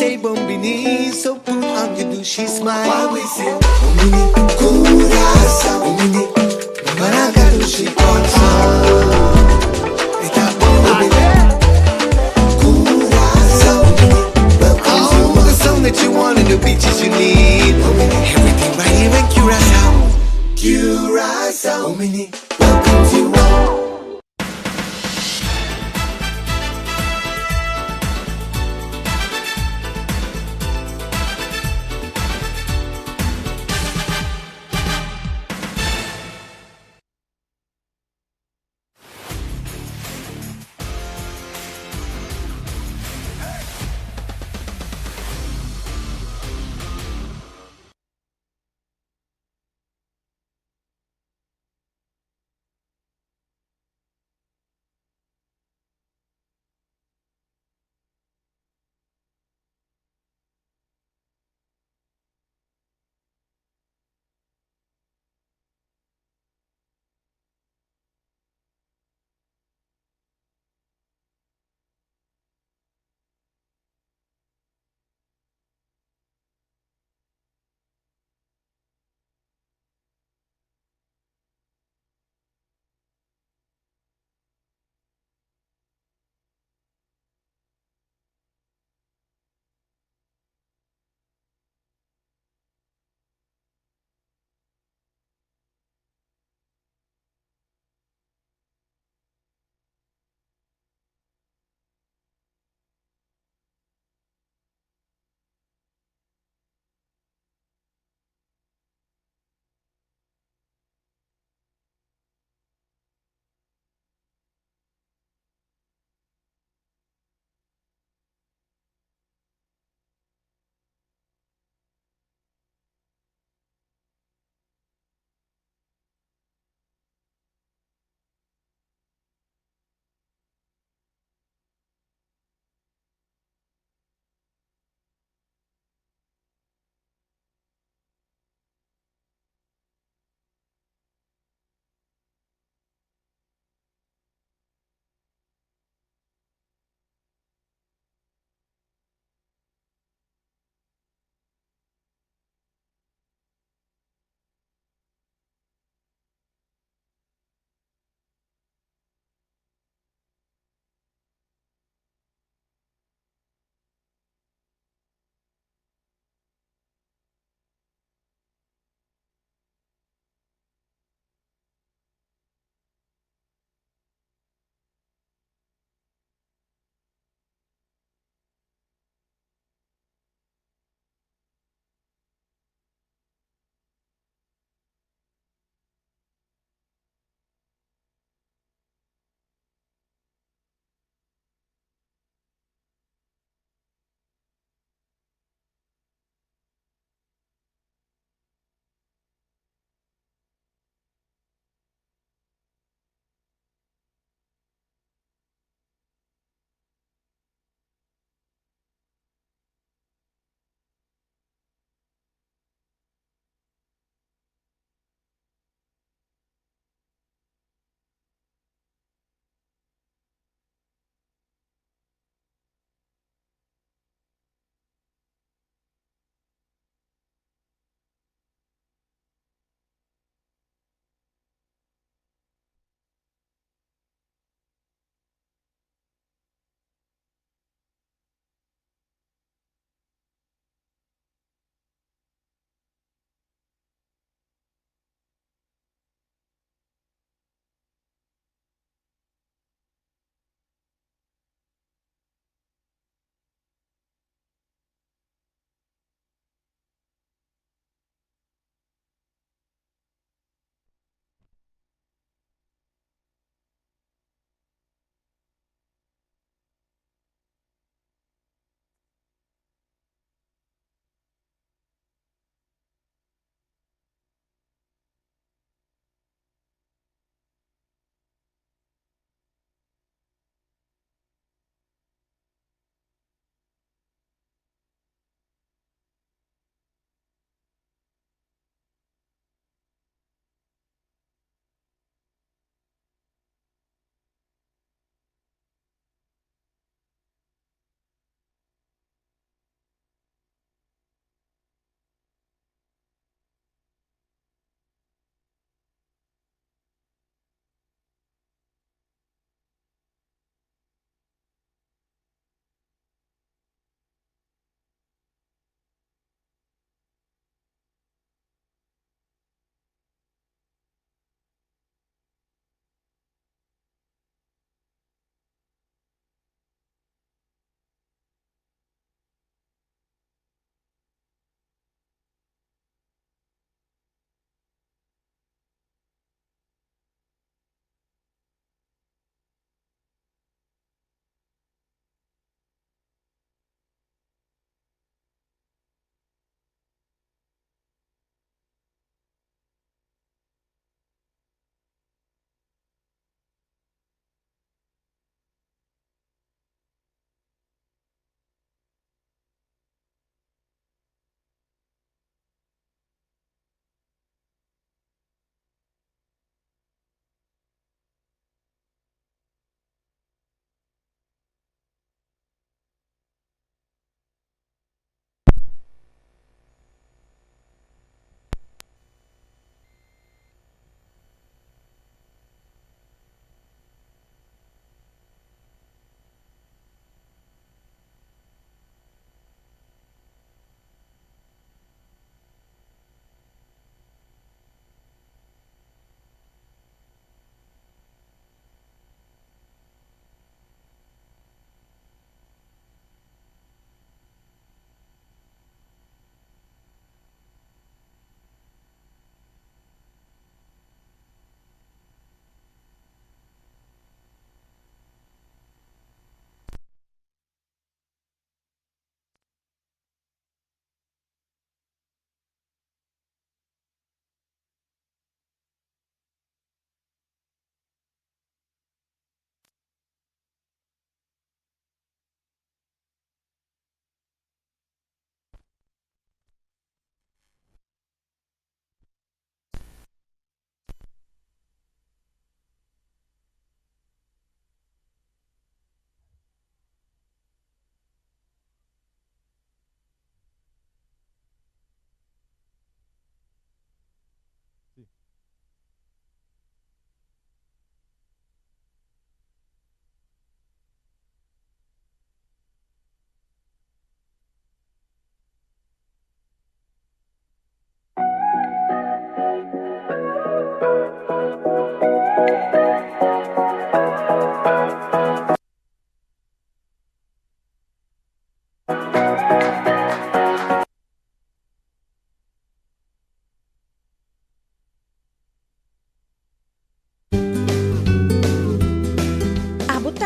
say bambini, so put on your douche smile. Why we say Omini, Kurasa, Omini, Maracatu she consa. Eta Omini, Kurasa, Omini, welcome to the song that you want and the beaches you need. Omini, everything right here in Curacao. Curacao, Omini, welcome to all.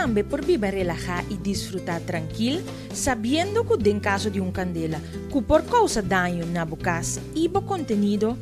también por vivir relajar y disfrutar tranquilo, sabiendo que en caso de un candela, que por causa daño na bocas, ibo contenido,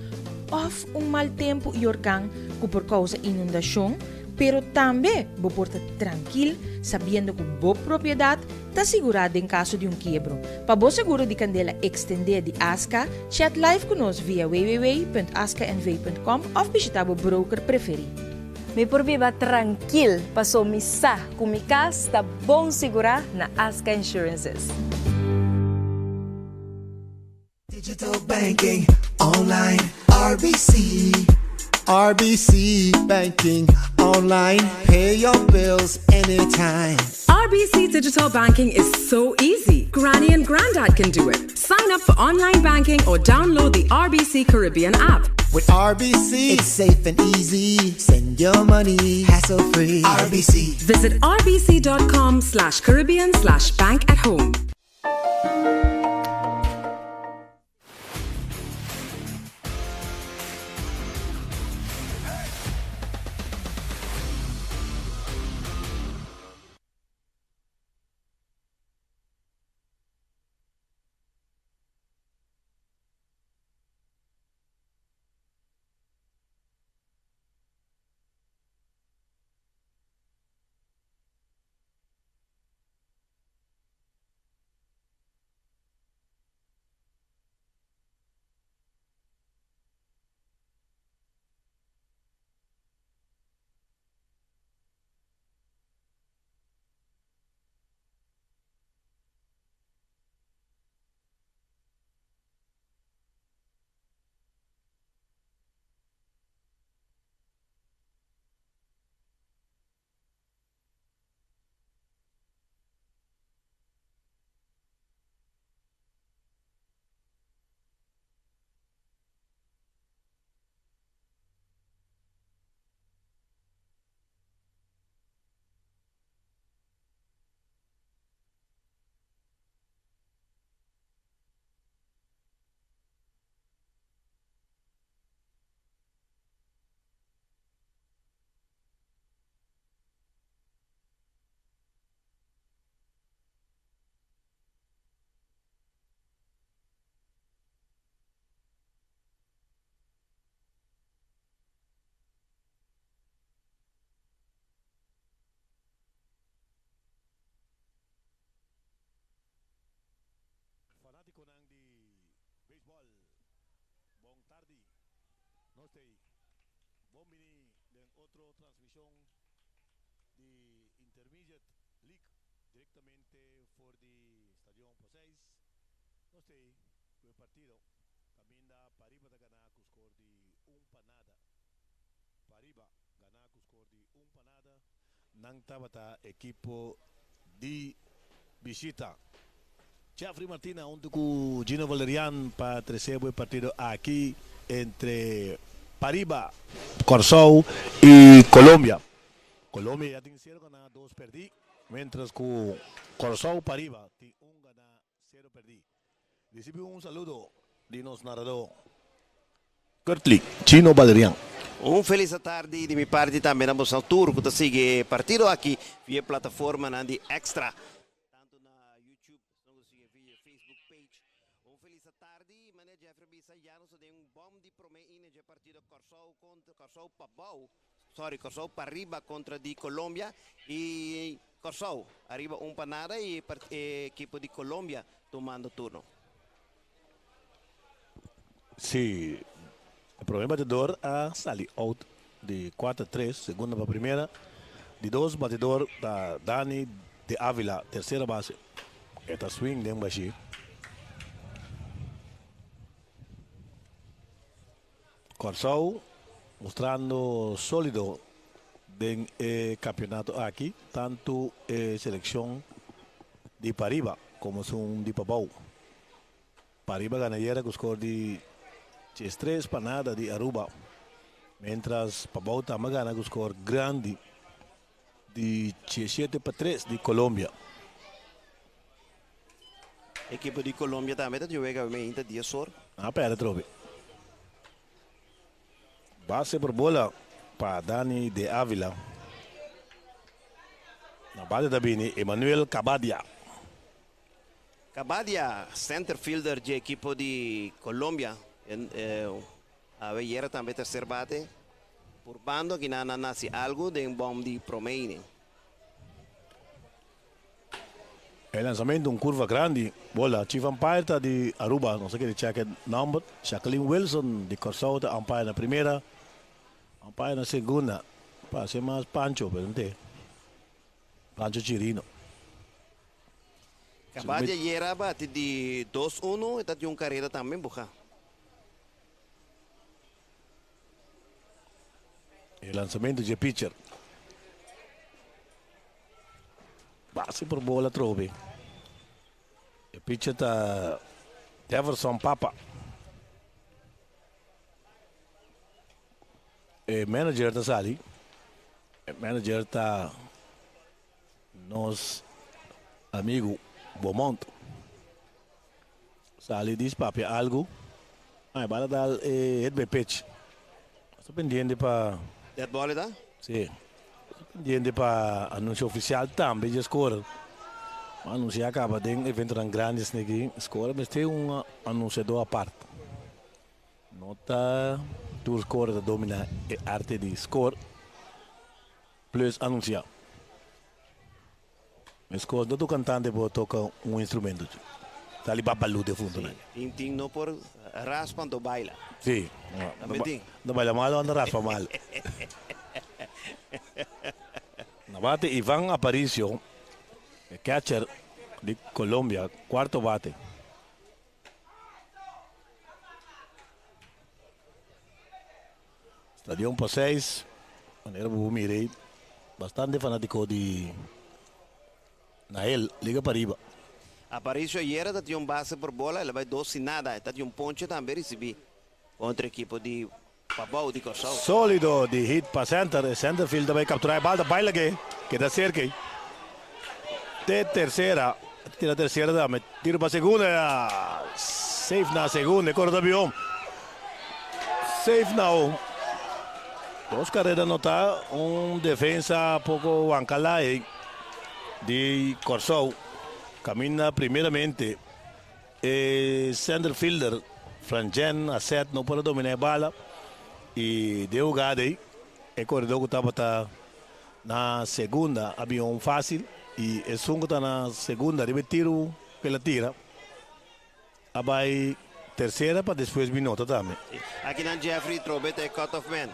of un mal tempo y organ, que por causa inundación, pero también vos porta tranquilo, sabiendo que vos propiedad está asegurada en caso de un quiebro. Para vos seguro de candela extender de ASCA, chat live con nos via www.ascanv.com of visita o broker preferido. Me por viva tranquilo, passou missa com mi casa está bom segurar na Asca Insurances. Digital banking, online, RBC. RBC banking, online, pay your bills anytime. RBC Digital Banking is so easy. Granny and Granddad can do it. Sign up for online banking or download the RBC Caribbean app. With RBC, it's safe and easy. Send your money hassle-free. RBC. Visit rbc.com/Caribbean/bank at home. Fanático ng di baseball, buong tarde, no stay, bombini ng otro transmisión de Intermediate League directamente for the Estadio Poseis, no stay, el partido, caminda Pariba da ganar con score de un panada, Pariba ganar con score de un panada, nang tabata equipo di visita. Jeffrey Martina, junto con Gino Valerian para tercer partido aquí entre Pariba, Corsou y Colombia. Colombia ya tiene 0 ganar, 2 perdí, mientras que Corsou Pariba tiene 1 ganar, 0 perdí. Recibe un saludo de nos narrador Kurtli, Gino Valerian. Un feliz tarde de mi parte também na Bolsa Tour, que sigue partido aqui via plataforma na de Extra. Tanto na YouTube, não sigue via Facebook page. Un feliz tarde, mané Jeffrey Bisa já nos deu bom de promeina de partido Corsou contra Corsou Pabau. Sorry, Corsou Pariba contra de Colômbia e Corsou arriba panada e equipo de Colômbia tomando turno. Sí. El primer batedor a sali out de 4-3, segunda para primera. De 2 batedor da Dani de Ávila, tercera base. Esta swing de Mbaxi. Corsou mostrando sólido en campeonato aquí, tanto selección de Pariba como son de Papau. Pariba ganadera con score de 3 para nada de Aruba, mientras Papau também gana com score grande de 7 para 3 de Colômbia. A equipe de Colômbia também está jogando ainda dia sor. Pera, trobe. Base por bola para Dani de Ávila. Na base da bini, Emmanuel Cabadia. Cabadia, center fielder de equipo de Colômbia. A Vieira também terceiro bate. Por bando que não nasce algo de um bom de Promeine. El lançamento de curva grande. Bola, Chief Umpire está de Aruba. Não sei que ele check o number. Jacqueline Wilson de Corsau, umpire na primeira. Umpire na segunda. Passa mais Pancho, pero não tem. Pancho Chirino. Cabadia Vieira bate de 2-1 e tá de carreira também, buja. O lançamento de pitcher. Base por bola trove. O pitcher está Jefferson Papa. O manager está Sali. O manager está nosso amigo Beaumont. Sali diz papi algo. Ai, bala dar head pitch. Estou pendiente para Dead ball tá? sim. Pendiente para anúncio oficial também de score. O anúncio acaba de evento tão grande aqui. Score, mas tem anunciador à parte. Nota do score da domina a arte de score plus anunciar. Mas score do cantante pode tocar instrumento. Está ali babalu de fundo, né? Ting no por raspan do baila. Sim. Também Não baila mal, anda raspa mal. Na bate Ivan Aparicio, catcher de Colômbia, quarto bate. Estadio para 6, maneira que eu mirei, bastante fanático de Nael, liga para riba. Aparicio ayer tinha base por bola, ele vai 2 sin nada. Tinha ponche também recebi contra a equipe de Pabau de Corsau. Sólido de hit para center, center field vai capturar a bola, baila que dá cerca. De terceira, tira a terceira, dá, tiro para a segunda, safe na segunda, corta avião. Safe now. 2 carreiras não tá, defesa pouco ancalai de Corsau. Camina primeiramente center fielder Franjen Asset não pode dominar a bola e deu gade o corredor que estava na segunda havia fácil e o sungo está na segunda deve tiro pela tira a vai terceira para depois minuto também. Aqui na Jeffrey Trobet é cut-off man.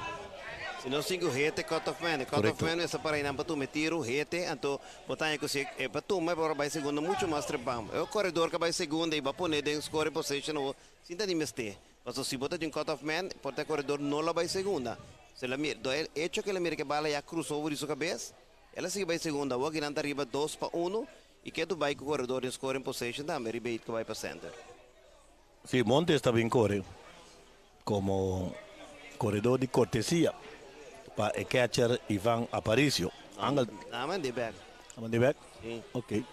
Se não sigo rete, cut-off man. Cut-off man é para ir para tu me tiro, rete, então botar que se é para tu, mas para vai segunda muito mais trepam. É o corredor que vai segunda e vai pôr dentro score position ou sinta de meste. Mas se botar de cut-off man, porta corredor não la vai segunda. Se ela mira, do hecho que ela mira que a bala já cruzou over sua cabeça, ela sigue vai segunda, o que não está arriba 2-1 e que tu vai com o corredor em score position também, rebate que vai para center. Sim, Montes está bem corre como corredor de cortesia. Para o catcher Ivan Aparicio. Naman de back. Naman de back? Sim. Ok.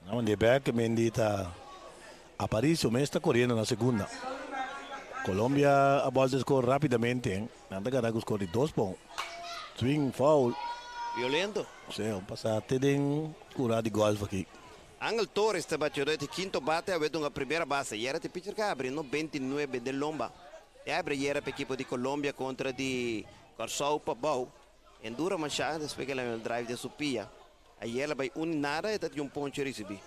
Naman de back, Mendita Aparicio, mas está correndo na segunda. Colômbia a bola score rapidamente. Anda ganhando score de 2 pontos. Swing, foul. Violento. Sim, passar até de curar de golfe aqui. Angel Torres te bateu de quinto bate a ver uma primeira base. E era de pitcher que abre no 29 de lomba. E abre e era para a equipe de Colômbia contra de Corsau Pabau. Endura Machado, depois que ela drive de Supia. Aí ela vai nada e tem ponche a receber.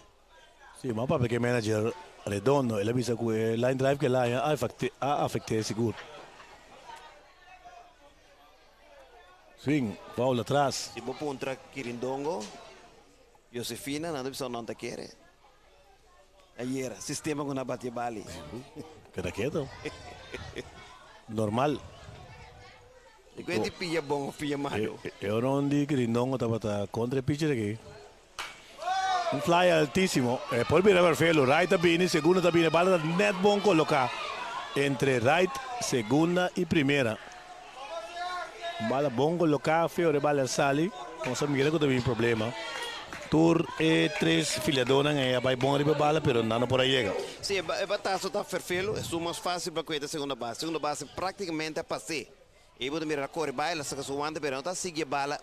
Sim, mas para que manager redondo, ele avisa que o line drive que lá a afecte seguro. Swing, foul atrás. Se você contra Quirindongo, Josefina, não te quer. Aí era, sistema com a bate bali. Queda quieto. Normal. E quando pilla bom ou pilla malo? Eu não digo que não estava contra o pitcher aqui. Fly altíssimo. Pode virar perfeito. Right também, segunda também. Bala net bom colocar entre right, segunda e primeira. Bala bom colocar, feo bala sali. Com essa mira que também problema. Tour e 3 filhadonas vai bom arriba bala, pero não por aí chega. Sim, o batazo está perfeito, é mais fácil para cuidar da segunda base. Segunda base praticamente é passe. E você mira a cor bala, saca sua anda, pero não está seguindo bala,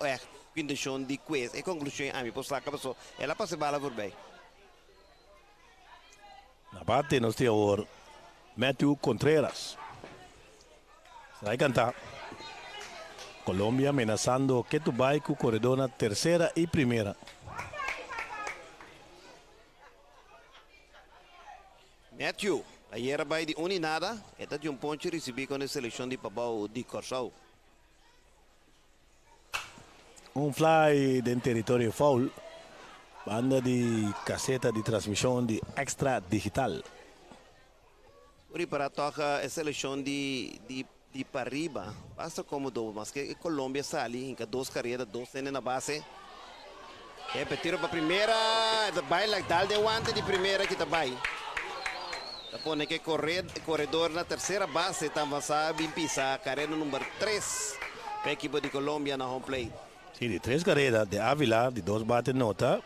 condição de quest. E conclusão, a mim, por saca, passou. Ela passa bala por bem. Na parte, nós temos o Matthew Contreras. Vai cantar. Colômbia ameaçando que tu vai com o corredor na terceira e primeira. Matthew, ayer vai de nada. Esta de ponto recebi com a seleção de Pabau de Corsau. Fly em território foul. Banda de caseta de transmissão de extra digital. Uri para toca a seleção de Pariba. Basta cômodo, mas que Colômbia está ali, em que 2 carreiras, 2 têm na base. Tiro para a primeira, vai lá, dá de guante de primeira que está vai. Pone que corredor na terceira base, estava sabe pisar, carreira número 3. Para a equipe de Colômbia na home plate. Sim, de 3 carreiras, de Ávila, de 2 bate nota.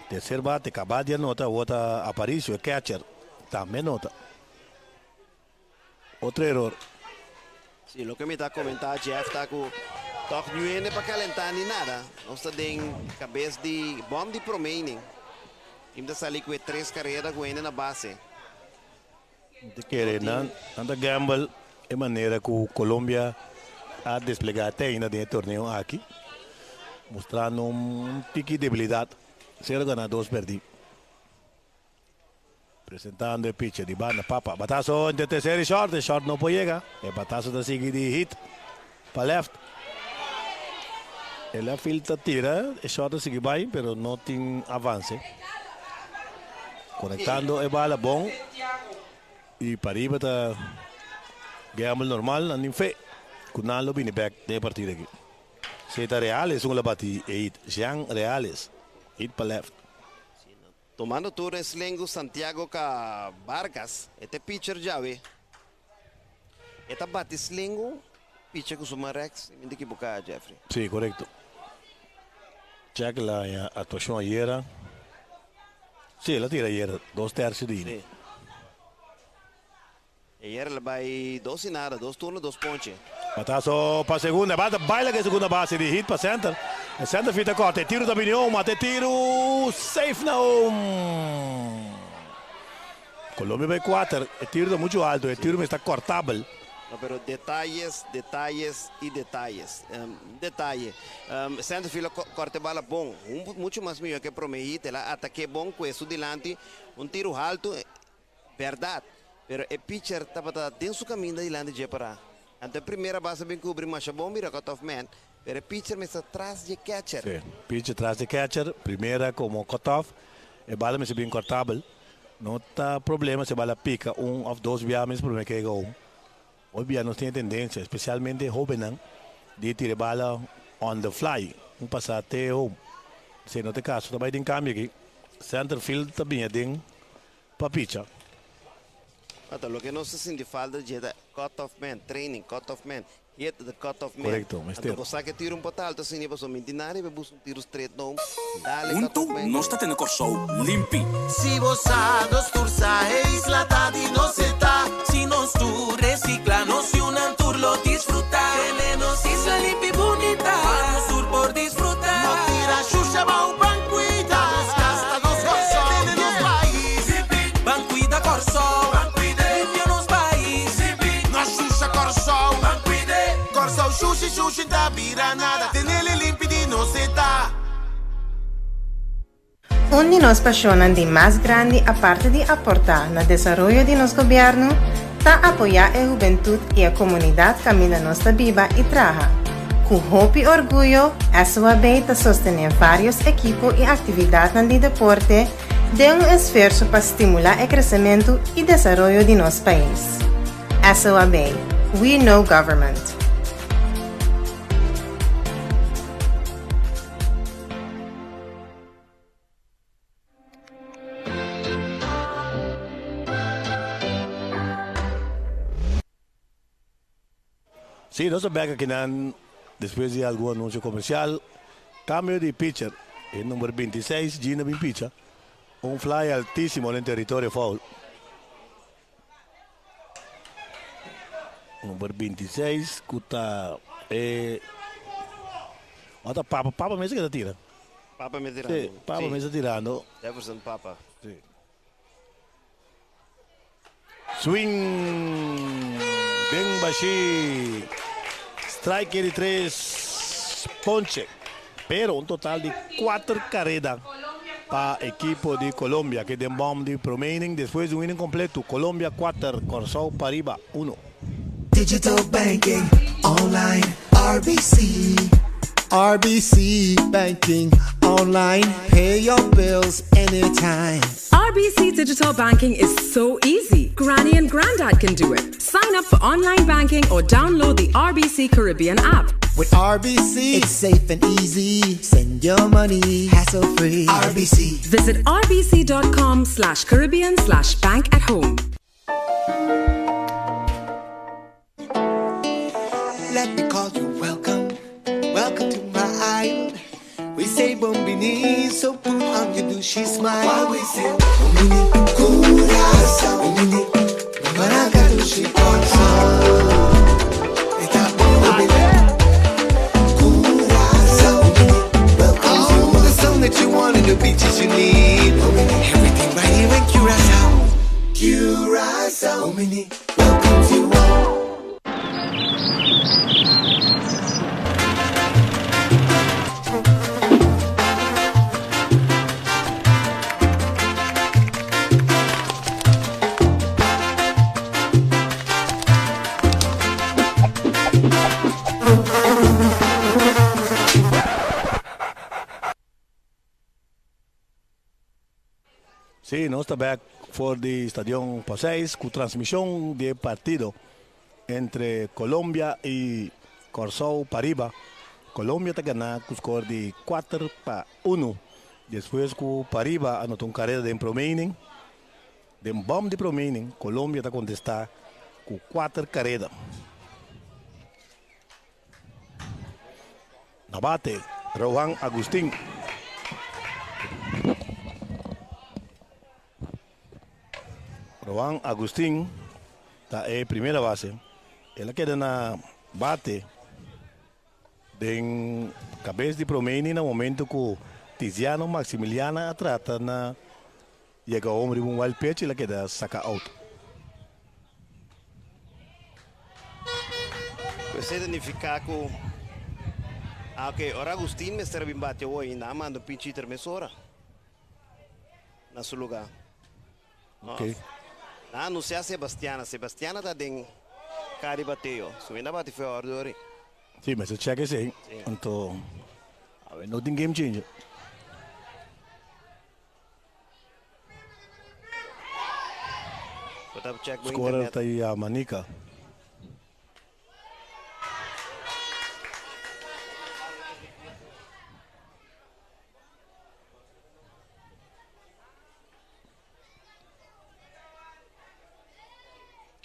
Terceiro bate, Cabadia nota, outra Aparicio, catcher, também nota. Outro erro. Sim, o que me está comentando, Jeff, está com toque de para calentar nem nada. Nós estamos cabeça de bomba de promaining. Ainda sair com 3 carreiras com ele na base. De querer, anda gamble, de maneira que a Colômbia a desplegar até ainda dentro do torneio aqui, mostrando pique de habilidade. 0 ganhar, 2 perder. Apresentando o pitch de banda, papa. Batazo entre terceiro e short não pode chegar. É batazo da seguinte de hit para left. Ele filtra, tira, o short segue bem, mas não tem avance. Conectando a bola bom. E Pariba está gamble normal, não tem fé. Kunalo bini back de partida aqui. Se está Reales, um labati, 8. Jean Reales, 8 para left. Tomando turno en Slengo Santiago ka Vargas, este pitcher já ve. Esta bate Slengo, pitcher com Suma Rex, me equivocar, Jeffrey. Sí, correcto. Ya que la actuación ayer, sí, la tira ayer, 2 tercios de Sí. Ayer ela vai 2 e nada, 2 turnos, 2 ponches. Batazo para segunda, baila que segunda base de hit para center. El center fita corte, tiro da Binion, mate tiro, safe now. Colômbia vai 4, el tiro é muito alto, el tiro está cortável. No, pero detalles, detalles y detalles. Detalle. Center fila corte bala bom. Muito mais melhor que Promehit. Ela ataque bom com isso delante. Tiro alto, verdade. Pero o pitcher estava dentro do caminho da Ilândia de parar. Ante a primeira base bem cobrir, mas a bom vira cut-off man. Pero o pitcher me está atrás de catcher. Sí, pitcher atrás de catcher, primeira como cut-off. A bala me se bem cortável. Não está problema se a bala pica ou 2 viagens para me que um. Hoje nós temos tendência, especialmente jovens, de tirar bala on the fly, passar até home. Se não tem caso, também tem câmbio aqui. Center field também tem para pitcher. Lo que não se sente falta de cut-off man, training, cut-off man, hit the cut-off man. Correcto, mister. Então, você que tira ponto alto, assim, você não mendinário, você busca tiro straight não. Dale Untu cut-off man. não está tendo corso limpi. Si vos sabes tursa e isla tadi no se ta. Si nos tu recicla, nos y un tour lo disfruta. Tenemos isla limpi bonita. Vamos sur por disfrutar. No tira xuxa ma un banquita. Nos casta nos corso nos país. Banquida corso. Limpio nos país. No xuxa corso. Corso xuxi xuxi da vira nada. Tenele limpidi no se ta. Un de nos pasiones de más grande aparte de aportar no desarrollo de nos gobierno, está apoyar a juventud y a comunidad camina nuestra viva y trabaja. Con hope y orgullo, SOAB está sostener varios equipos y actividades de deporte de un esfuerzo para estimular el crecimiento y desarrollo de nuestro país. SOAB, We Know Government. Sí, no se ve que después de algún anuncio comercial, cambio de pitcher, el número 26, Gina Bin Picha, un fly altísimo en el territorio foul. Número 26, cuta Otra Papa me dice que te tira. Papa me tirando. Sí, Papa me está tirando. Jefferson Papa. Sí. Swing. Ben Bashi. Strike de 3. Ponche. Pero un total de 4 carreras para equipo de Colombia, que den bomb de remaining después de un inning completo. Colombia 4, Corsao Pariba 1. Digital banking, online, RBC. RBC banking, online, pay your bills anytime. RBC Digital Banking is so easy. Granny and Granddad can do it. Sign up for online banking or download the RBC Caribbean app. With RBC, it's safe and easy. Send your money hassle-free. RBC. Visit rbc.com/Caribbean/bank at home. Let me call you welcome. Welcome to my island. We say bombini, so put on your douchey smile. Why we say bombini, curasa, bombini, maracadouchi console. It's bombini, curasa, bombini. Welcome to the song that you want and the beaches you need. Everything right here in Curacao. Curacao, bombini, welcome to all. Sí, no está back for the Estadio Paseis con transmisión de partido entre Colombia y Corsao Pariba. Colombia está ganando con score de 4-1. Después que Pariba anotó un carrera de remaining. De un bomb de remaining, Colombia está contestando con 4 carreras. Nabate, Rohan Agustín. Rohan Agustín está en primera base. Él queda na bate de cabeça de promeni no momento que Tiziano Maximiliano trata na llega homem um wild pitch e ele queda saca out. Pues identificar que ok, ora Agustín me serve bate hoje, na manda pinche intermesora na seu lugar. Ok. Não sei a Sebastiana está em cara bateu. Se ainda bate foi a ordem. Sim, mas eu check esse. Então, não tem game changer. Scorer está aí a Manica.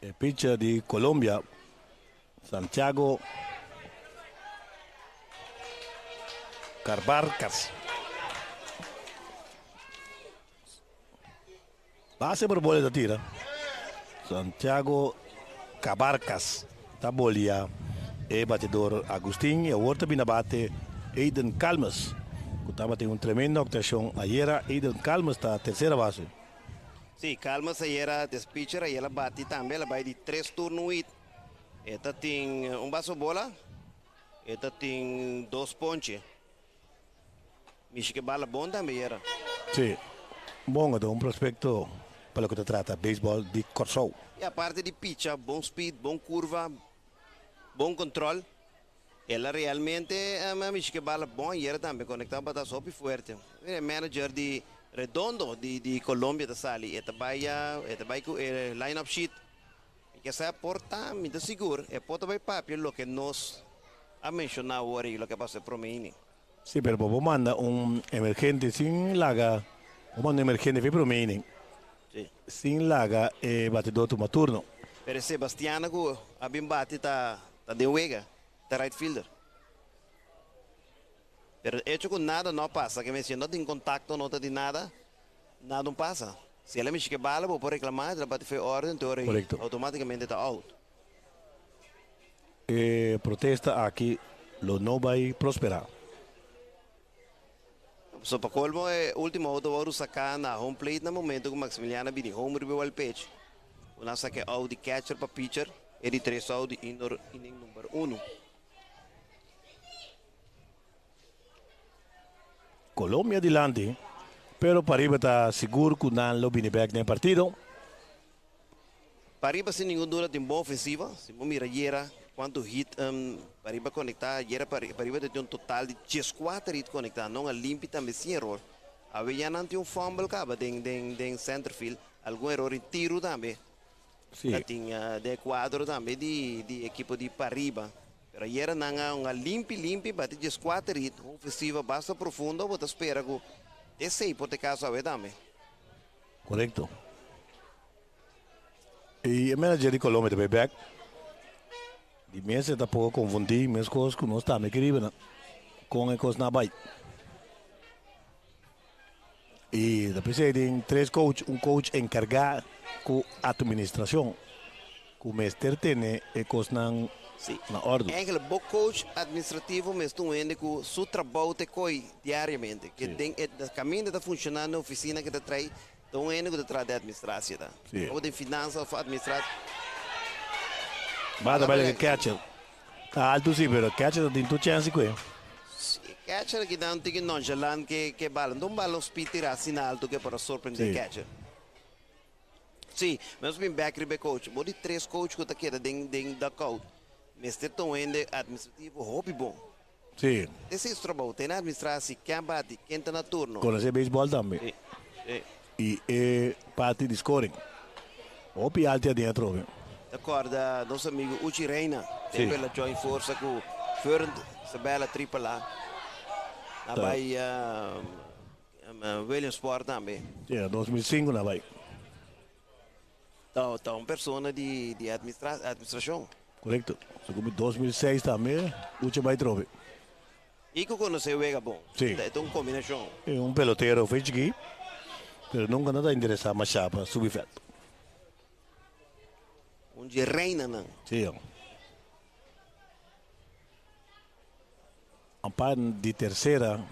El pitcher de Colombia, Santiago Carbarcas. Base por bola da tira. Santiago Cabarcas. Tá bolia. E batedor Agustín. E o outro bina bate Aiden Calmas. Que estava tendo tremenda actuação ayer. Aiden Calmas está a terceira base. Sim, Calmas ayer des pitcher. Aí ela bate também. Ela vai de 3 turnos. Esta tem baso bola. Esta tem 2 ponches. Michi que bala bom também era. Sim. Bom, é um prospecto para o que se trata, beisebol de Corsao. E a parte de pitcher, bom speed, bom curva, bom controle. Ela realmente Michi que bala bom e era também conectado para só forte. É manager de Redondo de Colômbia da Sali. Esta vai com line-up sheet. Que se aporta muito seguro. É porta vai papel lo que nos ha mencionado ahora y lo que pasa pro mí. Sí, pero Bobo manda un emergente sin laga, o manda un emergente fue pro meaning. Sí. Sin laga batedor toma turno. Pero Sebastián que abim bate tá de huega, tá right fielder. Pero hecho con nada no pasa, que me si no tem contacto, no tem nada, nada não pasa. Se ela mexe que bala, vou reclamar, ela bate foi ordem, então automaticamente tá out. Protesta aqui, lo no vai prosperar. So para colmo último auto vamos sacar na home plate na momento que Maximiliano bini home review al pitch. Una saque out de catcher para pitcher e di 3 out de indoor inning número 1. Colombia adelante, pero Pariba está seguro que não lo viene back no partido. Pariba sem nenhuma dúvida tem boa ofensiva. Se você mira Yera, quanto hit Pariba conectar, Yera Pariba tem um total de 14 hit conectar, não a limpo também sem erro. Havia não tem um fumble caba den center field, algum erro em tiro também. Sim. Tem de quadro também de equipe de Pariba. Pero Yera não é uma limpo, bate 14 hit, ofensiva basta profunda, você espera que de 6 por caso a também. Correcto. E a manager de Colômbia também back. De mês está pouco confundir, mas coisas que nós estamos querendo, com as coisas na baia. E depois tem 3 coaches, coach encarregado com a administração, que o mestre tem e coisas na ordem. Eigenlijk, o coach administrativo mesmo ainda que o seu trabalho te coi diariamente. Que tem o caminho está funcionando na oficina que te traz, então ainda que te traz da administração. Ou de finanças, administração. Mas também o catcher. Está alto sim, mas o catcher tem tua chance com ele. Catcher que dá um tique nonchalant que bala. Não bala os pitirar assim alto que para surpreender o catcher. Sim, mas bem back rebe coach. Bom de 3 coaches que está aqui dentro da coach. Mestre ainda administrativo, hobby bom. Sim. Esse é o trabalho. Tem a administração, quem bate, quem está na turno. Conhecer beisebol também. E é parte de scoring. Hobby alto dentro. D'accordo, nosso amigo Uchi Reina tem pela joint força com Ferrand, Sabela Tripla, na Bahia Williamsport também. Sim, 2005 na Bahia. Então, uma pessoa de administração. Correto. Segundo 2006 também, Uchi vai trover. E que conheceu o Vega bom. Sim. É uma combinação. É peloteiro fez aqui, mas nunca nada interessado mais para subir feito. Onde reina, não? Sim. A parte de terceira,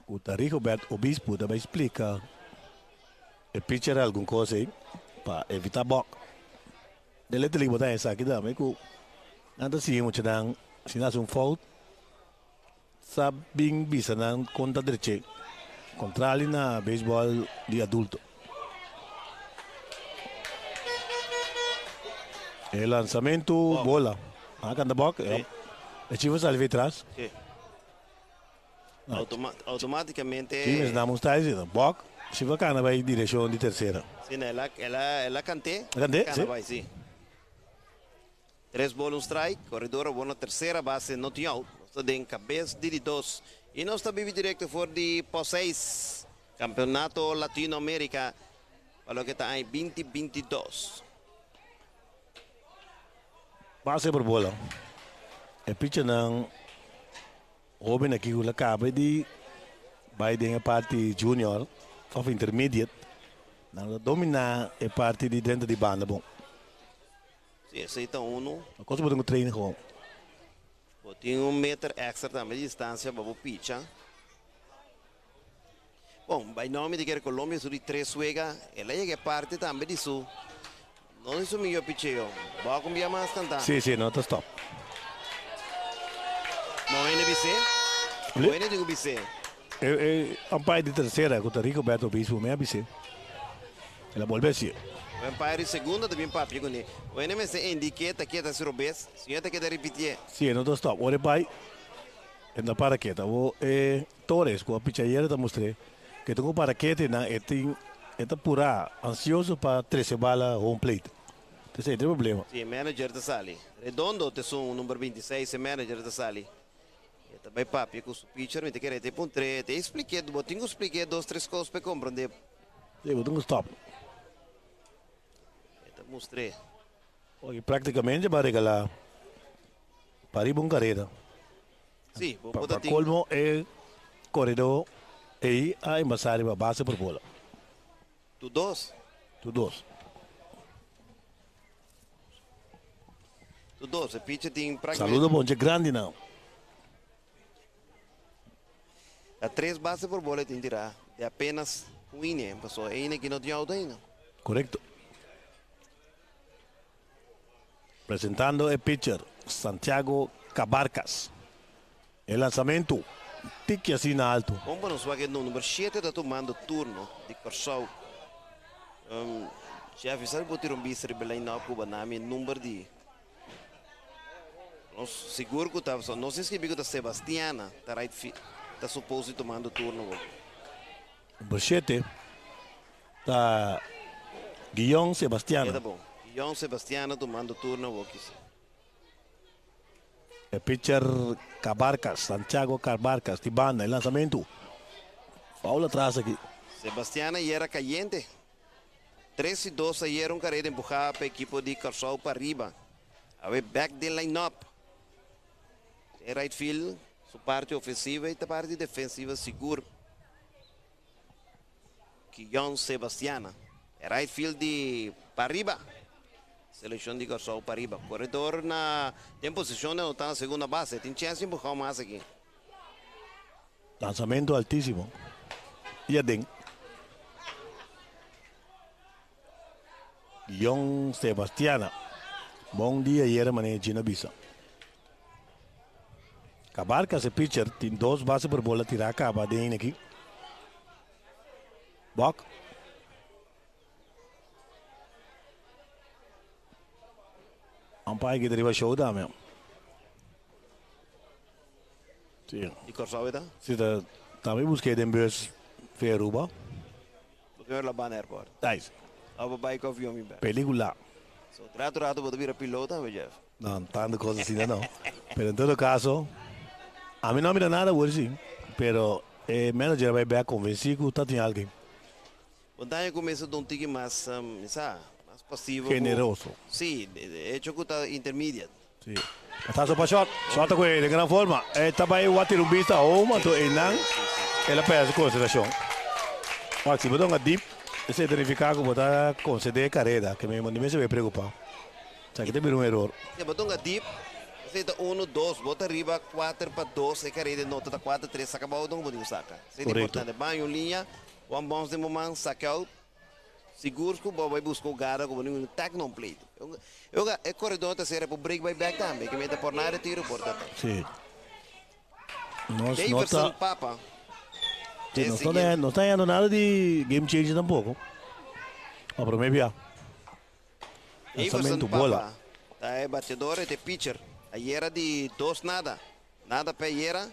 o Tarico Roberto Obispo também explica o pitcher alguma coisa aí para evitar boc. Ele tem que botar essa aqui também, que nada se muito não, se não é fault, sabe bem bisa não conta direito, controle na beisebol de adulto. El lançamento, bola. Canta boca. A chiva salve atrás. Automaticamente. Sim, mas não está dizendo. Boca, chiva cana vai em direção de terceira. Sim, ela cante. Cante, cana vai, sim. 3 bolas, strike. Corredor, bola terceira, base, não tinha out. Nós estamos em cabeça de 2. E nós estamos vindo direto for de PO6. Campeonato Latino-América. Para que está em 2022. Base por bola. É pitcher não. Homem aqui que acaba de vai a parte junior, of intermediate. Não dominar a parte de dentro de banda bom. Sim, aceita um. A coisa pode treinar com. Tem 1 metro extra também de distância para o pitcher. Bom, vai nome de que a Colômbia sobre 3 suega, ela é parte também disso. Não é o melhor pitcher. Vai cambiar mais cantar. Sim, não está stop. Não é NBC? Não é NBC? É um pai de terceira, que o Tarico Roberto Obispo, me ABC. Ela volve assim. O Empire segunda também papi com ele. O NBC indica que está sendo best. Se eu te quero repetir. Sim, não está stop. O pai na paraqueta. O Torres, com a pichadeira, te mostrei que tem um paraqueta na está pura ansioso para 13 balas home plate. Tem problema. Sim, manager da Sali. Redondo, tem um número 26, manager da Sali. Também papi com o pitcher, me te quer te pontre, te expliquei, tenho expliquei 2, 3 coisas para compreender. Sim, eu tenho stop. Te mostrei. Praticamente vai regalar para ir bom carreira. Sim, para colmo é corredor e a embaixada para base por bola. Tu 2? Tu 2. Tu 2, o pitcher tem praticamente... Saludo bom, é grande não. A 3 bases por bola tem que tirar. De apenas um inning. Passou a inning que não tinha outra ainda. Correcto. Presentando el pitcher, Santiago Cabarcas. El lanzamiento, tique assim na alto. Como nos vai no número 7 está tomando turno de Corsau. Já avisaram que o bistre Belém na Cuba na minha número de. Nós seguro que estava só. Não sei se que da Sebastiana está right fit. Está suposto tomando turno. Número 7 está Guion Sebastiano. Tá bom. Guion Sebastiana tomando turno. El pitcher Cabarcas, Santiago Cabarcas, de banda, el lanzamiento. Foul atrás aqui. Sebastiana e era caliente. 3-2 ayer um carreira empurrada para a equipe de Corsau para arriba. A ver, back the line-up. É right field, sua parte ofensiva e a parte defensiva seguro. Guion Sebastiana. É right field de para arriba. Seleção de Corsau para arriba. Corredor tem posição, não está na segunda base. Tem chance de empurrar mais aqui. Lanzamiento altíssimo. E adem. Guion Sebastiana. Bom dia e era maneira de Bisa. Cabarcas, o pitcher, tem 2 bases por bola, tirar a caba de aqui. Bok. Umpire que deriva show da meu. Sim. De Corsau está? Se também busquei de embes Feruba. Porque eu lá na airport. Nice. Aba bike of Yomi back. Película. So, rato vou vir a pilota, Jeff. Não, tanto coisa assim não. Pero em todo caso, a mim não me dá nada hoje, sim. Pero o manager vai bem convencido que está tem alguém. O Daniel começa de um tique mais, mais passivo. Generoso. Sim, é hecho que está intermediate. Sim. Está só para shot. Shot com ele, de grande forma. Está para o atirumbista ou uma do Enan. Ela perde a consideração. Mas se botar uma deep, esse verificar que botar conceder carreira, que me se vai preocupar. Isso aqui tem um erro. Se botar uma deep, aceita 1, 2, bota arriba, 4 para 2, e carreira nota da 4, 3, saca a não pode sacar. Isso é importante. Banho, linha, one bounce de momento, saca out. Seguro que o Bob vai buscar o cara como um tag non plate. É corredor da série para break by back também, que me dá por nada tiro por data. Sim. Daverson Papa. Não está ganhando nada de game change tampouco. A primeira. Lançamento bola. É batedor e de pitcher. Aí era de 2 nada. Nada para era.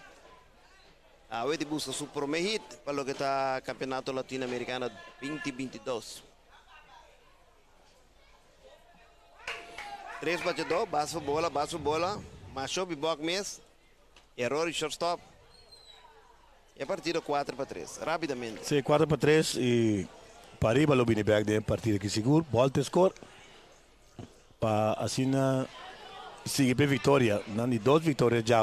A hoje busca su primeiro hit para o que está campeonato latino-americano 2022. 3 batedor, base bola, machou bibok mes, error e shortstop. E a partida 4-3, rapidamente. Sim, 4-3 e Pariba lo bini back de partida que seguro, volta score. Para assim seguir para vitória, não de 2 vitórias já,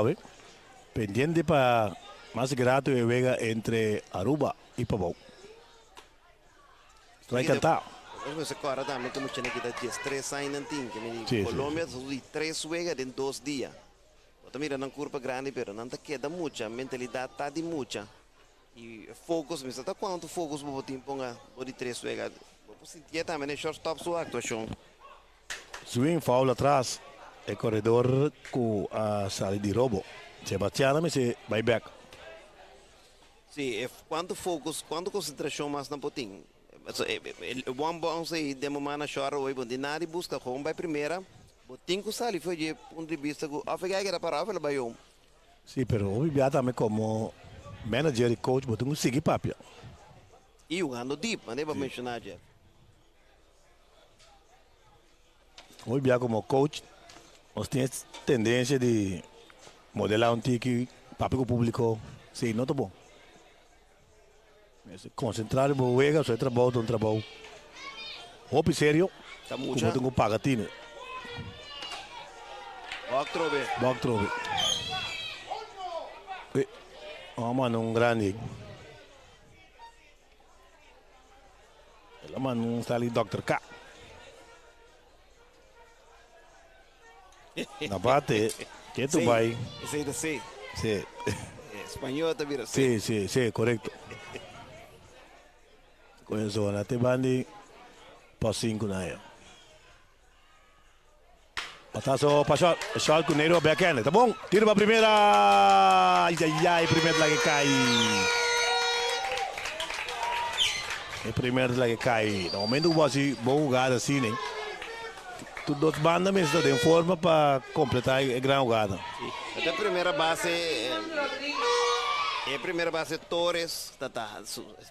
pendiente para mais grato e vega entre Aruba e Pabau. Vai cantar. Você corre também como tinha que dar 3 anos que me Colômbia só de 3 vega em 2 dias. Outra mira não curva grande, pero não te queda muita, mentalidade tá de muita. E focus, mas até quanto focus vou tempo de 3 vega. Vou sentir também no shortstop sua actuação. Swing foul atrás, o corredor com a saída de roubo. Sebastiana me se vai back. Sim, quanto focus, quanto concentração mais não potinho. O one bounce aí de momento chora hoje, bom de nada busca home vai primeira. Botinho que sali foi de ponto de vista que a ficar era para a vai home. Sim, pero o Bibia também como manager e coach botou um seguir papia. E o ano deep, mas nem para mencionar já. O Bibia como coach, nós temos tendência de modelar um tique papel público, sim, não tá bom. Concentrar em boa, só trabalho, um trabalho. Hope sério, como tenho pagatine. Bok trobe. Mano, grande. Ela mano está ali Dr. K. Na bate, que tu vai? Esse aí da C. Sim. Espanhol também Sì, sì, sì, corretto. Questo è te bandi po' 5 na io. Pataso Pachol, Pachol com Neiro backhand, tá bom? Tiro pra primeira. Ai, ai, ai, primeiro lá que cai. É primeiro lá que cai. No momento que você boa jogada assim, né? Tudo duas bandas mesmo estão em forma para completar a grande jogada. Até a primeira base é a primeira base Torres, tá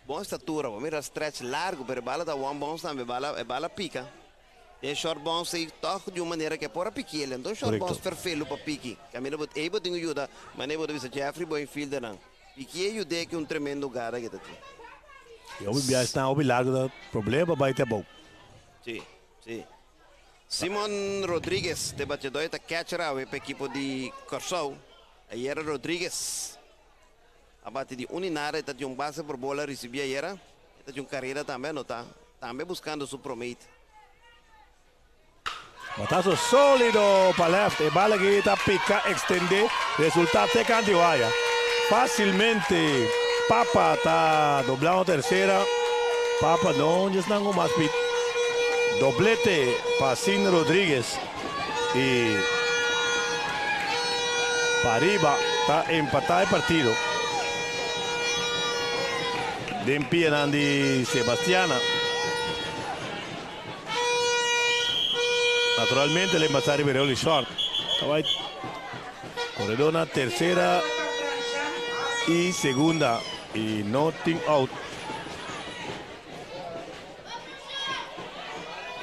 boa estatura, mira stretch largo, pero bala da one bounce também, bala pica. E short bounce e toca de uma maneira que é por a pique ele, então short bounce perfeito para pique. Caminho bot ei botinho ajuda, mas nem botar Jeffrey boy fielder não. Pique ajuda que um tremendo jogada que tá aqui. E o Bias está ao largo do problema, vai ter bom. Sim, sim. Simon Rodrigues, de batedor, está catcher para a equipe de Corsol. Aí era Rodrigues. A bate de Uninara, está de base por bola, recebia aí era. Está de carreira também, não tá? Também buscando seu promete. Batazo sólido para left, e bala que está pica, extender, resultado de Candiwaya. Facilmente, Papa está doblando terceira. Papa não está com mais pit. Doblete para Sin Rodríguez e Pariba está empatado el partido. De pie Andy Sebastiana. Naturalmente le Massari Veroli short. Corredor na tercera y segunda y nothing out.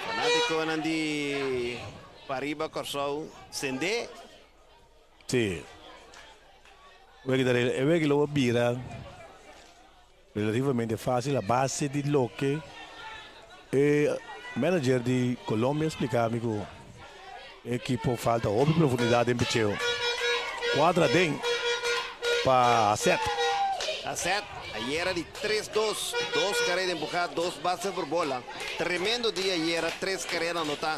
Fanático Andy Pariba Corsol Sende. Sí. Ve que lo vira relativamente fácil a base de lo que manager de Colômbia explicava que o equipo falta outra profundidade em picheo. Quadra den para 7. A 7. Ayer era de 3-2. 2 carreras de empujar, 2 bases por bola. Tremendo dia ayer, 3 carreras anotar.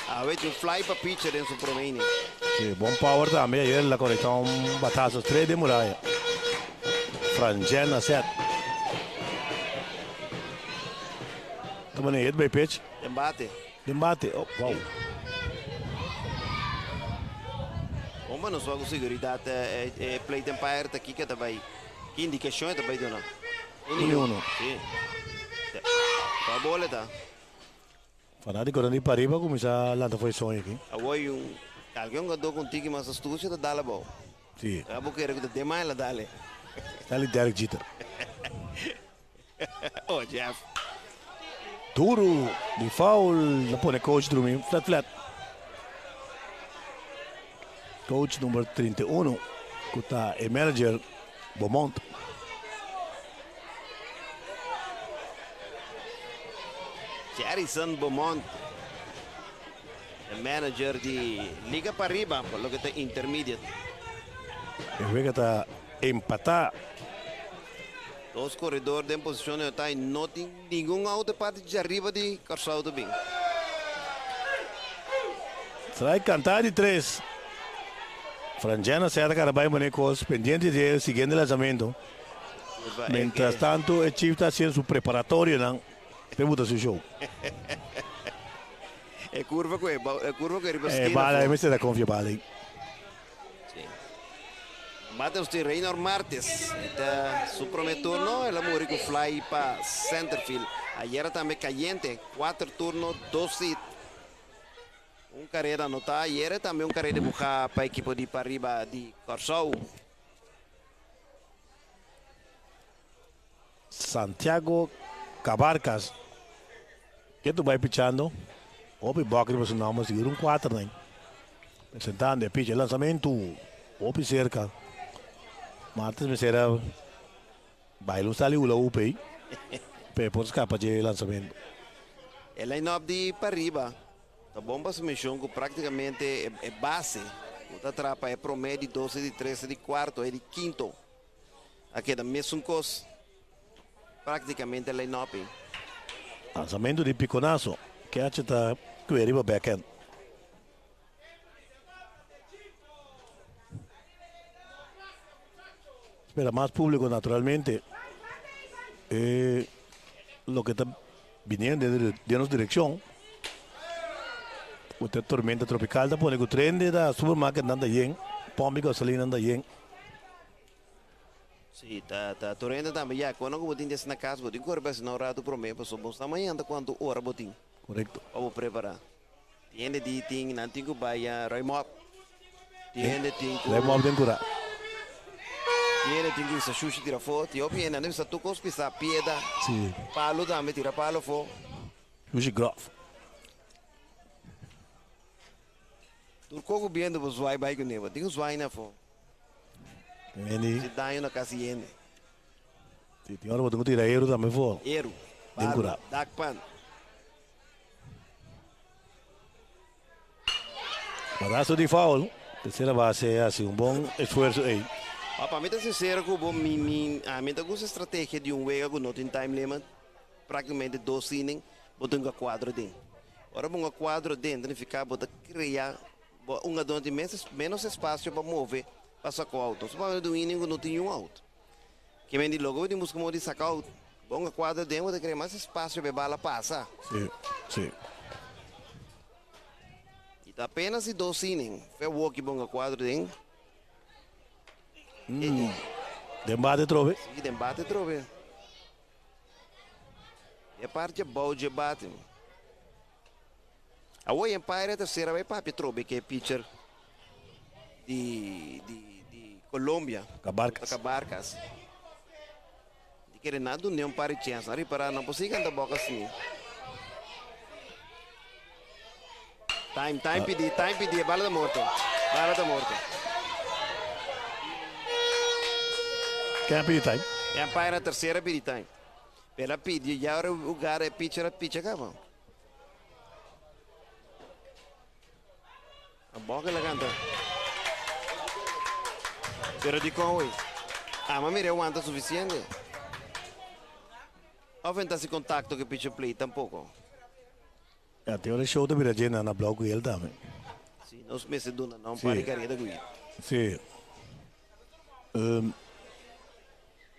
A ver um fly para pitcher em seu promedio. Sí, bom power também. Ayer la conectó batazos 3 de muralla. Frangel a 7. Como nem by pitch. Embate. Oh, wow. Como não só com segurança plate empire tá aqui que também. Que indicação também dona. 1-1. Sim. Tá bola tá. Fanático de Pariba começa a lançar foi sonho aqui. Agora alguém andou contigo mas astúcia tá dala bom. Sim. A boca era que tá demais lá dale. Está ali Derek Jeter. Oh, Jeff. Duro de foul, la pone coach dormir flat. Coach número 31, que está o manager Beaumont. Harrison Beaumont, o manager de Liga Pariba, por lo que está intermediate. El juego está empatado. Dos corredores em posição de tá não tem nenhuma outra parte de arriba de Corsol também. Será cantar de 3. Frangiana se hará para manecos pendientes de él, siguiendo el lanzamiento. Mientras tanto, el Chief está haciendo su preparatorio, ¿no? Pregunta su show. É curva que riba Vale, me se da confia, vale. Bate usted Reynor Martes. Su primer turno, el amor que fly para centerfield. Ayer también caliente, 4 turnos, 2 hits. Un carrera anotada ayer, también un carrera de buscar para el equipo de para arriba de Corsol. Santiago Cabarcas. Que tu vai pichando? Opi Bocri para su nombre, seguro un 4, ¿no? Presentando el pitch, el lanzamiento. Opi cerca. Martes me será bailo saliu la UP. Pero por escapa de lançamento. El line-up de para arriba. Tá bom para se mexer que praticamente é base. Outra trapa é promédio de 12, de 13, de quarto, é de quinto. Aqui é da mesma coisa. Praticamente line-up. Lançamento de Piconasso. Que acha tá que arriba backhand. espera más público naturalmente. Lo que está viniendo de nuestra dirección. Usted tormenta tropical, da pone que o trem da supermarket anda bien, pombi gasolina anda bien. Sim, tá torrendo também. Já, quando eu botinho desse na casa, botinho corre se não rato prometo, passou bom amanhã anda quanto hora botinho. Correcto. Vamos preparar. Tiene de ting, não tem que baia, Raimop. Tiene ting. Raimop tem cura. Tiene ting que se sushi tira foto, e opina, não precisa tu cospisa pieda. Sim. Palo também tira palo fo. Sushi grof. Tu coco bien do zoai bai com neva, tem zoai na fo. Ini. Se dá na casa yene. Tem hora botinho tira euro também fo. Euro. Tem cura. Dakpan. Badaço de foul. Terceira base assim bom esforço aí. Para mim, sincero, que a mim gosta estratégia de wega que não tem time limit. Praticamente 2 innings, botar um quadro dentro. Ora, um quadro dentro, ficar, botar criar donde menos espaço para mover, para sacar o auto. Se para do inning não tem auto. Que vem de logo, temos que sacar o auto. Bom quadro dentro, botar criar mais espaço para a bala passar. Sim, sim. E tá apenas 2 innings. Foi o walk bom quadro dentro. Dembate trove. Sim, dembate trove. E a parte boa de bate. A Oi Empire terceira vai para Petrobe, que é pitcher de Colômbia. Cabarcas. De que nada não para chance, não para não possível andar boca assim. Time pedir, bala da morte. Quem pedir time? Empire na terceira pedir time. Pela pedir, já o cara é pitcher acaba. A boca la canta. Pero di con hoy. Mas mire, aguanta suficiente. Aventasi contacto que pitcher play tampoco. Tem hora show da Viragena na bloco ele também. Sim, nos meses duna, não pare carreira com ele. Sim.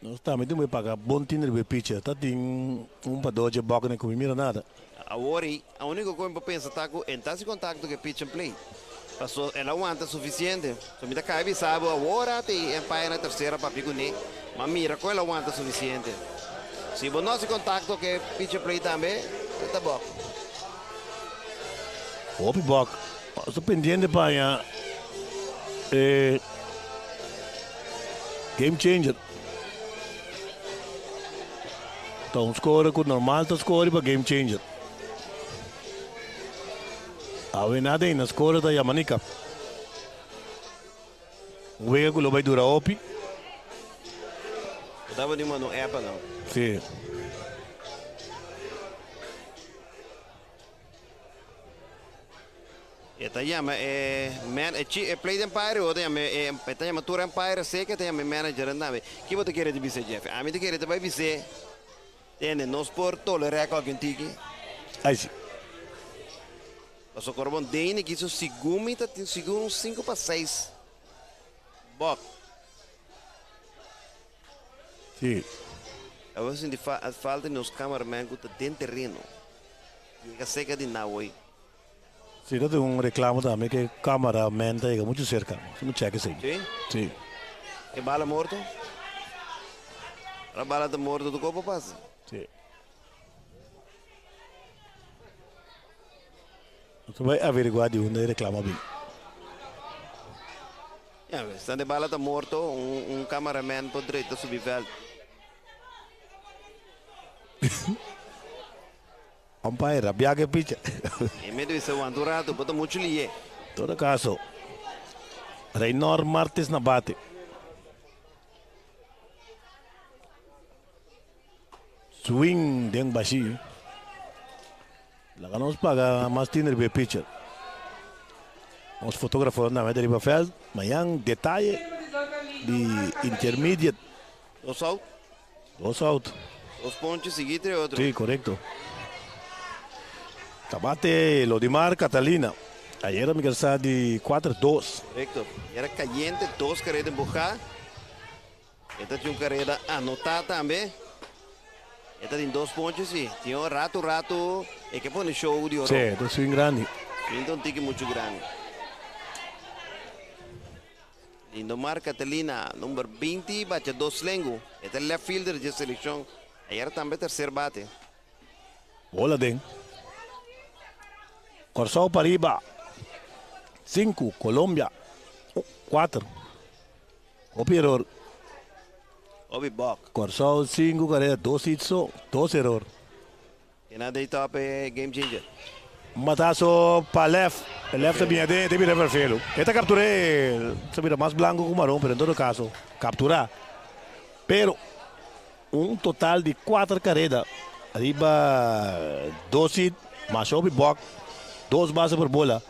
Nós também temos que pagar bom dinheiro para pitcher. Tá tem para 2 boca nem comer nada. Agora, a única coisa para pensar tá com entrar contacto que pitcher play. Passou, ela aguanta suficiente. Se me dá caibe, sabe, agora tem Empire na terceira para picuné. Mas mira, com ela aguanta suficiente. Se você não se contacto que pitcher play também, tá bom. Opi bok. Estou pendente para game changer. Então, score com normal, tá score para game changer. Awe nada aí na score da Yamanica. O veículo lo vai durar opi. Estava de mano EPA não. Sim. Esta llama play de Empire ou esta llama Tour Empire sei que tem manager nave. Que você quer de vice Jeff? A mim te quer de vai vice. Tem no sport tolerar com alguém tiki. Aí sim. Passou Corbon Dane que isso segundo tá segundo 5 para 6. Bok. Sim. A vezes falta nos cameraman que tá dentro terreno. E a seca de Naui. Sim, tem reclamo também que a câmera mente é muito cerca. Não checa assim. Sim? Sim. E bala morto? A bala tá morto do corpo passa? Sim. Você vai averiguar de onde reclama bem. Se a bala tá morto, cameraman por direito subir velho. Umpire, rabia que picha. E me deve ser o andurato, bota muito lié. Todo caso, Reynor Martes na bate. Swing deng baixi. Lá nós paga mais dinheiro para pitcher. Os fotógrafos na média de papel, amanhã detalhe de intermediate. 2 out. 2 out. 2 pontos seguidos e outro. Sí, correcto. Tabate Lodimar Catalina. Ayer me cansaba de 4-2. Correcto. Era caliente, 2 querendo empujar. Esta tinha uma carreira anotada também. Esta tem 2 pontos, sim. Tinha um rato, e que põe show de ouro. Sim, do swing grande. Então tem que muito grande. Lindomar Catalina, número 20, bate 2 lengo. Esta é left fielder de seleção. Aí era também terceiro bate. Bola den. Corsão Pariba. 5, Colômbia. 4. Opi error. Obi Bok. Corsão 5, carreira 2 itso, 2 error. E nada aí top game changer. Matazo para left. El left também deve reverfelo. Esta capturé, se mira mais blanco que marrom, pero en todo caso, capturar. Pero, um total de 4 carreras. Arriba 2 hits, mais Obi Bok, 2 bases por bola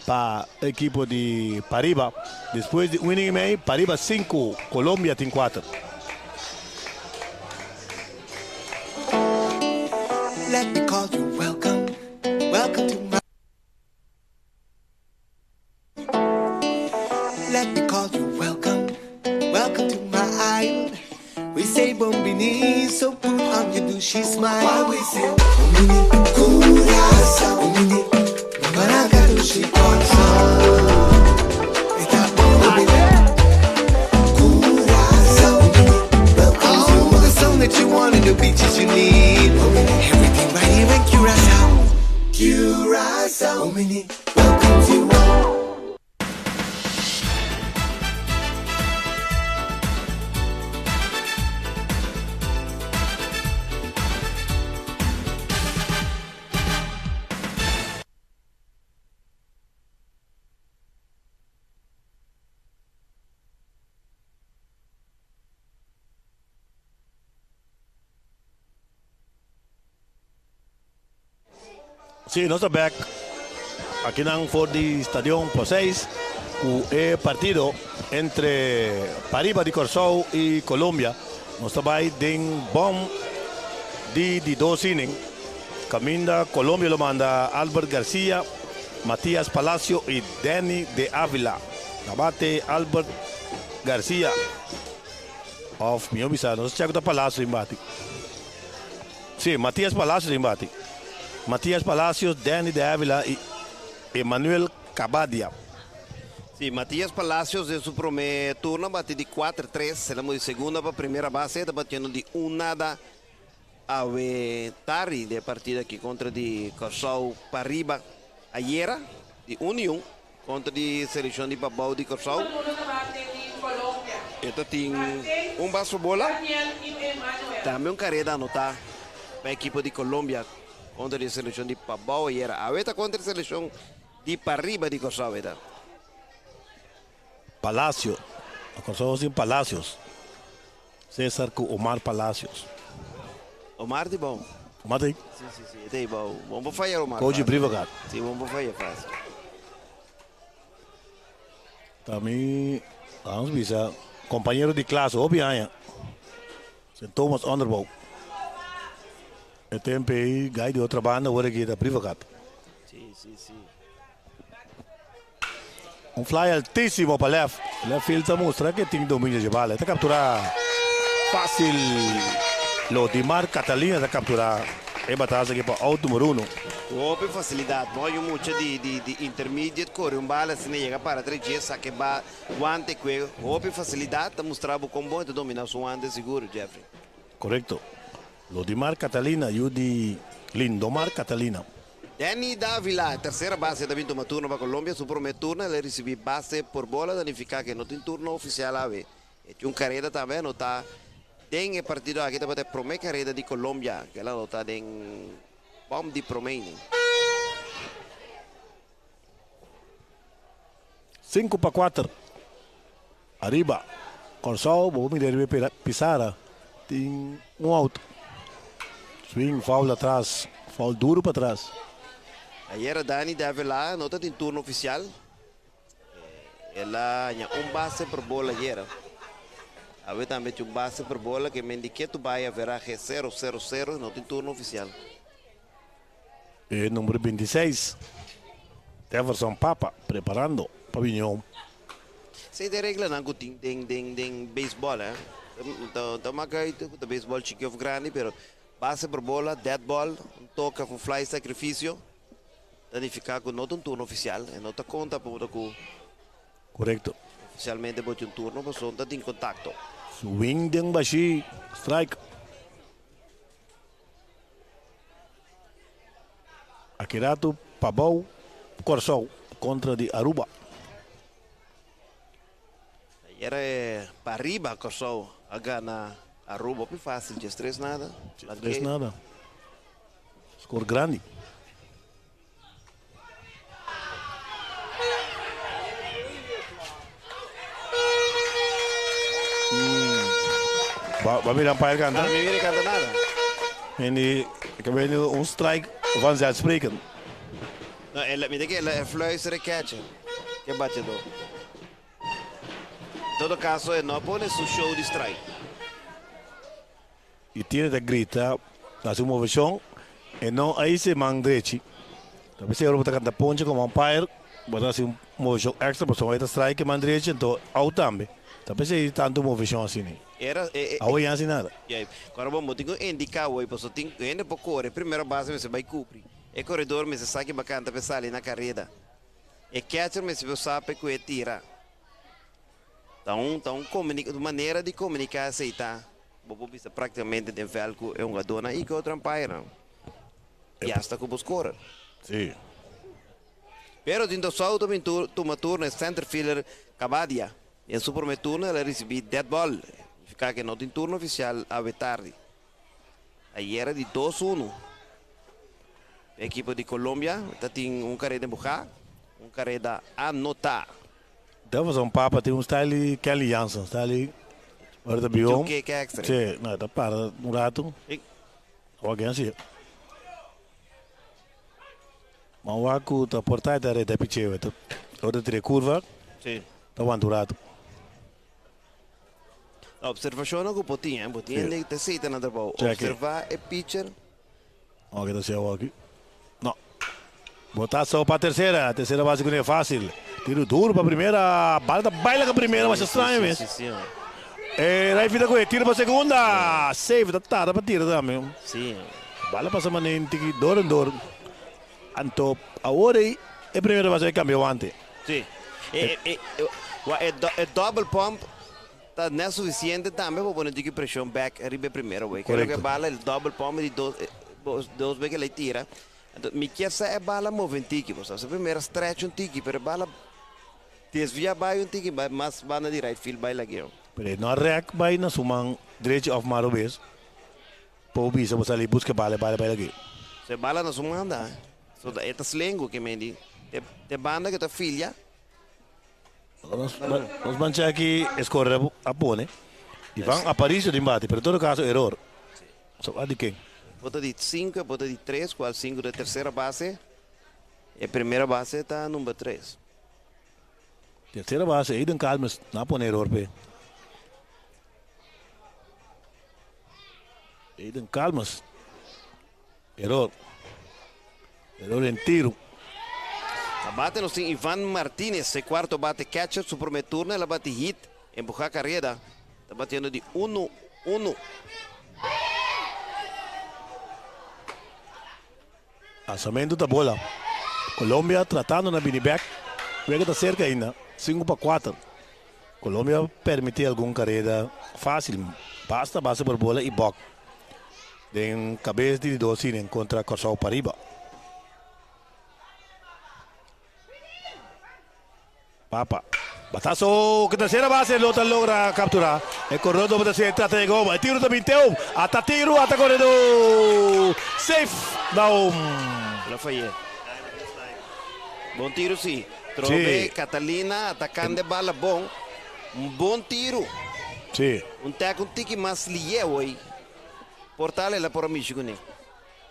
para o equipo de Pariba. Depois de winning meio, Pariba 5, Colômbia tem 4. Let me call you welcome, welcome to my. Let me call you welcome, welcome to my island. We say bombini, so put on your douchey smile. While we say bombini, curaçao, bombini, maraca douchey coração. Está bombini, curaçao, bombini, welcome to the song that you want and the beaches you need. Everything right here in Curaçao, Curaçao, bombini, welcome to you. Sí, nós estamos back aqui na Ford Stadium por 6, o partido entre Pariba de Corsão e Colômbia. Nós estamos aí em bom de 2 innings. Caminda Colômbia lo manda Albert Garcia, Matías Palacio e Danny de Ávila. Abate Albert Garcia. Of meu bisa, nós checo da Palacio em bate. Sim, Matías Palacio em bate. Matías Palacios, Danny de Ávila e Emanuel Cabadia. Sim, Matías Palacios em seu primeiro turno bate de 4-3, será de segunda para a primeira base, está batendo de 1-0 a Tari de partida aqui contra de Corsão Pariba. Ayer de 1-1 contra de seleção de Babau de Corsão. Então tem base bola, também carreira anotar para a equipe de Colômbia. Contra a seleção de Pabau e era a contra a seleção de Pariba de Corsão. Palacio, a Corsão sem Palacios. César com Omar Palacios. Omar de bom. Omar tem? Sim, tem bom. Vamos falhar Omar. Coach Brivagat. Sim, vamos falhar fácil. Também, vamos ver, companheiro de classe, Obianha. Thomas Underbow. O tempo aí, gai de outra banda, agora aqui da Privacat. Sim. Fly altíssimo para left. Left field está mostrando que tem domínio de bala. Está capturar fácil. Lodimar Catalina está capturar. É batalha aqui para o número 1. Houve facilidade. Não há muito de intermediate. Corre bala, se não chega para 3 dias, saque ba, guante, cuello. Houve facilidade, está mostrando como bom de dominar o guante seguro, Jeffrey. Correcto. Lodimar Catalina e o de Lindomar Catalina. Danny Davila, terceira base da vinto uma turno para Colômbia. Seu primeiro turno, ele recebeu base por bola, danificar que não tem turno oficial a ver. E tinha uma carreira também, não está. Tem partido aqui, está a primeira carreira de Colômbia, que ela não está em bom de promeio. 5-4. Arriba. Corsão, vou me deve pisar. Tem out. Swing, foul atrás. Foul duro para trás. Aí era Danny Davila, não está em turno oficial. Ela tinha base por bola ayer. Aí também tinha base por bola que me indica que vai haver 0-0-0, não tem turno oficial. E número 26. Everson Papa, preparando. Pavilhão. sei de regla não tem beisebol, né? Então maga itu o beisebol chique of grande, pero base por bola, dead ball, toca com fly sacrifício, danificar com não um turno oficial, e não tá conta por com Correcto. oficialmente bote um turno, mas não tem contato. Swing ding bashi, strike. Akirato Pabau Corsol contra de Aruba. Era para arriba, Corsol, agora na Aruba, é fácil, de estresse nada. Tres nada. Score grande. Vai virar para ele cantar. Não me vira canta nada. En ik heb een strike vanzelfsprekend. Não, ela me diz que ela fluistere catcher, que batedor. Em todo caso, ele não põe su show de strike. E tiene que gritar na sua movição e não aí se mangrechi. Talvez eu vou cantar ponche como umpire, botar assim movição extra para só strike mangrechi, então out também. Talvez aí tanto movição assim. Era Aí assim nada. agora vamos ter que indicar hoje, porque tem ainda por correr, primeira base você vai cumprir. E corredor me se sabe bacana para sair na carreira. E catcher me se você sabe que é tira. Então maneira de comunicar aceitar. Bobo bisa praticamente tem velho é uma dona e que outra umpire. E hasta que os correr. Sim. Pero dentro só toma turno é center fielder Cabadia. E em seu primeiro turno ela recebeu dead ball. Ficar que não tem turno oficial a tarde. Aí era de 2-1. A equipe de Colômbia tem carreira de empujar, carreira de anotar. Dat was een papa, tem style Kelly Jansen, style waar de biom. Que é extra. Sim, não, dat para rato. Alguém assim. Maar waar komt de partij daar de pitje weet. Orde tre curva. Sim. Dat was rato. A observação é que botinha ele te aceita na bola. Observar é pitcher. Alguém tá seu aqui. Não. Botar só para a terceira base que não é fácil. Tiro duro para a primeira, a bala da baila com a primeira, mas é estranho mesmo. Sim. Aí fica com ele, tira para a segunda. Save, tá para tirar também. Sim. Bala passa maneiro, tem que dor. Anto, agora é a primeira base que cambiou antes. Sim. É double pump. Não é suficiente também para pôr a pressão back arriba primeiro. Quero que a bala, o double pump de dois vezes que ele tira. Então, me quer é bala mover um tiki. A primeira stretch um tiki, pero a bala desvia vai um tiki, mas vai na right field, vai lá. Pero não rec vai na sumang direito of marobes. Pô, bisa você ali busca bala aqui. Se bala na sumang anda. So da eta slengo que me di. Te banda que tua filha. Nós vamos aqui escorrer a pone. E vão aparecer de embate, pero todo caso error. Só de quem? Bota de 5, bota de 3, qual 5 da terceira base. E a primeira base está número 3. Terceira base, aí tem calma, não pode erro, pe. Aí tem calma. Erro em tiro. A bate no tem Ivan Martínez, seu quarto bate catcher, seu primeiro turno, ela bate hit, empujar a carreira. Está batendo de 1-1. Lançamento da bola. Colômbia tratando na Biniback. Pega da cerca ainda. 5-4. Colômbia permite alguma carreira fácil. Basta base por bola e box. Tem cabeça de 12 contra Corsol Pariba. Papa. Batazo que terceira base, Lota logra capturar. El corredor do Brasil trata de gol. Tiro também teu. Ata tiro, ata corredor. Safe. Down. Ela foi. Bom tiro sim. Trove, Catalina, atacando de bala bom. Bom tiro. Sim. Taco um tique mais lieu aí. Portal ela por Michigan.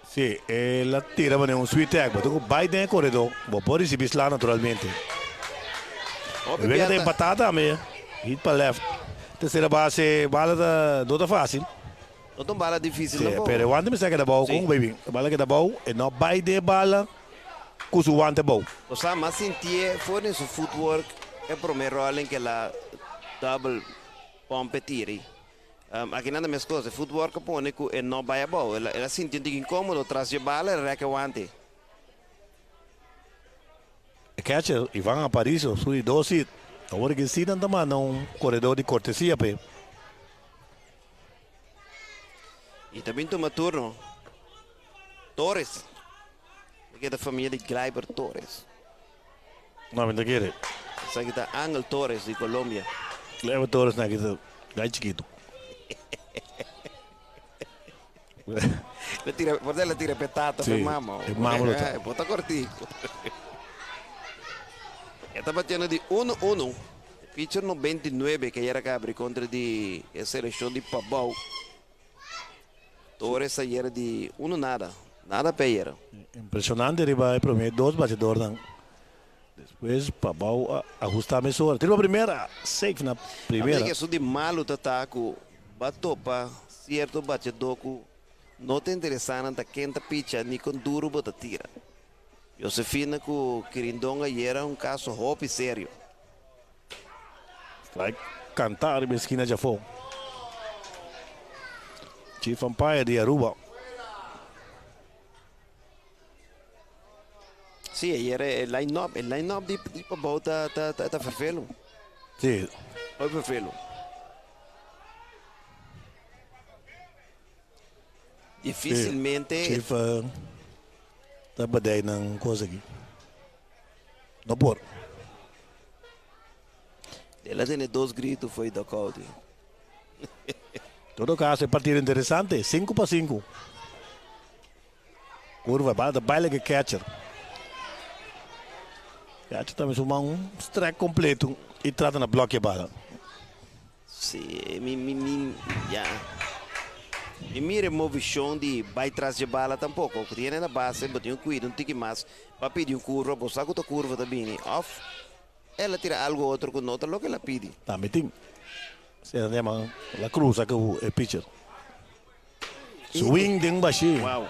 Sim, ela tira para um sweet tag. Mas vai dentro do corredor. Vou pôr esse bis lá naturalmente. Vem tem empatada também. Hit para left. Terceira base, bala da fácil. Não tem bala difícil não. Pero quando me saca da bola com baby, a bala que da bola e não vai de bala com o guante bom. O sabe mas sentir foi nesse footwork el primer rol en que la double pompe tiri. Aqui nada mais coisa, futebol que põe que não vai a bola, ela sente incômodo, traz de bala, ela reca o ante. Catcher, Ivan Aparicio, sui dosi, agora que se não também um corredor de cortesia, pe. E também toma turno. Torres, que é da família de Gleyber Torres. Não, não quer. Essa aqui tá Ángel Torres de Colômbia. Gleyber Torres, não que é chiquito. Le tira petata, sí, per mamma. Bota cortico. Está batendo de 1-1. Pitcher no 29, que era cabri contra de seleção de Pabau. Torres era de 1-0. Nada peira. Impressionante, ele vai para mim 2 batedores. Depois Pabau ajustar a mesura. Tira a primeira, safe na primeira. A isso de malo tataco, batopa, certo batedor não te interessante da quinta pitcha nem com duro bota tira. Josefina com Quirindonga era caso hobby sério. Like cantar em esquina já foi. Chief Umpire de Aruba. Sim, era o line-up de Pabau tá perfeito. Sim. Foi perfeito. Dificilmente. Chief tá badai ng coisa aqui. Não por. Ela tem 2 gritos, foi da Cody. Todo caso é partida interessante, 5-5. Curva, baile que catcher. Catcher também suma strike completo e trata na bloque a bala. Sim, E mira movição de vai trás de bala tampouco. O que tem na base, botou um cuidado, um tique mais. Para pedir curva, você sabe que a curva também off. Ela tira algo outro com nota, lo que ela pede. Também tem. Se ela chama a cruz, que é pitcher. Swing de baixinho. Uau.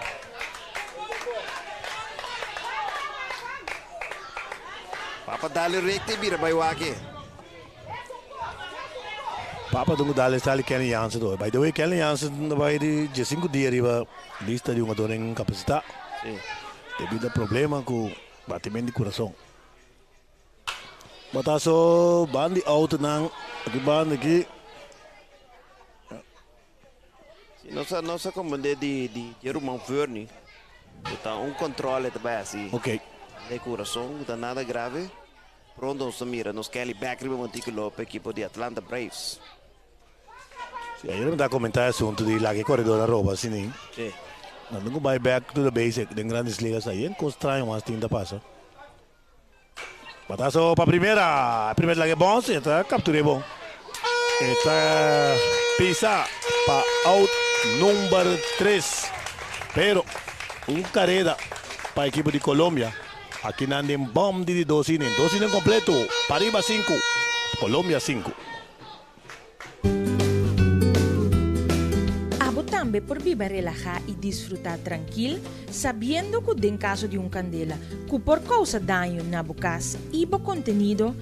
Papa dali recte bira vai o aqui. Papa dungu dale sali Kenny Jansen do. By the way, Kenny Jansen vai de 5 dias riba lista de jogador em capacidade. Sim. Devido a problema com batimento de coração. Bataso bandi out nang bandi aqui. Nossa comandante de Jeromão Verne. Tá controle também assim. Ok. De coração, não tá nada grave. Pronto, nos mira, nos Kelly Backry, o antigo equipo de Atlanta Braves. Sim, aí não dá comentar assunto de lá que corredor na roupa, assim. Sim. Não vai back to the basic, de grandes ligas aí, encontrar umas tinta passa. Batazo para primeira lá que é bom, está capturei bom. Está pisa para out número 3. Pero carrera para a equipe de Colômbia. Aqui na andem bom de 2 innings completo. Parima 5, Colômbia 5. Também por viver relajar e desfrutar tranquilo, sabendo que em caso de candela, que por causa daño na bocas e bo contenido,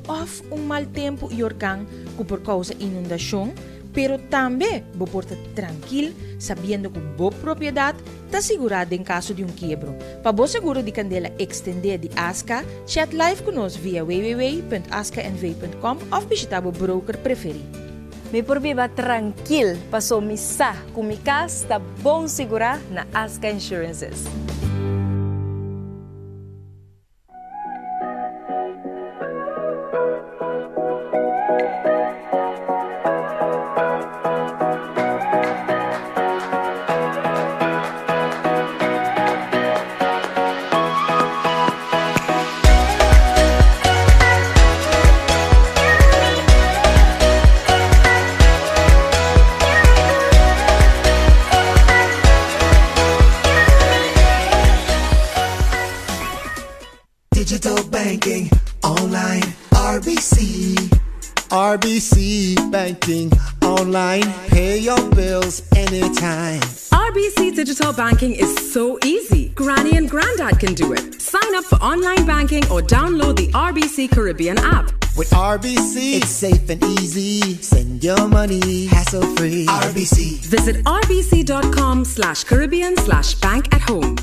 of mal tempo e organ, que por causa inundação, pero também bo porta tranquilo, sabendo que bo propriedade está segurada em caso de quiebro. Para bo seguro de candela extender de ASCA, chat live conosco via www.ascanv.com ou visitar o broker preferido. Me por viva tranquilo, passou missa com mi casa, está bom segurar na Asca Insurances. Digital banking, online, RBC banking, online, pay your bills anytime. RBC Digital Banking is so easy. Granny and Granddad can do it. Sign up for online banking or download the RBC Caribbean app. With RBC, it's safe and easy. Send your money hassle-free. RBC. Visit rbc.com/Caribbean/bank at home.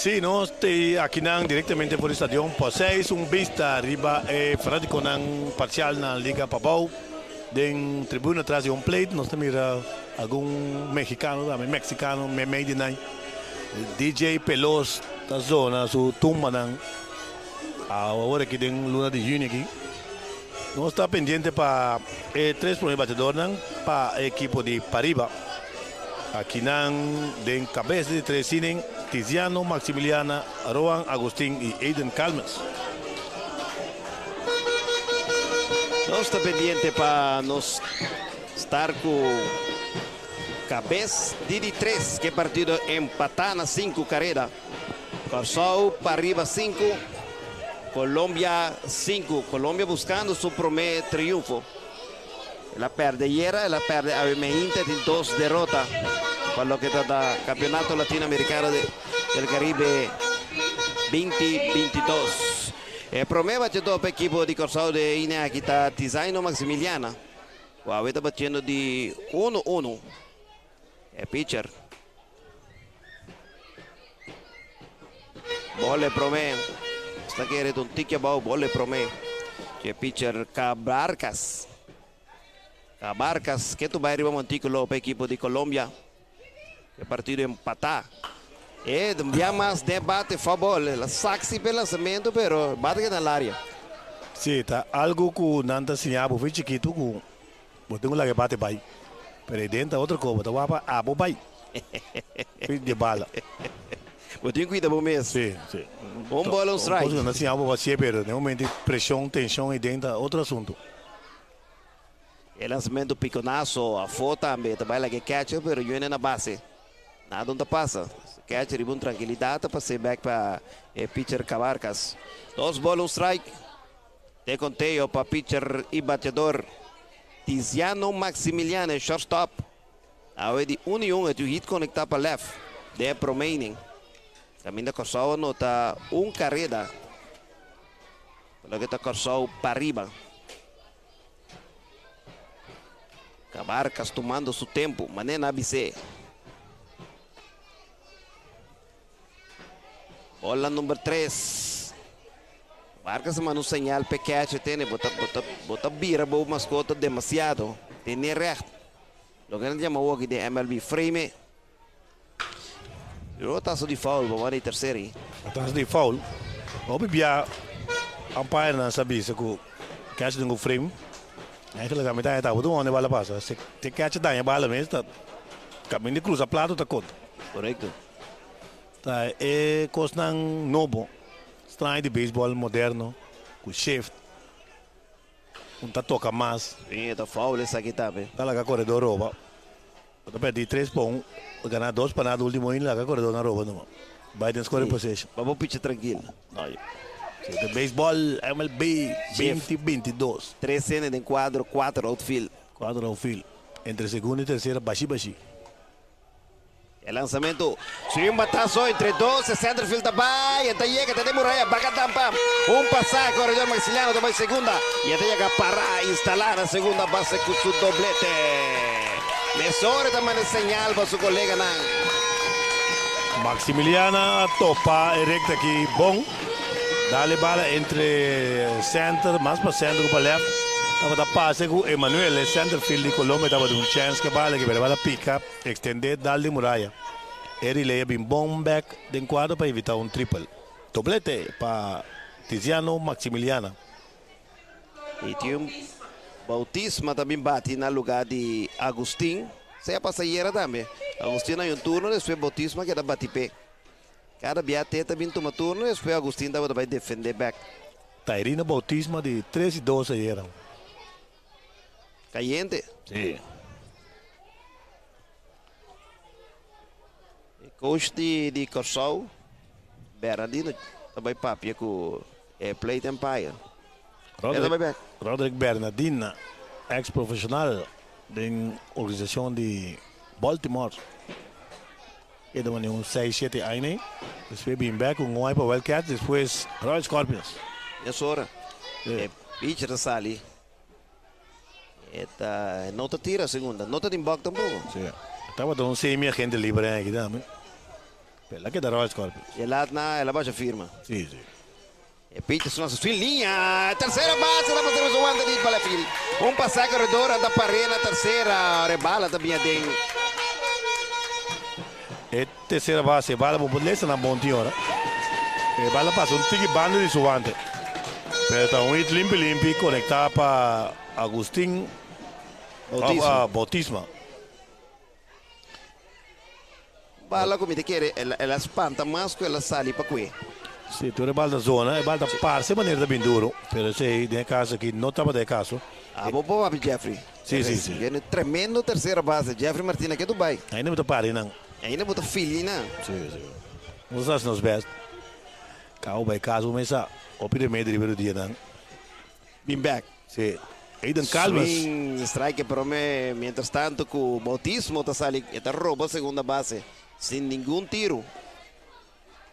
Sí, no estoy aquí directamente por el estadio. Poseis vista arriba, fanático ng parcial na Liga Papau. Den tribuna atrás de plate, nos mira algún mexicano, mexicano, made in DJ Pelos, da zona, su tumba ng ahora que den luna de junio aquí. No está pendiente para tres primeros batedores para equipo de Pariba. Aquí den cabeza de tres cines. Tiziano, Maximiliana, Roan, Agustín y Aiden Calmes. No está pendiente para nos estar con cabeza de 3, que partido empatana 5 carreras. Corsau para arriba 5, Colombia 5. Colombia buscando su primer triunfo. La perde ayer, la perde a Inter de 2 derrotas. Para lo que está el campeonato latinoamericano del Caribe 2022. El primer batedor para el equipo de Corsau de Ine aquí está Tiziano Maximiliana. Wow, está batiendo de 1-1. El pitcher. Bola promé. Está queriendo un tique abajo, bola promé. El pitcher Cabarcas. Cabarcas, que tu va a arriba montículo para el equipo de Colombia. El partido empatar. Ya más debate favor. La saxi pelo lanzamiento, pero bate en el área. Sí, está algo que nanta señala, fue chiquito, que tengo la que bate bai. Pero dentro otra cosa, te va a abo bai. De bala. Vou ter cuidado por mesmo. Sí, sí. Bola, strike. No se llama pero de momento presión, tensión y dentro otro asunto. El lanzamiento piconazo, a foto também, trabalha que catcher, pero eu ainda na base. Nada onde passa. Catcher e bom tranquilidade para ser back para pitcher Cabarcas. 2 bolas, strike. Te conteio para pitcher e batedor. Tiziano Maximiliano, shortstop. Ao de 1-1, tu hit conectar para left. De remaining. Caminho Corsau nota carreira. Pelo que está Corsau para arriba. Cabarcas tomando su tempo, manena ABC. Bola número 3. Cabarcas manda señal para catch, tiene bota bira boa mascota demasiado. Tiene recht. Lo que nos llama aqui de MLB frame. Eu taço de foul, vamos na terceira. Taço de foul. Obvia umpire na sabi sa ko catch ng frame. Eigenlijk kami tayo tahu tu onde bala passa. Se catch daí a bala mesmo, tá caminho de cruza plato tá conta. Correto. Tá cosnan novo. Style de beisebol moderno, com shift. Tá toca mais. Sim, tá foul essa aqui também. Tá lá com corredor rouba. Tá perdi 3 pontos, ganhar 2 para nada último ainda lá com corredor na rouba não. Biden score possession. Vamos pitch tranquilo. Aí. De beisebol MLB 2022. 3 cenas em quadro, 4 outfield. 4 outfield. Entre segunda e terceira, baixi. El lanzamiento, swing batazo entre 12, centerfield também, até chega, até Murray, barca tampa, pasaje, corredor Maximiliano, também segunda, e até chega para instalar a segunda base com seu doblete. Lesore também é señal para seu colega Nan. Maximiliana topa, recta aqui, bom. Dale bala entre center, mais para center que para left. Tava da passe com Emanuel, center field de Colômbia, tava de chance que bala que vai pick up, extender, dale muralha. Ele leia bem bom back de quadro para evitar triple. Doblete para Tiziano Maximiliana. E tinha Bautisma também bate no lugar de Agustín. Se a passageira também. Agustín tem turno, depois Bautisma que dá bate pé. Cada biate também toma turno, depois Agustín vai defender back. Tairina Bautisma de 13 e 12 ayer. Caliente. Sí. Coach de Corsau, Bernardino, também papia com Plate Empire. Roderick Bernardina, ex-profissional da organização de Baltimore. Ele tem uns 6-7 anos. Depois vem back com um para Wildcats, depois Royal Scorpions. É hora. Pitcher sali. Não te tira a segunda, não te embora tampouco. Sim. Estava dando semi-agente livre aqui também. Pela que da Royal Scorpions. E lá ela baixa firma. Sim, sim. E pitcher sua linha. Terceira base, ela vai o Wanda de para fil. Passar corredor, anda para a terceira. Rebala também tem. E terceira base, bala por beleza na montiora. E bala passa tigre bando de suante. Pero está limpi conectar para Agustín Bautisma. Bala como te quer, ela espanta mais que ela sali para qui. Sim, tu rebala da zona, rebala da parse maneira da binduro. Pero sei, de caso aqui, não estava de caso. Boa para Jeffrey. Sim, sim, sim. Ele tremendo terceira base, Jeffrey Martina que é Dubai. Ainda muito pare não. Ainda muito filho não. Sim, sim. Nós nos best. Kau by caso mesa, o primeiro do dia não. Been back. Sim. Aidan Calmas. Swing, strike para mim, mientras tanto que o Bautismo está sali, está rouba a segunda base, sem nenhum tiro.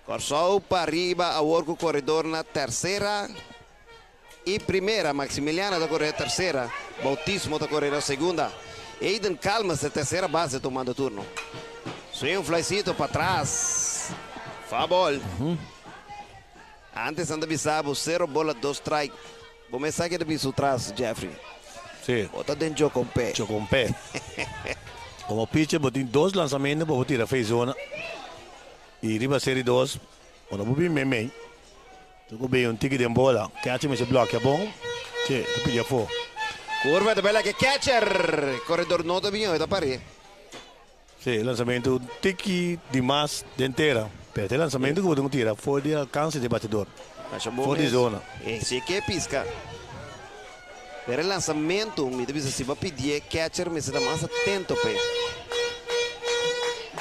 Corsou para arriba, a work corredor na terceira e primeira. Maximiliano está correndo a terceira, Bautismo está correndo a segunda. Aidan Calmas a terceira base tomando turno. Swing, flycito para trás. Fabol. Antes anda avisado, 0 bola, 2 strike. Vou começar aqui de atrás, Jeffrey. Sim. Bota dentro com pé. Com pé. Como pitcher, botem 2 lançamentos para tirar fez zona. E riba série 2. Quando eu vou bem, tu bem tigre de bola. Catch me se bloqueia bom. Sim, tu pediu for. Curva de bela que catcher. Corredor não está bem, está parede. Sim, lançamento tique demais denteira. Pero o lançamento que você tira fora de alcance de batedor. Fora de zona. Esse aqui é pisca. Pero o lançamento, me deve se vai pedir catcher, me será mais atento, pé.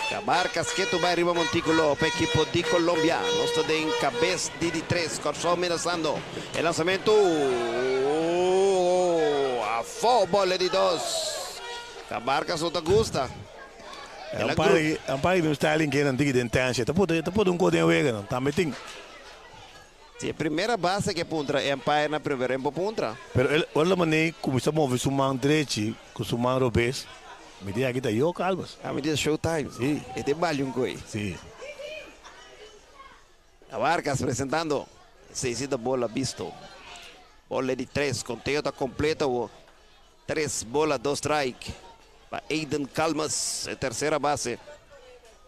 Cabarcas que tu vai arriba Montículo, para equipo de Colômbia. Nós estamos em cabeça de 3, Corsou amenazando. O lançamento, a full bola de 2. Cabarcas não te gusta. Ang pai do styling que não tem de intenção, tá por código wega não, tá meting. Se a primeira base que puntra é Empire na primeira é puntra. Pero olha maneira como está movendo sumang direito, com sumang robes. Me diga que tá eu calmas. Me diz showtime. Sim. É de balho coi. Sim. Cabarcas apresentando. 6 bola visto. Bola de 3, conteúdo está completo. 3 bola, 2 strike. Para Aidan Calmas, terceira base.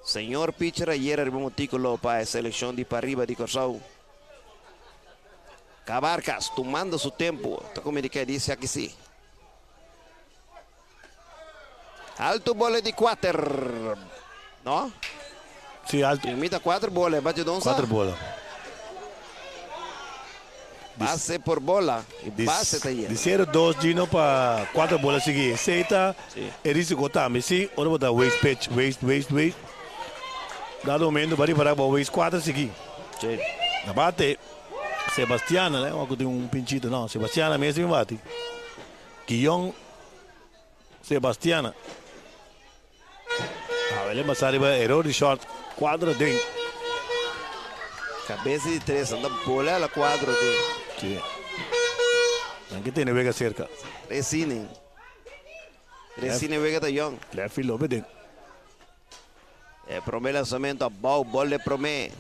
Senhor pitcher, ayer arriba Montículo para a seleção de para arriba de Corsou. Cabarcas, tomando seu tempo. Está como ele quer dizer aqui sim. Alto bola de 4. Não? Sim, alto. Limita 4 bolas, bate donça. 4 bolas. Base por bola. E base está aí. De 0-2 Gino para 4 bolas seguir. Seita, eles gotam. Sim, ora botar waste pitch, waste. Dado momento, vai para waste 4 seguir. Sim. Na bate, Sebastiana, né? Tem pinchito, não. Sebastiana mesmo bate. Guion, Sebastiana. Ele mas arriba, erro de short, quadro dentro. Cabeça de 3, anda bola ela quadro dentro. Sim. Aqui tem vega cerca. Resine vega da young. Left field over dentro. Promê lançamento a bola de promê.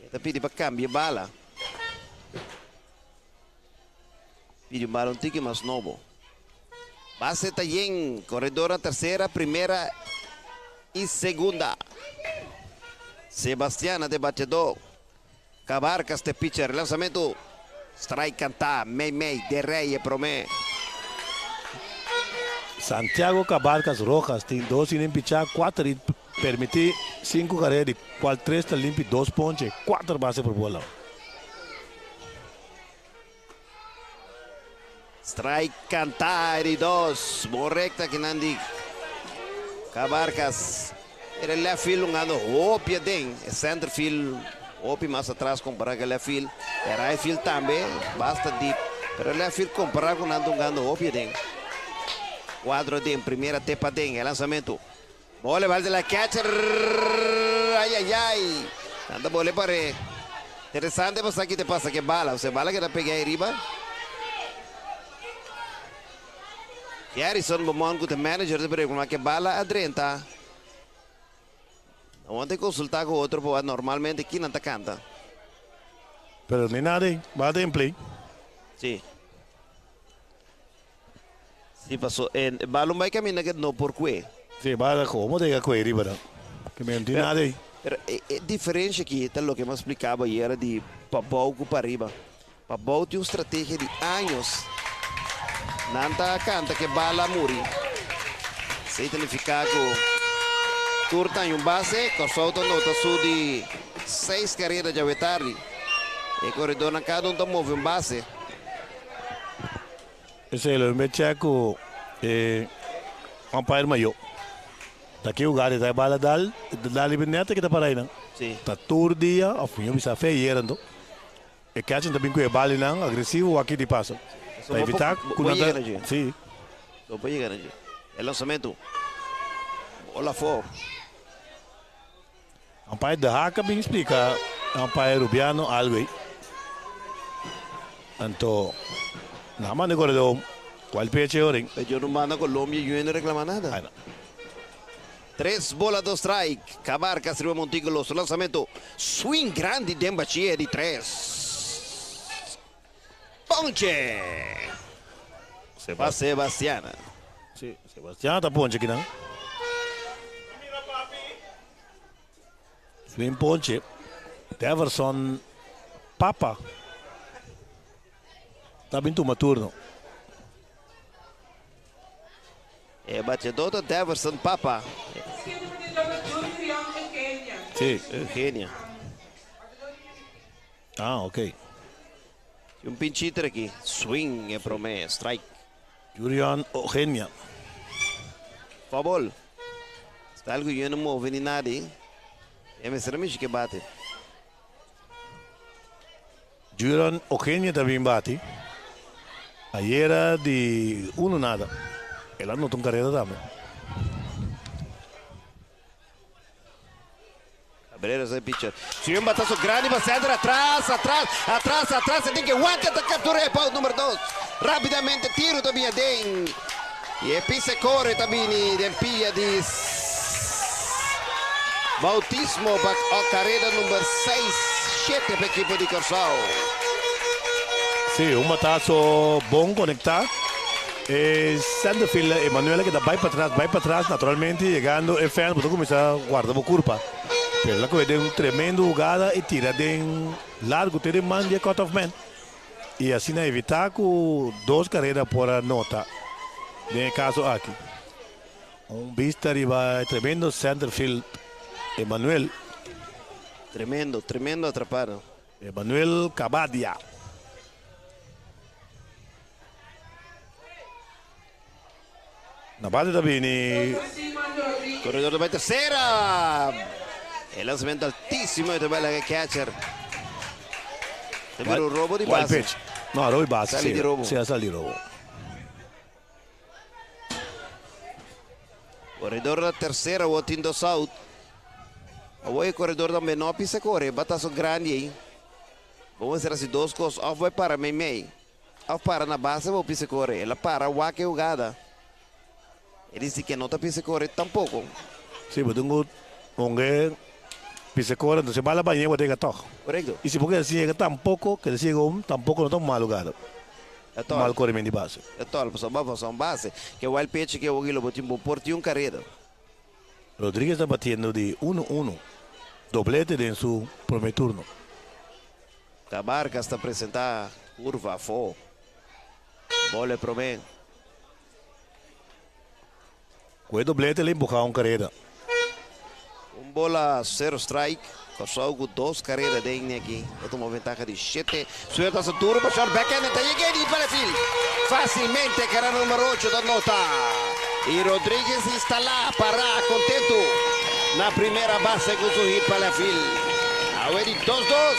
Está pedindo para cambiar bala. Pediu bala um tique mais novo. Base está em corredor a terceira, primeira e segunda. Sebastiana de batedor. Cabarcas de pitcher. Lançamento. Strike cantar. Mei. De rei e promê. Santiago Cabarcas Rojas tem 2 em pichar, 4 e permitir 5 carreiras, de qual 3 está limpo, 2 ponches, 4 bases por bola. Strike cantar e 2. Correcta que Nandi. Cabarcas. Era left field um ano. Opia den. Center field. Opia mais atrás comparar com left field. Right field também. Basta deep. Pero ele afir comparar com Nando Gando Opie den. Quadro den, primeira tepa den, é lançamento. Bola vai de la catcher. Ai ai ai. Anda bola pare. Interessante passar que te passa que bala, você bala que tá pegar aí riba. Harrison Bomon com o manager de break, mas que bala adrenta. Ontem consultar com outro, normalmente aqui não tá canta. Pero nem nada aí, vai em play. Sim. Sim, passou. Balão vai caminhar que não por quê? Sim, vai como de que aí riba. Que me tem nada aí. É diferente aqui, tá o que me explicava aí era de Pabau para riba. Pabau tem uma estratégia de anos. Nanta canta que bala muri. Se significa que turta em base, Corsauta nota su de 6 carreiras de avetari. E corredor na cada um move em base. Esse é o mechaco umpire maior. Daqui o gari da bala dali beneta que tá para aí não. Sim. Tá todo dia, ao fim eu me sa feia então. E catching também com a bala não agressivo aqui de passo. Para evitar que nada. Sim. Só pode chegar aqui. É lançamento. Bola fora. Umpire da Haka bem explica. Umpire Rubiano algo. Então, na mão de corredor, qual peche oring? Eu não mando Colômbia e não reclama nada. 3 bolas, 2 strike. Cabarca, Silva Montículos, lançamento. Swing grande de Embachia de 3. Ponche. Sebastiana. Sim, Sebastiana tá ponche aqui não. Swing ponche. Deverson Papa. Tá bem turno turno. É batedor do Deverson Papa. Sim. Eugênia. Ah, ok. Um pinchiter aqui. Swing é promessa. Strike. Julian Eugenia. Favor. Está algo que eu não move nem nada, hein? É mesmo que bate. Julian Eugenia também bate. Aí era de 1 nada. Ela não tem carreira também. Cabreira sai pitcher. Se um bataço grande, você entra atrás. Você tem que aguentar a captura é pau número 2. Rapidamente tiro também den. E é pisa corre também del pia de bautismo para a carreira número 6, 7 para a equipe de Corsau. Sim, um bataço bom conectar. Centerfield Emanuele que vai para trás naturalmente, chegando e fans, porque começa a guardar a curva. Ela que um tremendo jogada e tira de largo, tira de man de cut-off man. E assim evitar que 2 carreiras por a nota. No caso aqui. Vista arriba, tremendo centerfield Emanuel. Tremendo atrapado. Emanuel Cabadia. Na base também. Corredor da terceira. El lançamento altíssimo de bala catcher. Teve o roubo de base. Não, roubo de base. Sali de roubo. Sim, sali de roubo. Corredor da terceira, o Tindo South. O corredor da menor pisa corre, bataço grande aí. Vamos fazer assim 2 coisas. Ou vai para meio. Ou para na base, ou pisa corre. Ela para, o que é jogada. Ele disse que não está pisa corre tampouco. Sim, mas tenho pisa corre, então se bala banheiro, vou ter que tocar. Correto. E se porque assim chega tampouco, que ele chega tampouco não está mal jogado. Mal corrimento de base. É tolo, pessoal, vamos fazer base. Que o wild pitch que o Guilo botou por 1 carreira. Rodrigues está batendo de 1-1. Doblete em seu primeiro turno. Cabarca está apresentar curva a fogo. Bola pro bem. Com o doblete ele empurra uma carreira. Bola 0 strike. Corsau com 2 carreiras dentro aqui. Esta uma ventaja de 7. Suelta a turno para o backhand. Está chegando para Phil. Facilmente, cara número 8 da nota. E Rodrigues está lá para contento. Na primeira base com o hit para Phil. Agora 2-2.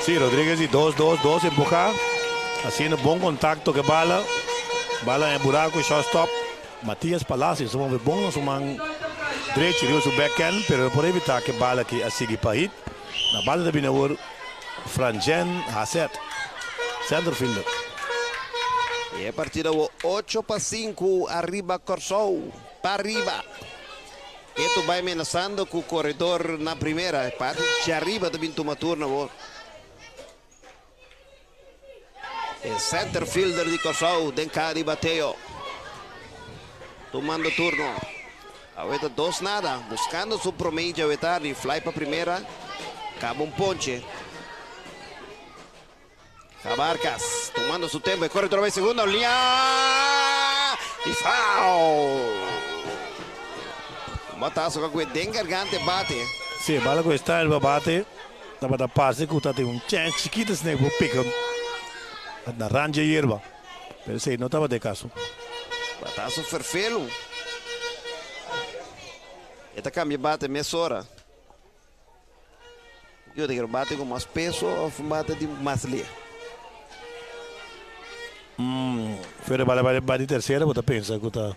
Sí, Rodríguez y 2-2-2 empujar, haciendo buen contacto que bala en buraco y shortstop. Matías Palacios, somos bons, somos direito e o backhand, pero por evitar que bala que a seguir para hit, na bala de binawar Franjen Hasset, center fielder. E a partida 8-5, arriba Corsou, para arriba. Esto vai amenazando com o corredor na primeira, parte de arriba também toma turno. El center fielder de Corsou, Denka de Bateo. Tomando turno. Ahorita 2-0, buscando su promedio ahorita y fly para primera. Acaba un ponche. Cabarcas tomando su tiempo, corre otra vez segunda, línea y foul. Un batazo que den gargante bate. Sí, bala que está el bate, estaba da parte que está un chance chiquito se ne pica. Na ranja hierba. Pero sí, no estaba de caso. Batazo ferfelo. Esta cambia bate mesora. Eu digo bate com mais peso ou bate de mais lê. Fora bate terceira, você pensa que está.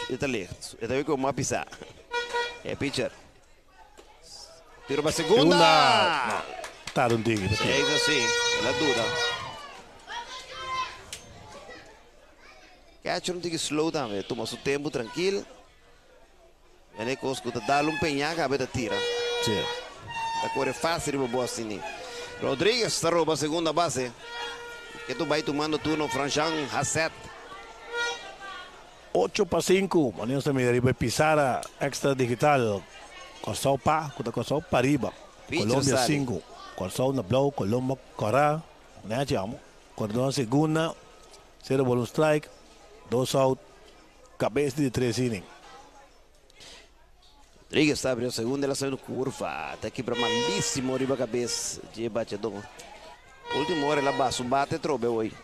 Esta lê. Esta com mais pisar. É pitcher. Tiro para segunda. Tá um tigre. É assim. Ela dura. Catcher não tem que slow down, toma seu tempo tranquilo. Ele consegue dar penhaga, a vida tira. Sim. Da corre fácil para boa assim. Rodrigues está rouba a segunda base. Que tu vai tomando turno Franjan Hasset. 8-5, maninho também vai pisar a extra digital. Corsou para arriba. Colômbia 5. Corsou na blow, Colômbia corá, né, chamo. Cordão segunda, 0 ball strike. 2 out, cabeça de 3 innings. Rodrigues está abrindo a segunda, ela saiu curva. Até quebra malíssimo arriba a cabeça de batedor. Última hora ela baixa, bate e trobe hoje.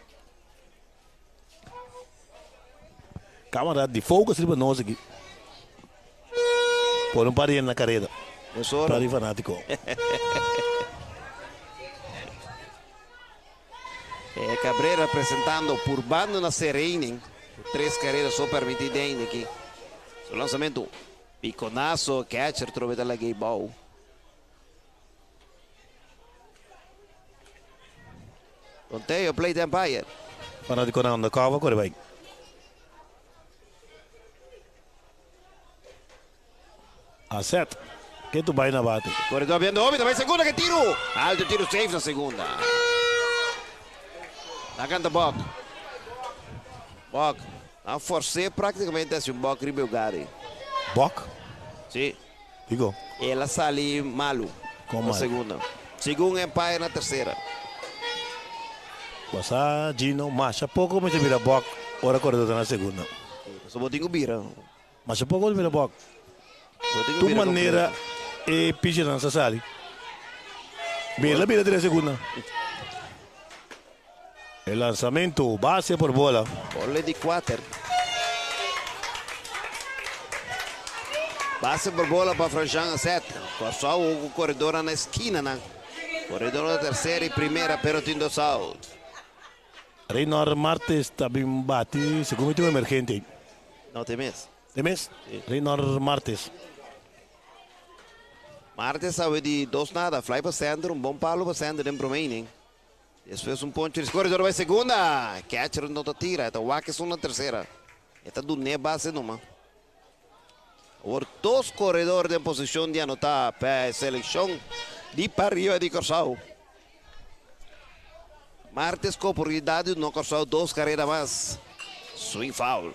Câmara de fogo se nós aqui. Por um parinho na carreira. Para fanático. Cabrera apresentando por bando na Serene. 3 carreiras só permitidas aqui. O lançamento, piconaço, catcher, troveta la gay ball. Conteio, play the umpire. Fanático na cova, corre bem. Acerta. Que tu vai na bate. Corredor vendo homem, também segunda que tiro. Alto tiro safe na segunda. Na canta Bok. Bok. A forcei praticamente assim, Bok ribelgari. Bok? Sim. Digo. Ela sali malu. Como na segunda. Segundo empire na terceira. Basta Gino, mas pouco me vira Bok. Ora corredor na segunda. Só botinho bira. Mas pouco me vira Bok. Tu maneira e pitcher na sali. Bira 3 segunda. El lanzamiento, base por bola. Bola de 4. Base por bola para Franjan Hasset. Só o corredor na esquina, né? Corredor na terceira e primeira, pero tindo out. Reynor Martes também bate, segundo o emergente. Não tem mês. Tem mês? Reynor Martes. Martes saiu de 2-0, fly para Sander, bom palo para Sander em remaining. Depois ponche, corredor vai segunda. Catcher não te tira, então Wackes na terceira. Esta do ne base numa. Agora 2 corredores em posição de anotar para a seleção de Parrio e de Corsou. Martes com oportunidade no Corsou 2 carreiras mais. Swing foul.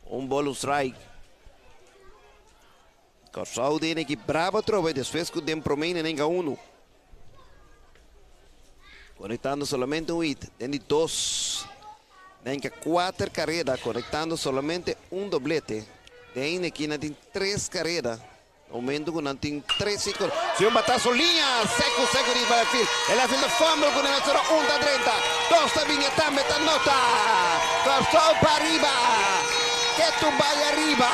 Ball strike. Corsou tem que brava trova depois que tem promene nem uno. Conectando solamente um hit, tem 2. Tem 4 carreiras, conectando solamente um doblete. Tem aqui tem 3 carreiras. Aumento com tem 3 hits. Se um batazo linha, seco de Battlefield. Ela fez o fumble com el 1-30. 2 da vinha também tá nota. Corsou para arriba. Que tu vai arriba.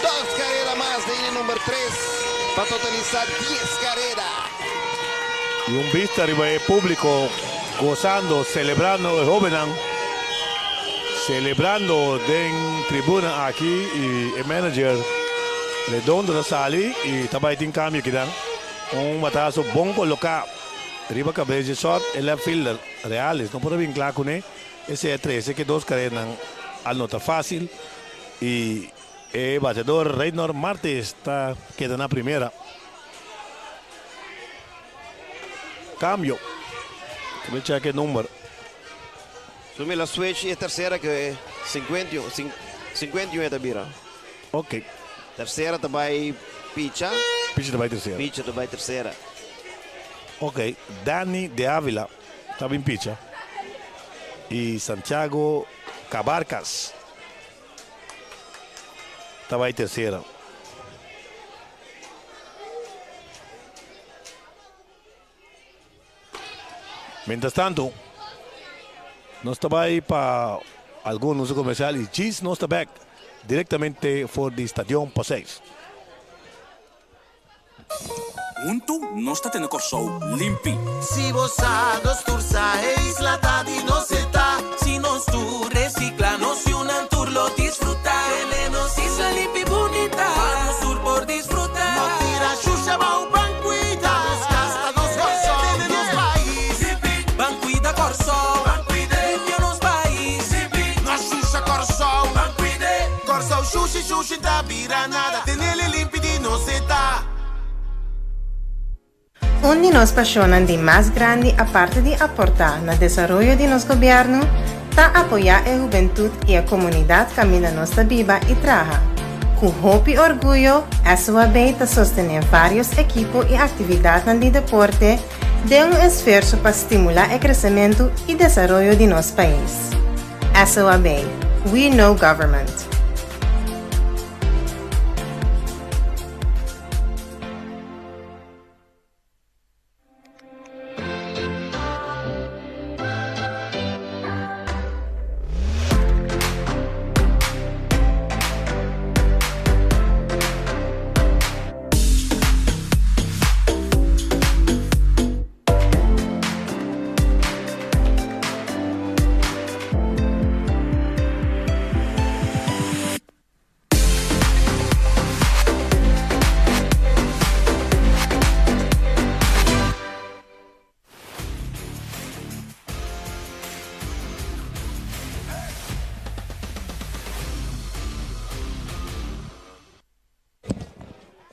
2 carreras más de inning número 3 para totalizar 10 carreras. Y un vista arriba del público gozando, celebrando el joven, celebrando en tribuna aquí y el manager Redondo da Sali y também tem cambio aqui, um batazo bom colocado. Arriba cabeça de short, el left fielder Reales, não pode vincular com ele. Esse é 13, que 2 carreras al nota fácil. E o batedor Reynor Martes está quedando na primeira. Cambio. Vamos ver que número. Sumi la switch e terceira que é 51 é tabira. Ok. Terceira também picha. Picha também terceira. Picha também terceira. Ok. Dani de Ávila estava em picha. E Santiago Cabarcas estava em terceira. Mientras tanto, nós estamos aí para algum anúncio comercial e Cheese não está back diretamente for the Stadion Passeis. Untu não está tendo show limpi. Si vos a dos tursa e isla tadi no se ta. Si nos tu recicla, no si un tour lo disfruta. Tenemos isla limpi bonita. Vamos sur por disfrutar. No tira xuxa va un banquita. Nos casta dos corso. Tenemos país. Banquita corso. Banquide. Nos país. Nos xuxa corso. Banquide. Corso xuxi da bira nada. Tenele limpi di no se ta. Un de nos pasionan de más grande aparte de aportar al desarrollo de nuestro gobierno, ta apoyar a la juventud y a la comunidad camina nuestra viva y trabaja. Con hope y orgullo, SOAB está sostener varios equipos y actividades en el deporte de un esfuerzo para estimular el crecimiento y desarrollo de nuestro país. SOAB, we know government.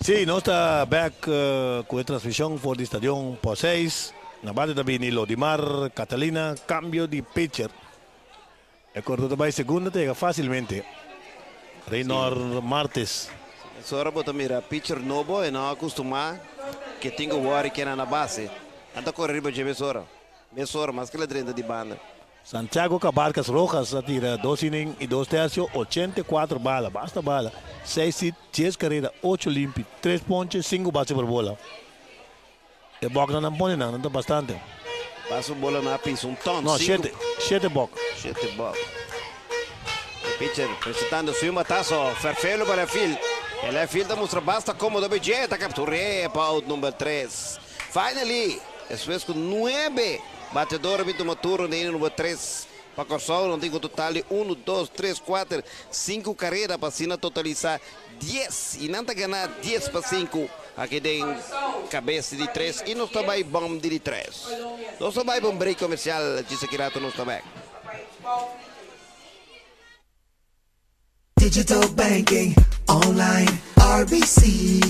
Sim, nós está back com a transmissão for the Stadion Passeis. Na base também de Lodimar, Catalina, cambio de pitcher. É corto também segunda, pega facilmente. Reynor Martes. Só bota mira, pitcher novo e não acostumar que tenha o ar que na base. Anda correr riba de mesora, mas que ele treina de banda. Santiago Cabarcas Rojas atira 2 innings e 2 tercios, 84 balas, basta bala. 6 hits, 10 carreras, 8 limpi, 3 ponches, 5 bases por bola. El box não pone nada, não está bastante. Passa a bola na pista, ton. Não, 7 box. 7 box. O pitcher presentando su batazo, Ferfelo para el field. El field mostra basta cómodo, Vegeta capturé para out número 3. Finally, después con 9 batedores de uma turno de número 3. Para Corsol, não tem um total de 1, 2, 3, 4, 5 carreiras para Sina totalizar 10. E não está ganhando 10 para 5. Aqui tem cabeça de 3 e nós também bom de 3. Nós também bom break comercial, disse que rato nós também. Digital banking, online, RBC.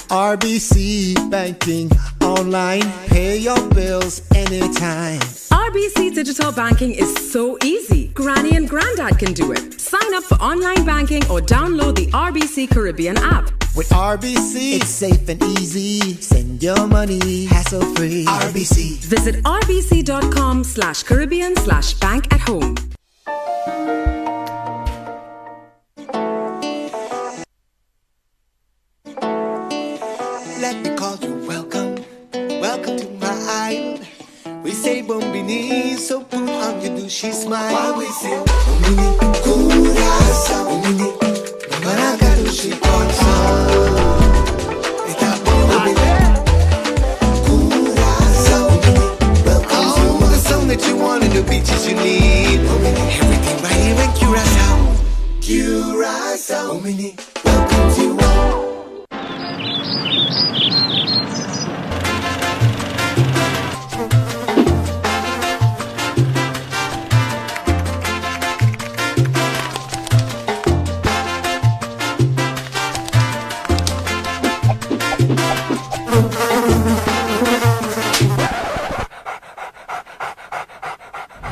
RBC banking, online, pay your bills anytime. RBC Digital Banking is so easy. Granny and Granddad can do it. Sign up for online banking or download the RBC Caribbean app. With RBC, it's safe and easy. Send your money hassle-free. RBC. Visit rbc.com/Caribbean/bank at home. Let me call you welcome. Welcome to my island. We say Bombini, so put on your douchey smile. Why we say Bombini, Curaçao, Bombini, Maracatu. Karushi Concert. Está bom, Curaçao. Oh, the song that you want and the beaches you need. Everything right here in Curaçao. Curaçao. Welcome to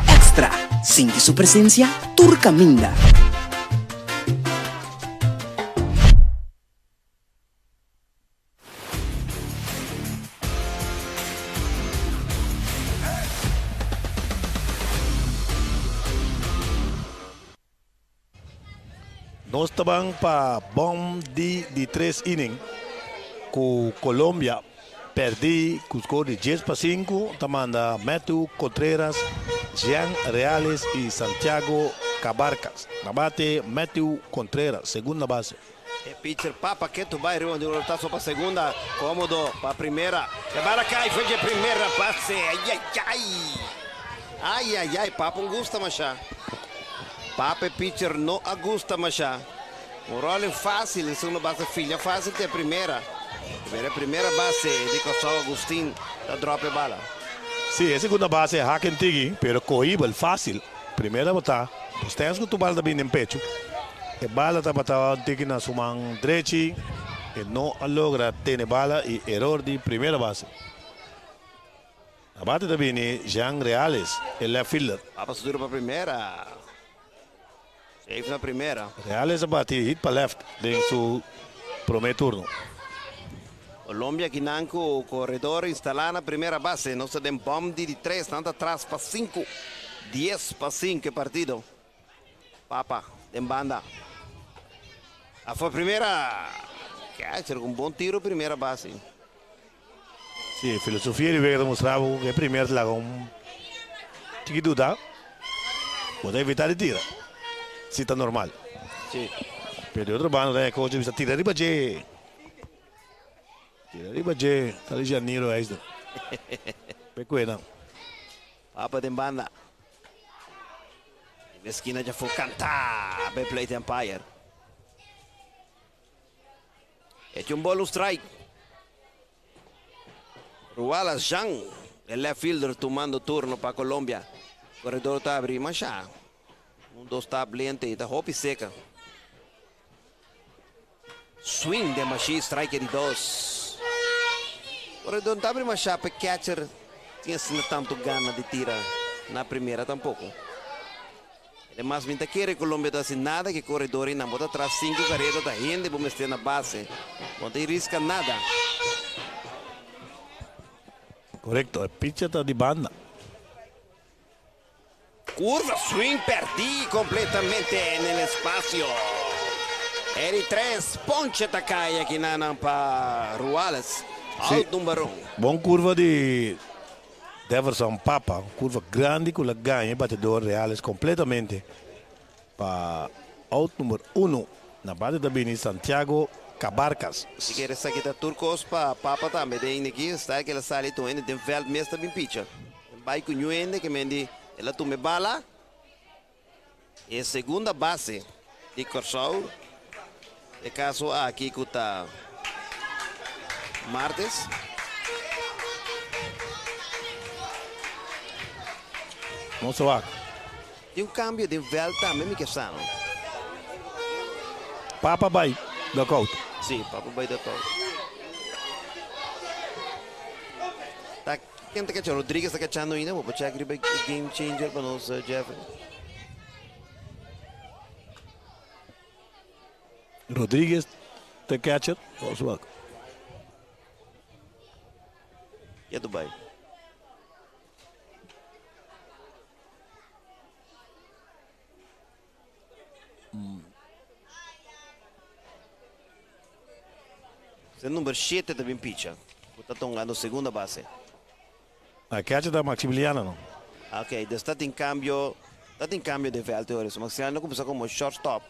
Extra, siente su presencia, Turcaminda. Nós estavam para bom de 3 innings com Colômbia. Perdi com o score de 10-5. Tamanda Matthew Contreras, Jean Reales e Santiago Cabarcas. Na bate, Matthew Contreras, segunda base. Pitcher Papa, que tu vai, onde o só para segunda, cômodo para primeira. Agora cai, foi de primeira base. Ai, Papa não gosta mais. Papa pitcher não agusta mais. O rolo fácil, segunda base filha fácil de primeira. Primeira base de Costal Agustín, da drop bala. Sim, a segunda base é Haken Tigi, pero coíba, fácil. Primeira botar, os tens que tu bala bem em pecho. A bala está batendo Tigi na sua mão direita e não logra ter bala e erro de primeira base. A bate também é Jean Reales, el left fielder. Papa subiu para primeira. Safe na primeira. Reales abate hit para left em seu primeiro turno. Colômbia que nanco o corredor instalar na primeira base. Não se tem bomb de 3, tanto atrás para 5. 10-5 partido. Papa, em banda. A foi a primeira. Catcher com bom tiro, primeira base. Sim, a filosofia de ver demonstrava que primeiro lá com dúvida, pode evitar de tira. Se está normal. Sim. Pero outro bando é coach bisa tira riba je. Tira riba je, tá de janeiro é isso. Pecuena. Papa de banda. Na esquina já foi cantar. Bem plate umpire. É um bolo strike. Rualas Jean, el left fielder tomando turno para Colômbia. O corredor está abrindo, mas já. 2 está lente, está hopi seca. Swing de Machi, strike de 2. O corredor está abrindo, mas já, para catcher, tinha sido tanto gana de tira na primeira tampouco. Mas minta quer Colômbia está sem nada que corredor e não bota atrás 5 carreiras da gente, vamos ter na base. Não tem risco nada. Correcto, el pitcher está de banda. Curva, swing, perdí completamente en el espacio. Eri 3, ponche Takaya aqui para Ruales. Out número 1. Bom curva de Deverson Papa, curva grande com a ganha, batedor Reales completamente. Para out número 1, na base da Bini Santiago Cabarcas. Se quer sair da Turcos para Papa também, tem aqui, está aquela sala então ainda tem veld mesmo bem pitcher. Vai com o ainda que mendi, ela toma bala. E segunda base de Corsol. De caso aqui com o Martes. Vamos lá. Tem cambio de veld também, me questão. Papa vai, lockout. Sim, Papa vai da todo. Tá, quem está cachando? Rodrigues está cachando ainda? Vou chegar aqui game changer para nós, Jeffrey. Rodrigues, the catcher, vamos lá. E a Dubai? O número 7 também pitcha. Está tomando segunda base. A catcher da Maximiliano, não? Ok, está em cambio de velho. Maximiliano começou como shortstop.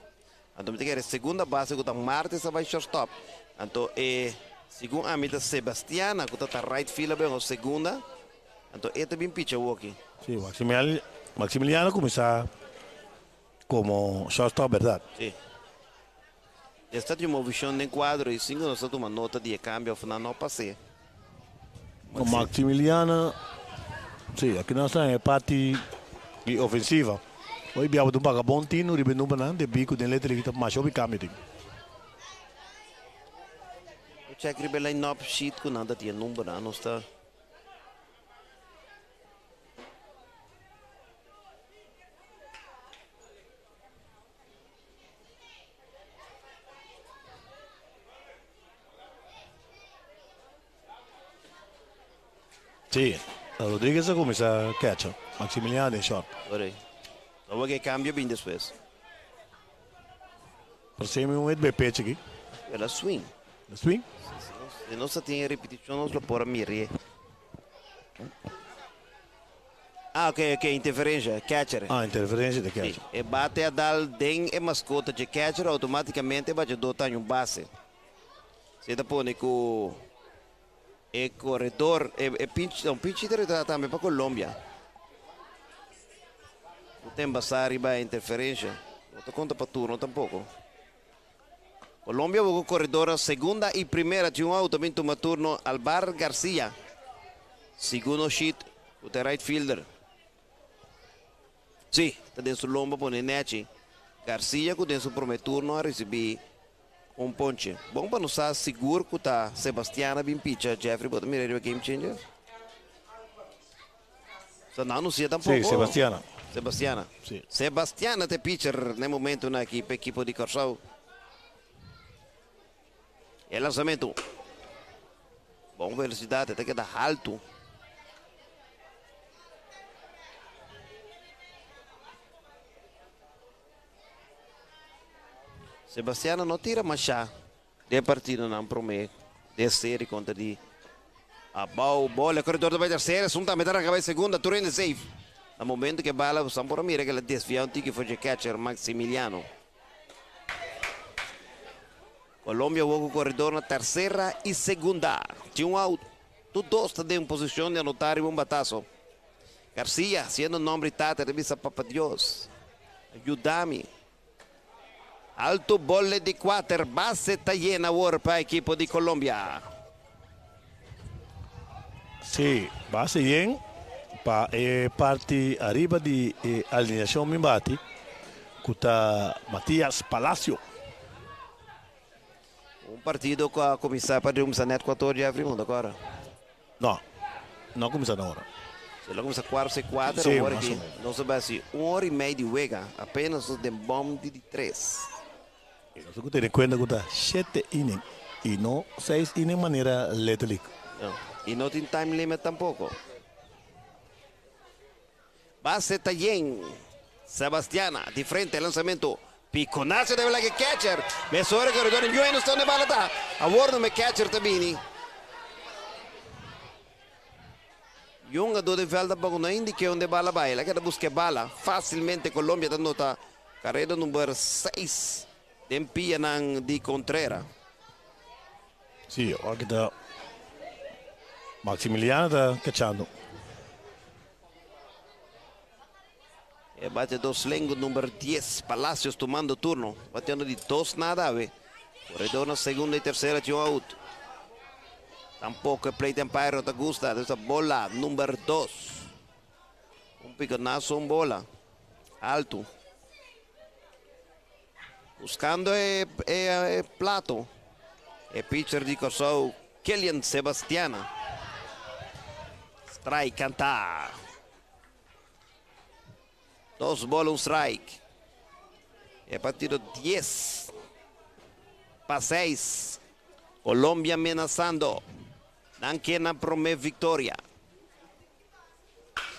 Então, tem que segunda base, que está Martes, vai shortstop. Então, segundo a mim, Sebastiana, que está right fielder, bem, segunda. Então, ele também pitcher aqui. Sí, Maximiliano comienza como shortstop, ¿verdad? Sí. Esta de uma visão de quadro e 5 nós temos uma nota de cambio, afinal não passei. Con Maximiliano, sí, aquí no está en parte de ofensiva. Hoy abbiamo un vagabontino, ripetuto banante, bico delle lettere che ma show cambio. O check ribela in up sheet com nada tinha número, não está. Sì, Rodriguez comienza a catch, Maximiliano in short. Ora, dopo che cambio bem depois. Per semi un bel pezzo qui. Ela swing. La swing? Se não se tem repetição, nós lo por mirar. Ah, ok, interferência, catcher. Ah, interferência de catcher. E bate a dar den e mascota de catcher, automaticamente vai adotar um base. Se põe com o corredor, um pitch também para Colômbia. Não tem passar e vai interferência. Não conta para turno tampouco. Colômbia o corredor a segunda e primeira de out também toma turno Alvar Garcia. Segundo sheet, o right fielder. Sim, está dentro do lombo por Nenechi. Garcia, que dentro do primeiro turno, a receber ponche. Bom para não estar seguro que está Sebastiana bem pitcher. Jeffrey, pode mirar o game changer? Não sei tampouco. Sim, Sebastiana. Sebastiana. Sim. Sebastiana é pitcher no momento na equipe de Corsau. E lançamento. Bom velocidade, até que dá alto. Sebastiano não tira machá de partido não promete de série contra de a bola corredor da terceira sunta metade acaba segunda turno safe no momento que bala o Sampora mira que ela desvia um tique foi de catcher Maximiliano. Colômbia o corredor na terceira e segunda tinha um out tudo dois está em posição de anotar um batazo. Garcia sendo nome tata de vista papa Dios ajuda-me. Alto bolle di quater, base llena ahora para el equipo de Colombia. Sí, base bien. Pa parte arriba di alineación Mimbati, kuta Matías Palacio. Un partido que a começar para o Sanet 14 de abril agora. No, no comienza ahora. Se lo começa 4-4, sí, agora aqui. Não se vai assim, 1h30 de huega, apenas de bom de 3. Eso que tener en cuenta que está 7 innings y no 6 innings de manera letal. Y no tiene time limit tampoco. Base Tayen, Sebastiana, de frente, lanzamiento. Piconazo de la que catcher. Mesore corredor en yo no está donde bala está. Abordo me catcher também. Junga do de velda para não indique onde bala vai. Ela quer buscar bala. Facilmente Colômbia está nota. Carreira número 6. Tempia de Contreras. Sí, ahora que está Maximiliano está cachando. Bate dos lengo número 10. Palacios tomando turno. Bateando de 2 nada, ve. Corredor na segunda e terceira tinha out. Tampoco play umpire te gusta. Essa bola número 2. Piconazo, bola. Alto. Buscando plato. Pitcher de Corsau, Kilian Sebastiana. Strike, cantar. 2 bolas, um strike. Partido 10 para 6. Colômbia ameaçando. Não querem prometer vitória.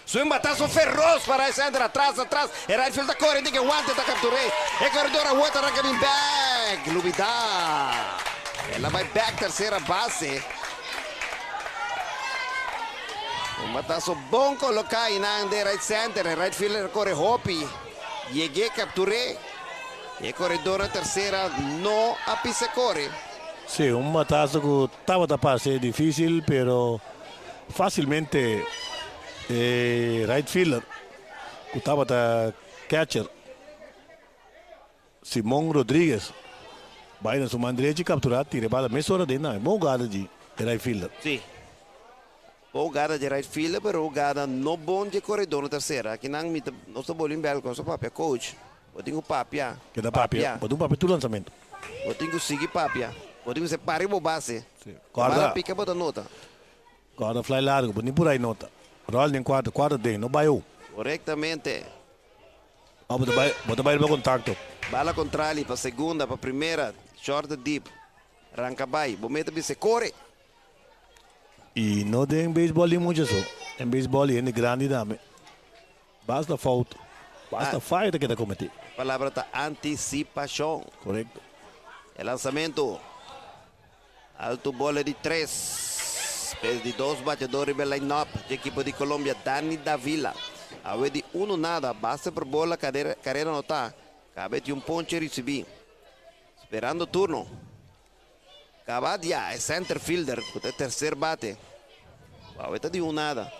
Swing batazo feroz para Alexandre, atrás. Era el field da corrente que guante da capturei. E corredor a outra arranca bem back. Lubidá. Ela vai back, terceira base. Batazo bom colocar em right center. Right fielder corre Hopi. Llegué, capturei. E corredor tercera no a pisa corre. Sí, un matazo que estaba a pase difícil, pero fácilmente right fielder, que estaba a catcher, Simón Rodríguez, vai na sua direita e capturar, tira a bola, mesmo hora de não, bom gada de right fielder. Sim. Bom gada de right fielder, pero gada no bom de corredor na terceira. Aqui não me não estou bolando bem com o papel coach. Eu tenho papia. Que dá papia, eu tenho papia do lançamento. Eu tenho que seguir papia. Eu tenho que separar o base. Guarda, pica bota nota. Guarda fly largo, nem por aí nota. Roll nem quarta de, não vai. Corretamente. Bota vai para contato. Bala contrária para segunda, para primeira, short deep. Arranca vai, bometa se corre. E não tem beisebol em muito só. Em beisebol é grande dame. Basta falta. Basta falta que está cometendo. A palavra está antecipação. Correto. O lançamento. Alto bola de 3. Pés de 2 batedores pela line-up de equipe de Colômbia, Dani Davila. A vez de 1 nada, basta por bola, carreira não está. Cabe de ponche receber. Esperando o turno. Cabadia é center fielder, o terceiro bate. A vez de 1 nada.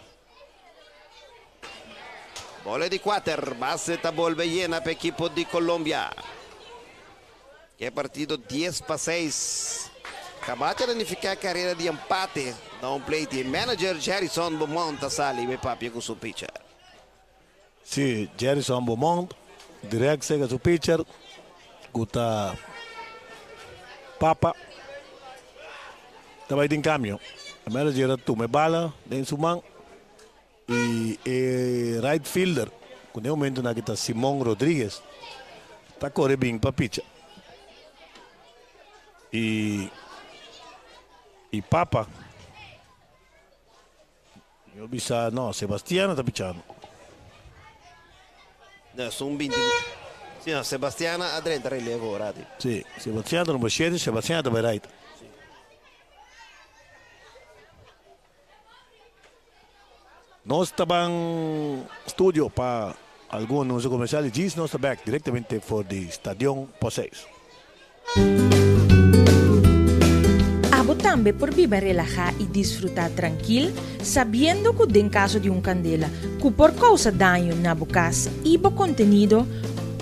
Bola de 4, base está volve llena para equipo de Colômbia. Que é partido 10-6. Acabate de unificar a carreira de empate da plate. Manager Jerison Beaumont sali e papi com seu pitcher. Sim, Jerison Beaumont, direto chega seu pitcher, guta Papa, também tem caminho. A manager toma bala dentro sua mão e right fielder, quando é o momento na que está Simón Rodríguez, está correndo bem para pitcher. E Papa, eu vi não, Sebastiano está pitchando. Não, são 20. Sim, não, Sebastiano a 30 relevo ora. Sim, Sebastiano no bochete, Sebastiano está right. Nós estamos em estúdio para alguns comerciais, diz nós estamos back diretamente for the Stadion Poseis. También por vivir relajado y disfrutar tranquilo, sabiendo que en caso de un candela, que por causa daño na casa y contenido,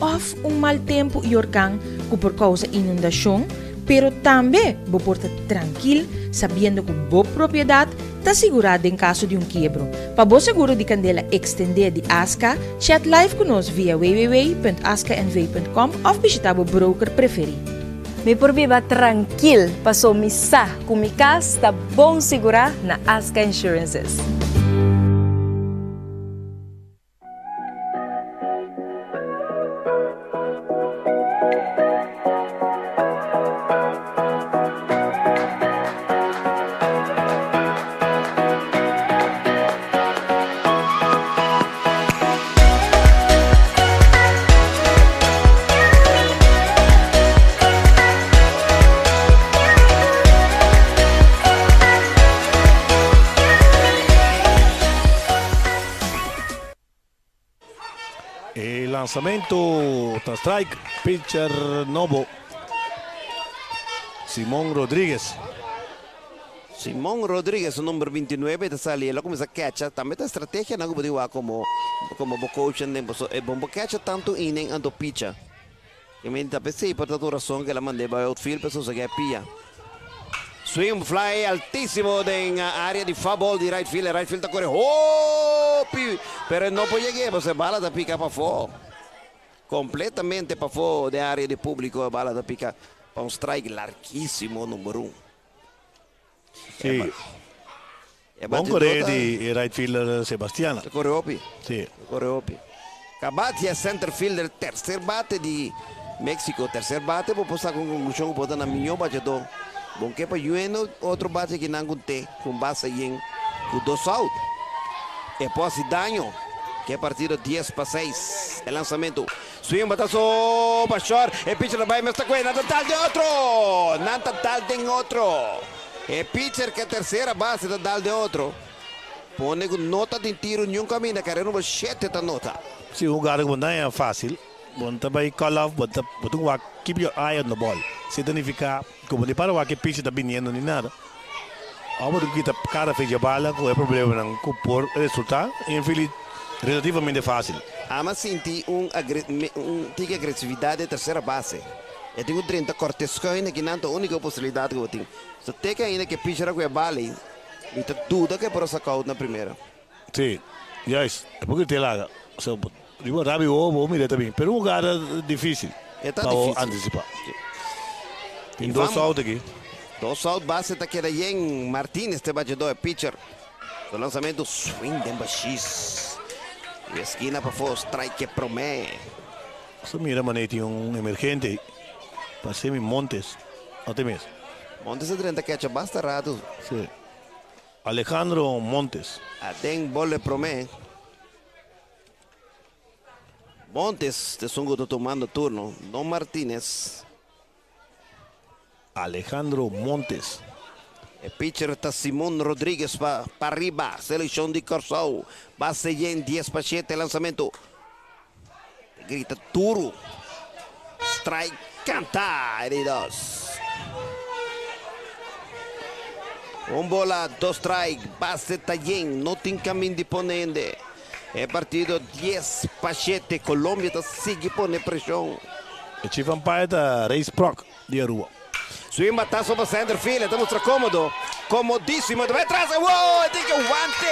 o un mal tiempo y organ, que por causa inundación, pero también vos porta tranquilo, sabiendo que vos propiedad está asegurada en caso de un quiebro. Para vos seguro de candela extender de ASCA, chat live con nos via www.ascanv.com o visitar o broker preferido. Me por viva tranquilo, passou missa com mi casa, está bom segurar na Asca Insurances. Lançamento, tá strike, pitcher novo, Simón Rodríguez. Simón Rodríguez, o número 29, está saliendo, começa a catch. Também a estratégia não pode ir como coach, é bom catch tanto inning ando pitcher. E me dá pensei por toda razão que ela mandei para outfield, pessoas que é pia. Swing fly altíssimo na área de foul ball de right field está correndo. Oh, pero não pode chegar, você bala da pica para fora. Completamente para fora da área de público, a bala da pica para strike larguíssimo, número 1. Sim. Bom correr de right fielder Sebastiano. Correu opi. Sim. Correu opi. Cabate é center fielder, terceiro bate de México, terceiro bate, vou postar com conclusão, botar na minha batedor. Bom que para Jueno, outro bate que não tem, com base em 2 out. E posse dano, que é partido 10-6. É lançamento. Swing, batazo, para short. E pitcher vai, mas está com ele. Nada tal de outro. Nada tal de outro. E pitcher que é terceira base da tal de outro. Põe com nota de tiro, nenhum caminho. Carreira no 7 da nota. Sim, um cara que não é fácil. Bonta by call off, botung wa keep your eye on the ball. Significa como de para wa que pitch tá viniendo ni nada. Algo do que tá cara fez a bala, com é problema não por resultado, infeliz relativamente fácil. Ama senti tica agressividade de terceira base. Eu tenho 30 cortes coin que não é a única possibilidade que eu tenho. Se tem que ainda que pitch com a bala, e tá tudo que por sacar na primeira. Sim, yes, é porque tem lá. Digo, Rabi o mira também, pero um lugar difícil para antecipar. Tem dois out aqui. Dois out, base tá querendo Yen Martínez, este batedor é pitcher. O lançamento swing de X. E esquina para fora, strike que promete. Você mira, mané, tem emergente. Passei-me Montes. Até mesmo. Montes é 30 catch, basta errado. Sim. Alejandro Montes. Até bola promete. Montes, te songo tomando turno. Don Martínez. Alejandro Montes. El pitcher está Simón Rodríguez para arriba. Selección de Corsao. Base en 10 para 7. Lanzamiento. Grita duro. Strike. Canta. Heridos. Un bola, 2 strike. Base Tayen. No tiene camino de ponente. É partido 10 para 7. Colômbia está seguindo pondo pressão. O Chief Umpire da Reis Proc de Aruba. Swing batazo para Sander Field. Está muito cômodo. Comodíssimo. Vai atrás. Uou, tem que o guante.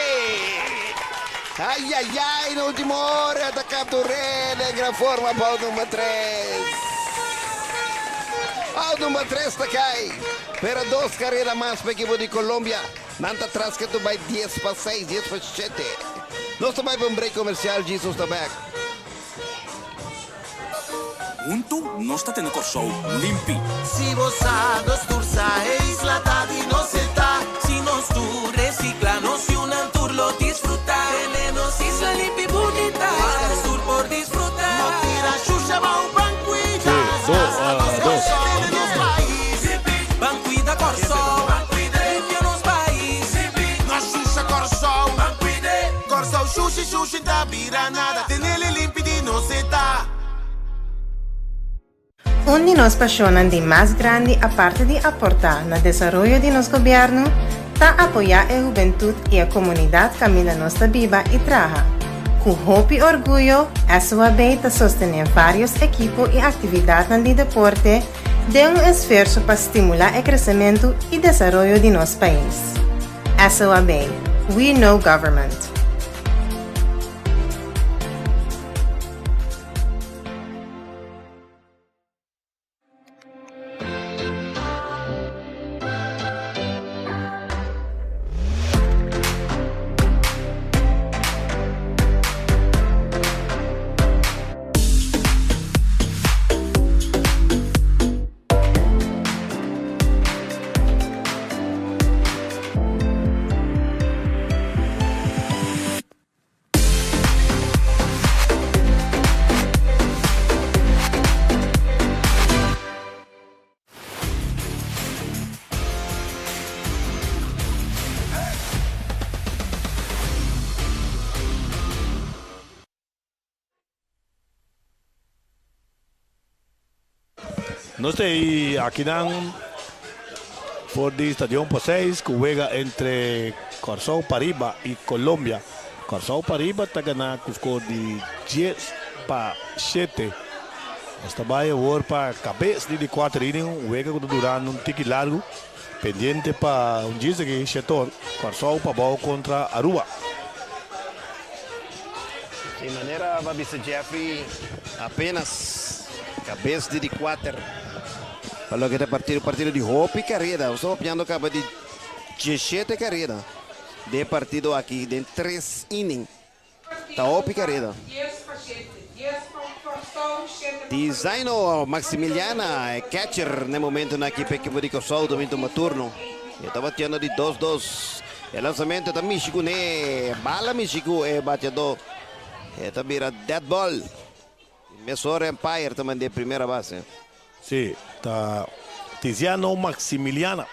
Ai, ai, ai. Na última hora está capturado. Em grande forma. Ball número 3. Ball número 3 está cai. Pero 2 carreiras mais para a equipe de Colômbia. Nanta atrás que tu vai 10 para 6. 10 para 7. Nós também vamos break comercial, Jesus Tabac. Junto, nós está tendo show limpi. Si vos dos tursa e isla tadi no se ta. Si nos tu recicla, nos y un tour lo disfruta. Tenemos isla limpi bonita. Para sur por disfrutar. No tira xuxa va un banquita. Dos. Banquita Corsao. Limpia nos país. No xuxa Corsao. Corsao xuxi da vira nada. Tenele limpi di no se ta. Un de nos pasionan de más grande aparte de aportar no desarrollo de nos gobierno, ta apoyar a juventud y a comunidad camina nuestra viva y traja. Con hope y orgullo, SOAB ta sostener varios equipos y actividades de deporte de un esfuerzo para estimular el crecimiento y desarrollo de nuestro país. SOAB, we know government. No estoy aquí por el Estadio Poseis, que juega entre Corsao Pariba y Colombia. Corsao Pariba está ganando con score de 10 para 7. Esta vai agora para cabeça de 4 innings, juega durante um tique largo, pendiente para um dia que Chetor, Corsao para bola contra Aruba. De maneira, Babissa Jeffrey, apenas cabeça de 4. Falou que é partido de Hope e carreira. Eu estou opinando acaba de 17 carreira. De partido aqui, de 3 innings. Tá Hope e carreira. Designo Maximiliana é catcher no momento na equipe de Corsao, domingo no turno. Ele está batendo de 2-2. O lançamento da Michigo, né? Bala Michigo é batedor. Ele vira dead ball. Mesor Empire também de primeira base. Sim, tá Tiziano Maximiliana.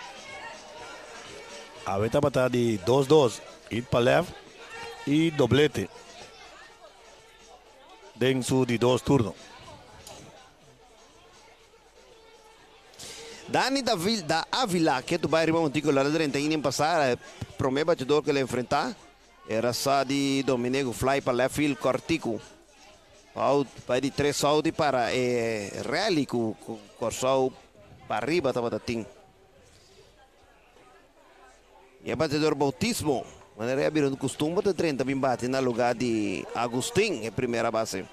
A veta batata de 2-2. Hit para left e doblete. Dentro de 2 turnos. Dani da Avila, que tu vai rimar um tico lá de 30 anos passar, primeiro batedor que ele enfrentar, era só de Domenico fly para left field cortico. Vai de 3 saúde para rally com corção para arriba, estava da tim. E é batedor bautismo, mas ele abriu um costume de 30 bem bate no lugar de Agustin, é primeira base.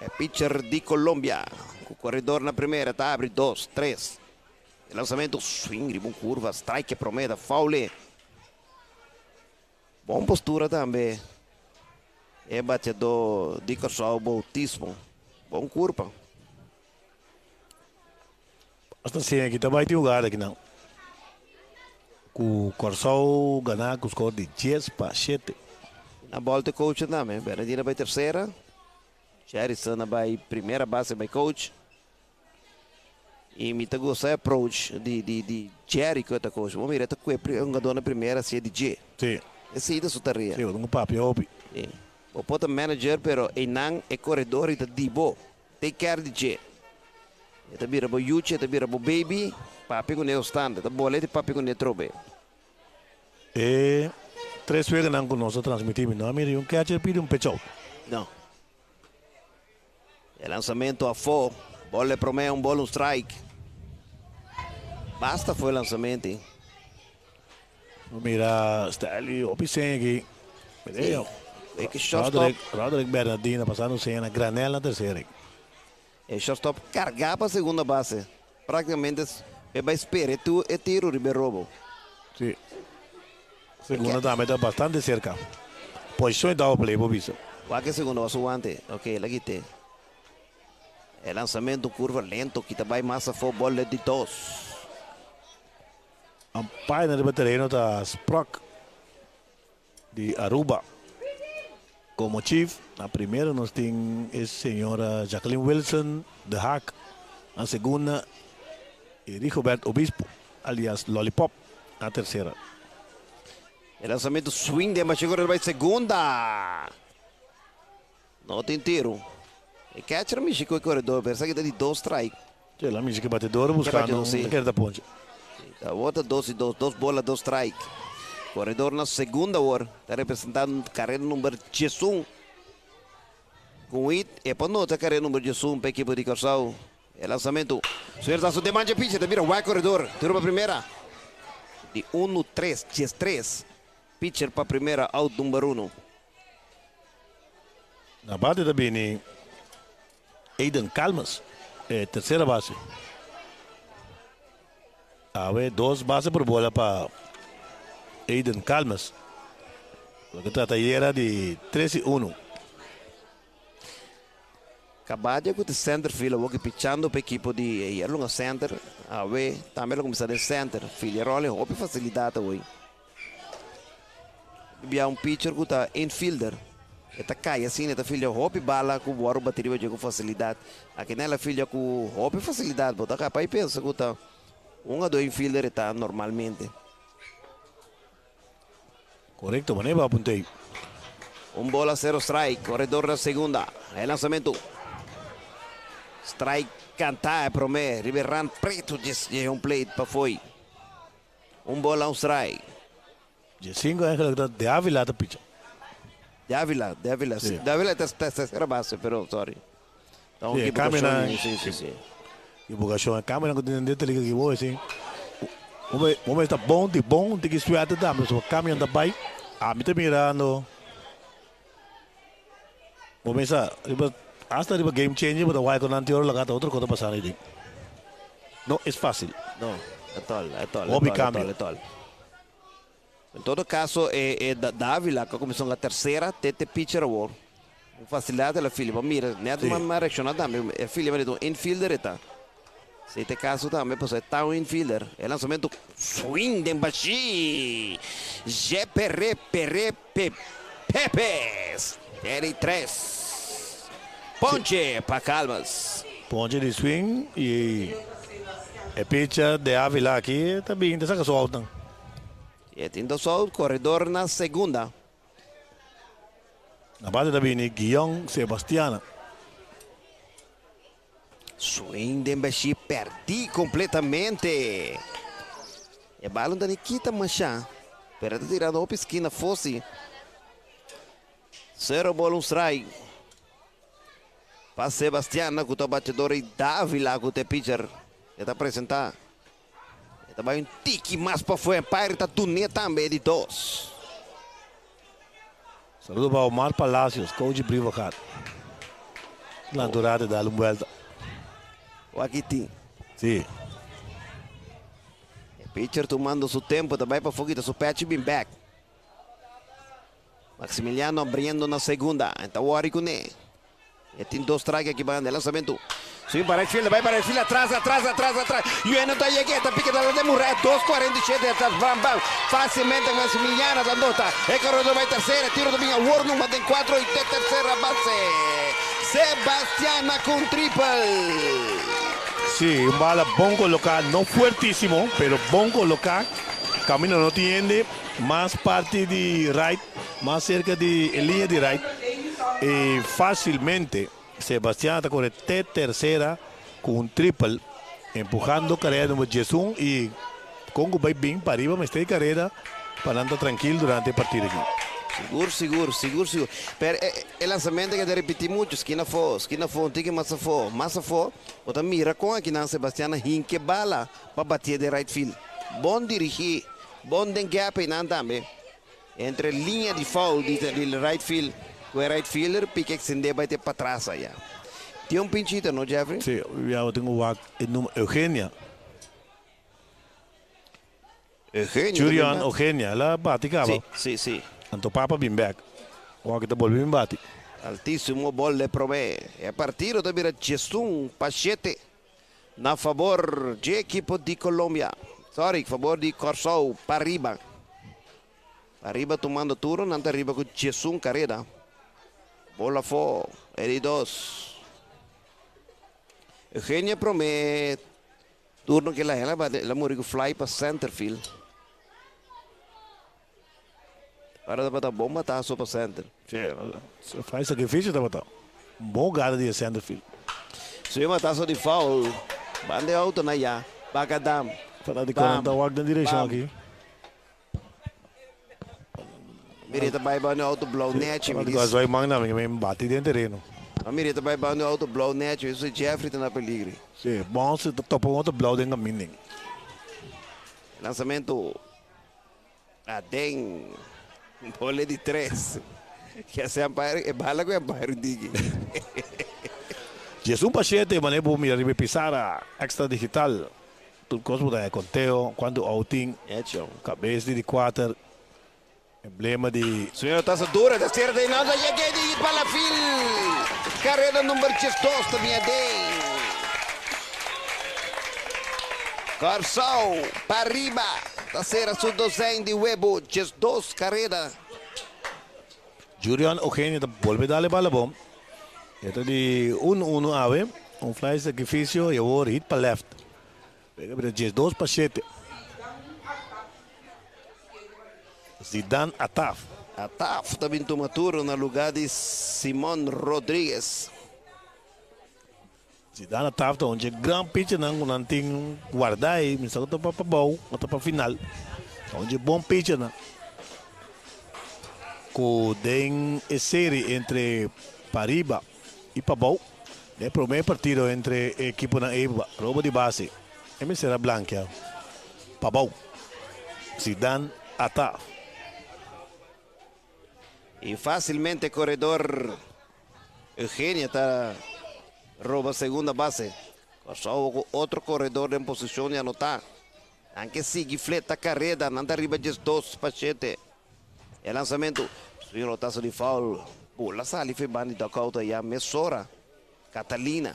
É pitcher de Colômbia. O corredor na primeira, tá? Abre 2, 3. Lançamento, swing, bom curva, strike, prometa, foul. Bom postura também. É batedor de Corção Bautismo. Bom curva. Basta sim, aqui também tem lugar aqui não. O Corção ganhar com o score de 10-7. Na bola de coach também. Bernardina vai terceira. Jerison vai primeira base, vai coach. E me gosta approach de Jerry que é coach. Vamos ver, tá com um jogador na primeira, se é de J. Sim. Esse aí da sutaria. Sim, um papo, eu ouvi. Sim. O pota manager, pero enang é corredor e tá dibo. Take care de J. Tá vira bo Yuchi, tá vira bo baby. Papi com o stand, tá bolete papi com o trobe. E 3 vezes não conosco transmitimos, não, mire, um catcher pide um pechou. Não. El lançamento a fogo. Bola promete um bolo, um strike. Basta foi o lançamento, hein? Mira, está ali, opção aqui. Sim. É que shortstop. Roderick Bernardina passando sem a granela na terceira. É shortstop carregar para a segunda base. Praticamente ele vai esperar tu e tiro o Ribeiro. Sim. Segunda também está bastante cerca. Posição da play, por isso. Qual segunda vai suante? Ok, lá aqui tem. É lançamento curva lento que também massa for bola de 2. A página de terreno da Sprock de Aruba. Como chief, na primeira nós temos a senhora Jacqueline Wilson de Hack. A segunda, Rigoberto Obispo, alias Lollipop. A terceira. O lançamento swing de Machigoro vai segunda. Não tem tiro. E catcher me chegou o corredor, pensa que dá de 2 strike. Sim, lá me que batedor buscando a ponte. A outra 2 e 2, 2 bolas, 2 strike. Corredor na segunda hora, está representando carreira número 11. Com 8, é para nota carreira número 11 para a equipe de Corção. É lançamento. Senhor Tasso de mancha pitcher, mira, vai corredor, tiro para a primeira. De 1-3, 10-3. Pitcher para a primeira, out número 1. Na base também, Aiden Calmas, terceira base. A ver, 2 bases por bola para Aiden Calmas. Lo que trata era de 13-1. Acabado com o center field, vou que pitchando para a equipe de Yerlunga Center. A ver, também lo começar de center. Filha role, houve facilidade hoje. Havia um pitcher que está infielder. Eta cai assim, eta filha houve bala com o Waro bateria com facilidade. Aqui nela filha com houve facilidade, bota capaz e pensa que está um a 2 infielder está normalmente. Correcto, maneira apontei. Bola 0 strike, corredor na segunda. É lançamento. Strike cantar é promé. Ribeirão preto de plate para foi. Bola, strike. De 5 é de Ávila da pitcher. De Ávila. Sim. De Ávila é terceira base, pero sorry. Então, Sim, câmera. Sim. E o a câmera que tem dentro ali que vou assim. Vamos está bom, tem que estuar até dar, mas o caminho da pai, a mim está mirando. Vamos pensar, hasta riba game changer, mas vai com anterior lagata outra coisa passar ali. Não é fácil. Não, é tol. Hobby cambio. Em todo caso, da Ávila, que começou na terceira, tete pitcher award. Com facilidade, ela filha, mira, não é uma reação também, a filha vai do infielder eta. Se este caso também, pues está um infielder. O lançamento swing de Embaixi. Pepes. 3. Ponche para Calmas. Ponche de swing e a pitcher de Ávila aqui também, dessa que soltam. E tendo só o corredor na segunda. Na base também, Guion Sebastiana. Swing de Mbaxi, perdi completamente. E balo da Nikita Machá. Pero tá tirando a esquina, fosse. 0 bola, strike. Para Sebastián, que o batedor e Dávila, que o pitcher. Ele está apresentando. Ele vai um tique mais para fora. Empire está tunê também de 2. Saludo para Omar Palacios, coach de Brivacat. Na durada da volta. O Aquiti. Sim. Pitcher tomando seu tempo também para foguita, seu patch bem back. Maximiliano abrindo na segunda, então o Aricune. E tem 2 strikes aqui para o lançamento. Swing para o field, vai para o field, atrás. E o tá chegando, pica da de Murray, 2:47 atrás, bam. Facilmente Maximiliano da nota. E corredor vai terceira, tiro do Binha, Warnum, mas tem 4 e terceira base. Sebastiana com triple. Sí, un bala bom colocar, no fuertísimo, pero bom colocar. Camino no tiene, más parte de right, más cerca de línea de right. Y fácilmente Sebastián está con tercera con un triple, empujando carrera número Jesús y Congo va bien para arriba, me está de carrera, parando tranquilo durante el partido aquí. Seguro. Pero el lanzamiento que te repetí mucho, esquina fo, un tique más fo. O también mira con aquí na Sebastián hinque bala para bater de right field. Bom dirigir, bom den gap en andame. Entre línea de foul del right field, o right fielder pique extender vai ter para trás allá. Tiene un pinchito, ¿no, Jeffrey? Sí, ya tengo el número Eugenia. Julian Eugenia, la baticaba. Sí. Anto Papa bem back. O que tá volvendo bate. Altíssimo bola de provee. É partido também Jesus Pachete na favor de equipo de Colômbia. Sorry, favor de Corsol Parriba. Parriba tomando turno, nanta arriba com Jesus Carrera. Bola fora, R2. Eugênia promete turno que ela morreu fly para center field. Agora dá para dar bom bataço para center. Sim, faz sacrifício, dá para dar. Bom gado de center field. Se uma taça de foul, bande alto na ya, Bacadam. Para de 40 walk na direção aqui. Mirita vai bande alto blow net. Para de quase vai manga na minha bate dentro do terreno. A mirita vai bande alto blow net, isso é Jeffrey na peligre. Sim, bom se topou outro blow dentro do mining. Lançamento Adem. Bola de 3. Que essa é bala com Empire Dig. Jesus Pachete, mané por mirar e pisar a extra digital. Tudo cosmo da conteo, quando outing, cabeça de 4, emblema de. Senhora taça dura, da certa e nada, cheguei de ir para a fila. Carreira número 2 também é de. Corsol, para arriba. Terceira su docente de Webo, just 2 carreras. Julian Eugenia vuelve a darle bala bom. Este de 1-1 ave, un fly sacrificio y ahora hit para left. Pega para just 2 para 7. Zidane Ataf. Ataf também toma turno no lugar de Simón Rodríguez. Zidane Ataf, onde é grande pitch, não tem guardar aí, mas só para bom, até para final. Onde é bom pitch, né? Com den série entre Pariba e Pabou. É o primeiro partido entre a equipe na EBA, roubo de base. Esse será Blanca. Pabou. Zidane Ataf. E facilmente corredor Eugenia está rouba a segunda base. Só outro corredor em posição de anotar. Anche sigue fleta carreira, anda arriba de 2 Pachete. E lançamento, subiu o taço de foul. Bola sali foi bani da cauta ya Messora. Catalina.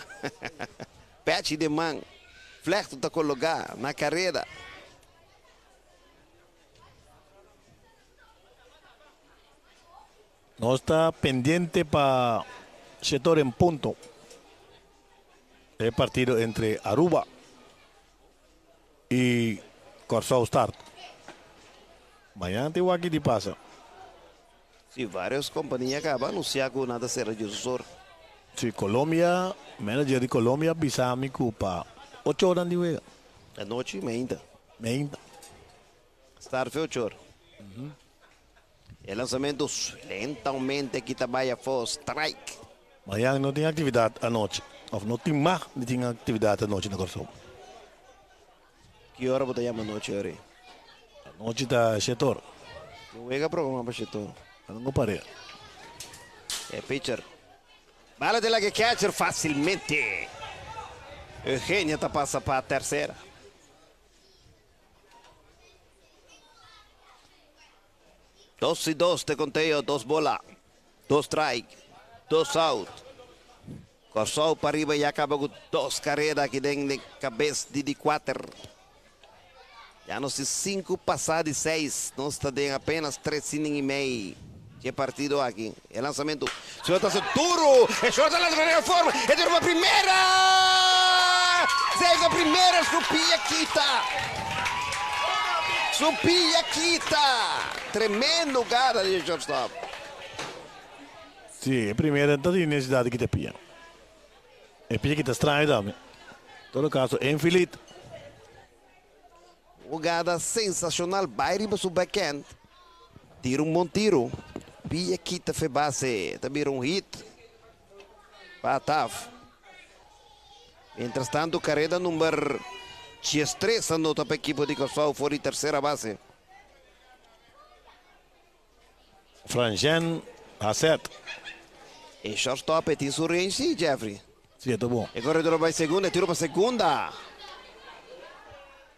Patch de man. Flechto está colocado na carreira. Nós está pendiente para setor em ponto. É partido entre Aruba e Corsol Start. Amanhã tem o aqui de passa. Sim, várias companhias acabam anunciando que nada será de usuário. Sí, Colombia, manager de Colombia, Bisami Cupa. 8 horas de juega. A noite, ainda. Ainda. Start foi 8 horas. E lançamentos lentamente aqui também for strike. Amanhã não tem atividade à noite. Ou não tem mais, não tem atividade à noite na Corsão. Que hora você chama a noite, Ori? A noite da setor. Não é programa para setor. Não parei. É pitcher. Bala de lá que catcher facilmente. Eugênia tá passa para a terceira. Dos e dos te conteio, 2 bola, 2 strike, 2 out. Corsou para arriba e acaba com 2 carreiras que tem de cabeça de 4. Já não se 5 passar de 6, não está tem apenas 3 innings e meio de partido aqui. É lançamento, se está duro, é short lá de forma, é de uma primeira! Zega primeira, Supia quita! Supia quita! Tremendo cara de shortstop. Sim, primeiro não tem necessidade que te pia. É pia que te estranho também. Em todo caso, é infinito. Jogada sensacional, vai riba su backhand. Tira um bom tiro. Pia quita foi base, também um hit. Para Taf. Entretanto, tanto, carreira número 3 anota para a equipe de Corsau, fora de terceira base. Frangen acerta. E shortstop tem sua range, Jeffrey. Sim, é bom. E corredor vai segunda, tiro para segunda.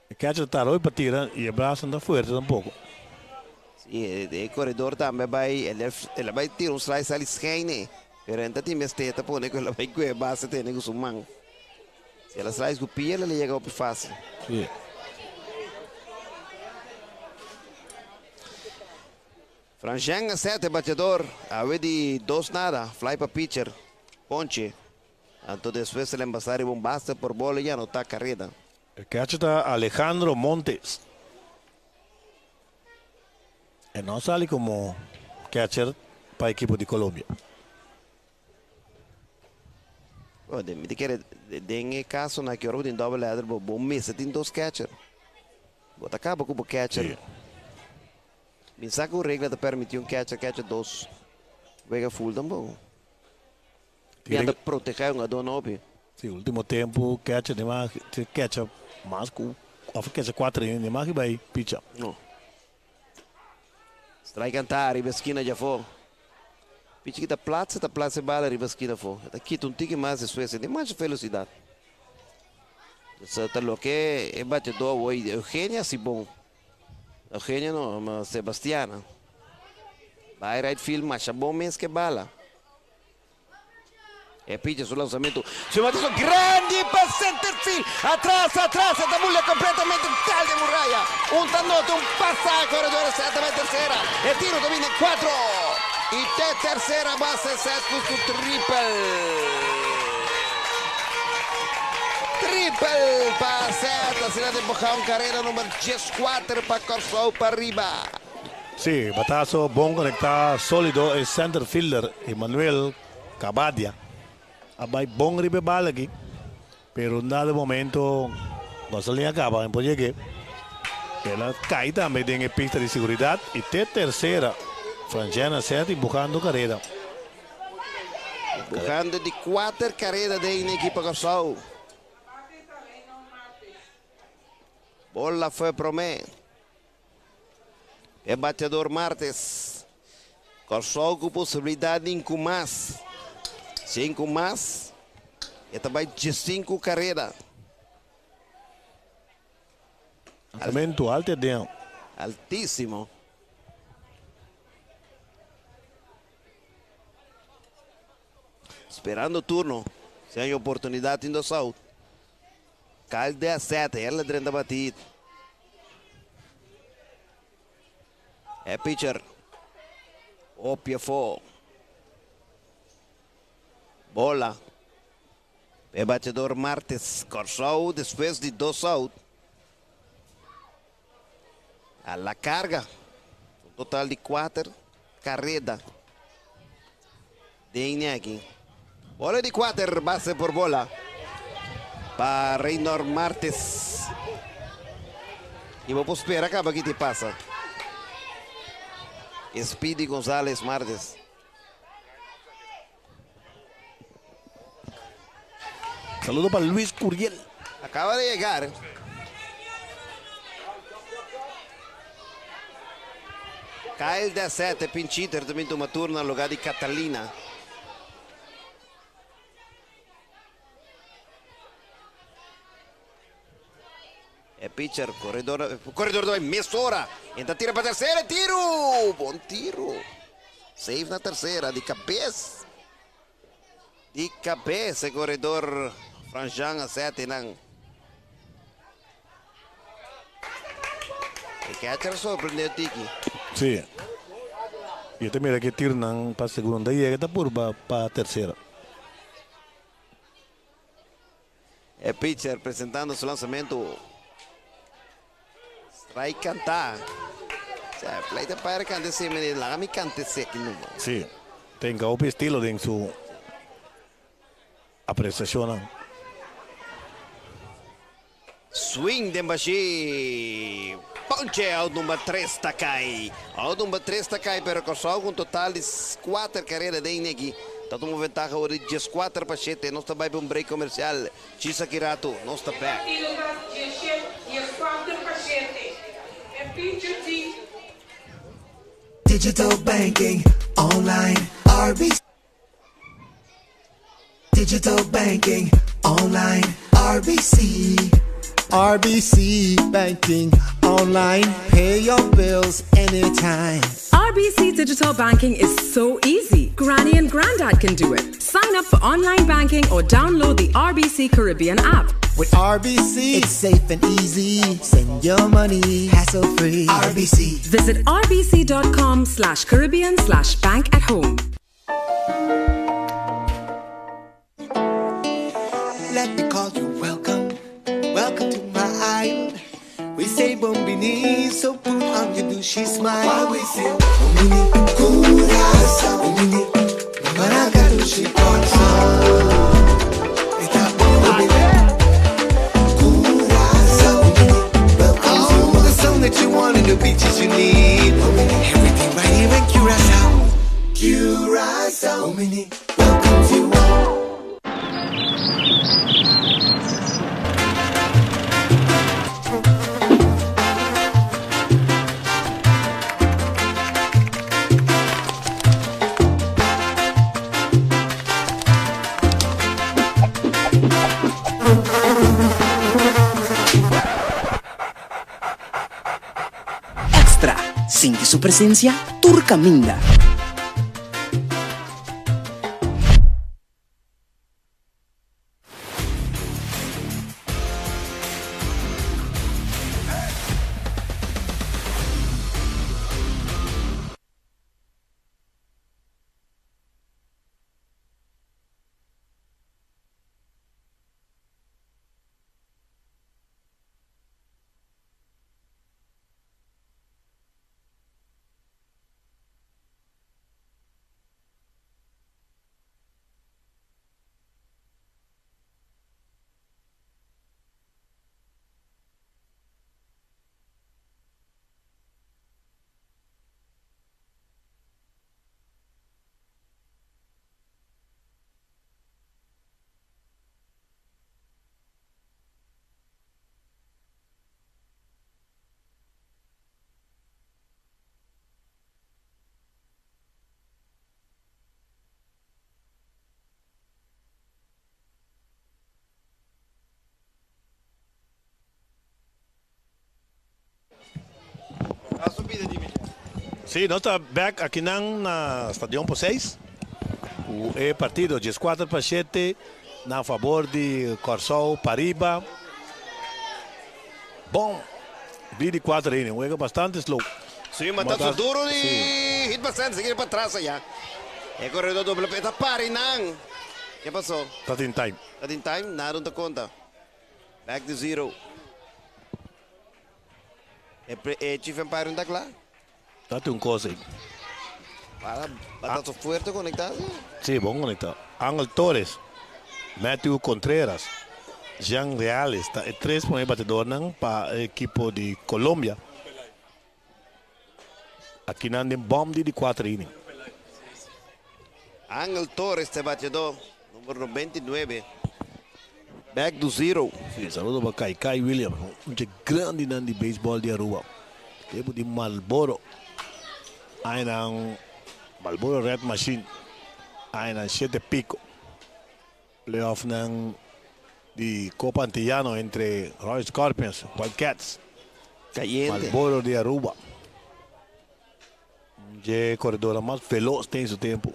O catcher está hoje para tirar e o braço anda forte um pouco. Sim, o corredor também vai, ele vai tirar um slice ali esquina. Pero ainda tem mesteta, pô, né, que ele vai com a base, tem com o mão. Se ela slice com o pia, ele chega para fácil. Sim. Franchang acerta batedor, a vez de 2 nada, fly para pitcher, ponche. Então depois ele embasar e bombasta por bola e já não está carrera. O catcher está Alejandro Montes. E não sale como catcher para a equipe de Colômbia. De querer, em caso na que eu tenho double header, bom mês, tem 2 catcher. Bota acaba com o catcher. Sim. Pensar que a regra te permite catcher 2. Vega full também. E anda proteger um adorno. Sim, último tempo, catcher demais, catcher mais com catcher 4 demais que vai pitcher. Não. Strike cantar, riba esquina já foi. Pitch que tá plaza bala, riba esquina foi. Aqui um tique mais de Suécia, tem mais velocidade. Então, o que é batedor hoje, Eugênia, se bom. Eugênia não, mas Sebastiana. Vai right field, mas bom mesmo que bala. E pitch sul lançamento. Se manda isso grande para center field. Atrás, esta mulher completamente tal de Murraya. Tanto, passa, corredor, certa vai terceira. E tiro domina 4. E terceira base, set com su triple para certa, se de empurrar carreira número 14 para Corsau para arriba. Sim, batazo bom conectar, sólido, é center fielder, Emmanuel Cabadia. Vai bom ribe bala aqui, pero nada momento não se lhe acaba, não pode que ela cai também tem pista de segurança e terceira, Franciana certo, empurrando carreira. Empurrando de 4 carreiras da equipe Corsau. Bola foi para o meio. É batedor Martes. Corsau com possibilidade de 5 mais. 5 mais. E também de 5 carreiras. Lançamento alto dentro. Altíssimo. Esperando o turno. Sem oportunidade indo South. Calde a 7, ela drenda batida. É pitcher. Opia for. Bola. É batedor Martes. Corsau depois de 2 out. A la carga. Um total de 4 carreras. Tem aqui. Bola de 4, base por bola. Para Reynor Martes. Y vamos a esperar acá para que te pasa. Speedy González Martes. Saludo para Luis Curiel. Acaba de llegar. Kyle 17, Pinchiter também toma turno no lugar de Catalina. É pitcher, corredor 2, Messora. Ainda tira para a terceira, tiro! Bom tiro. Save na terceira, de cabeça. De cabeça, corredor Franjan a 7, não. O catcher surpreendeu Tiki. Sim. E também aqui tiro para a segunda e está por para a terceira. É pitcher apresentando seu lançamento. Vai cantar. Play de para cantar se me lá me cante se aqui no. Sim. Tem o estilo de sua apreciação. Swing de Mbaxi. Ponche ao número 3 Takai. Ao número 3 Takai, pero com só um total de 4 carreiras de Inegi. Está tomando ventaja hoje de 4 para 7. Nós estamos para um break comercial. Chisa Kirato, nós estamos back. Digital banking, online, RBC. Digital banking, online, RBC. RBC banking, online, pay your bills anytime. RBC Digital Banking is so easy. Granny and Granddad can do it. Sign up for online banking or download the RBC Caribbean app. With RBC, it's safe and easy. Send your money hassle-free. RBC. Visit rbc.com/Caribbean/bank at home. Let me call you welcome. Welcome to my island. We say bombini, so put on your douchey smile. While we say bombini, curasa, bombini, maracadouchi console. It's bombini, curasa, bombini. Oh, the song that you want and the beaches you need. Everything right here in Curacao. Curacao, bombini, welcome to all. Siente su presencia, Turcaminda. Sim, nós estamos back aqui na Estadião por 6. O partido de 4 para 7 na favor de Corsol, Pariba. Bom, de 4 aí, juega bastante slow. Sim, mas está duro de hit bastante, seguir para trás já. É corredor duplo, está pare, não. O que passou? Está in time. Está in time, nada não te conta. Back to 0. É Chief Empire não está claro? Date un cosa aí. Para, está forte conectado? Sim, bom conectado. Ángel Torres, Matthew Contreras, Jean Reales, tá? É 3 batedores para o equipo de Colômbia. Aqui na bomba de 4 innings. Ángel Torres, este batedor, número 29. Back do zero. Sim, saludo para Kai Williams, um grande de beisebol de Aruba. Tempo de Marlboro. Aí na Marlboro Red Machine. Aí na 7 pico. Playoff de Copa Antillano entre Royal Scorpions, Wildcats. Caliente. Marlboro de Aruba. O corredor mais veloz tem seu tempo.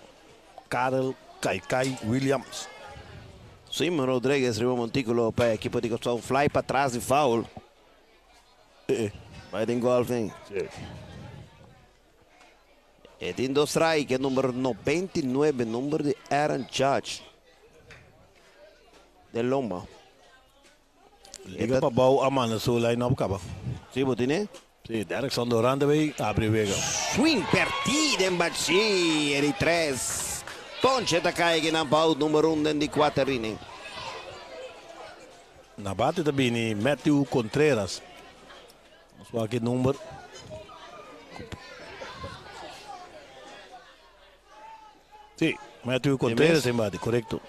Carl Kai Williams. Simon Rodrigues riba montículo para a equipe de Costa, fly para trás de foul. Vai de golfe, hein? Sim. E tem 2 strike, número 99, número de Aaron Judge. De Lomba. Liga para Bau Amanda Sula e não acaba. Sim, Botine? Sim, Derek Sondoranda vai abrir vega. Swing partida em Bachi, de 3. Ponche da cai na Bau, número 1 de 4 inning. Na bate também Matthew Contreras. Só aqui número. Sim, Matthew Contreras em bate, correto.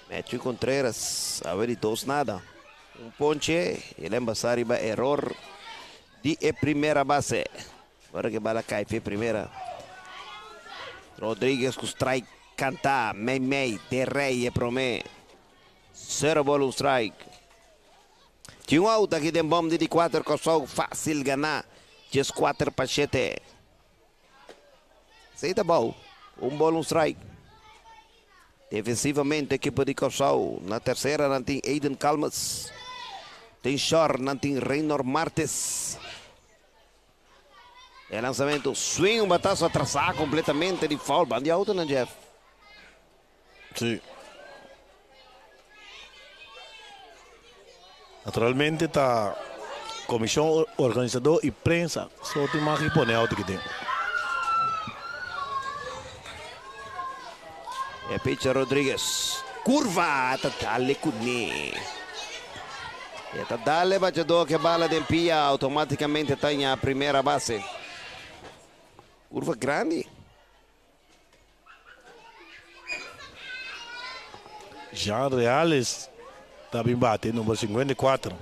Matthew Contreras, a ver, 2 nada. Ponche, ele embasar iba error de primeira base. Agora que bala cai, foi primeira. Rodrigues com strike, canta, Mei, de rei e promê. 0 bola, strike. Tinha out aqui de bomba de 4, que só fácil ganhar. 4 para 7. Sei tá bom. 1 bola, strike. Defensivamente, a equipe de Corsal. Na terceira, não tem Aiden Calmas. Tem Shore, não tem Reynor Martes. É lançamento, swing, um bataço atrasado completamente de foul. Band de alto, né, Jeff? Sim. Naturalmente, tá comissão organizador e prensa. Só tem mais que pôr alto que tem. É pitcher Rodrigues. Curva, tá dale cuni. E tá dale batedor que bala de pia automaticamente tá em a primeira base. Curva grande. Jean Reales está bem bate, número 54.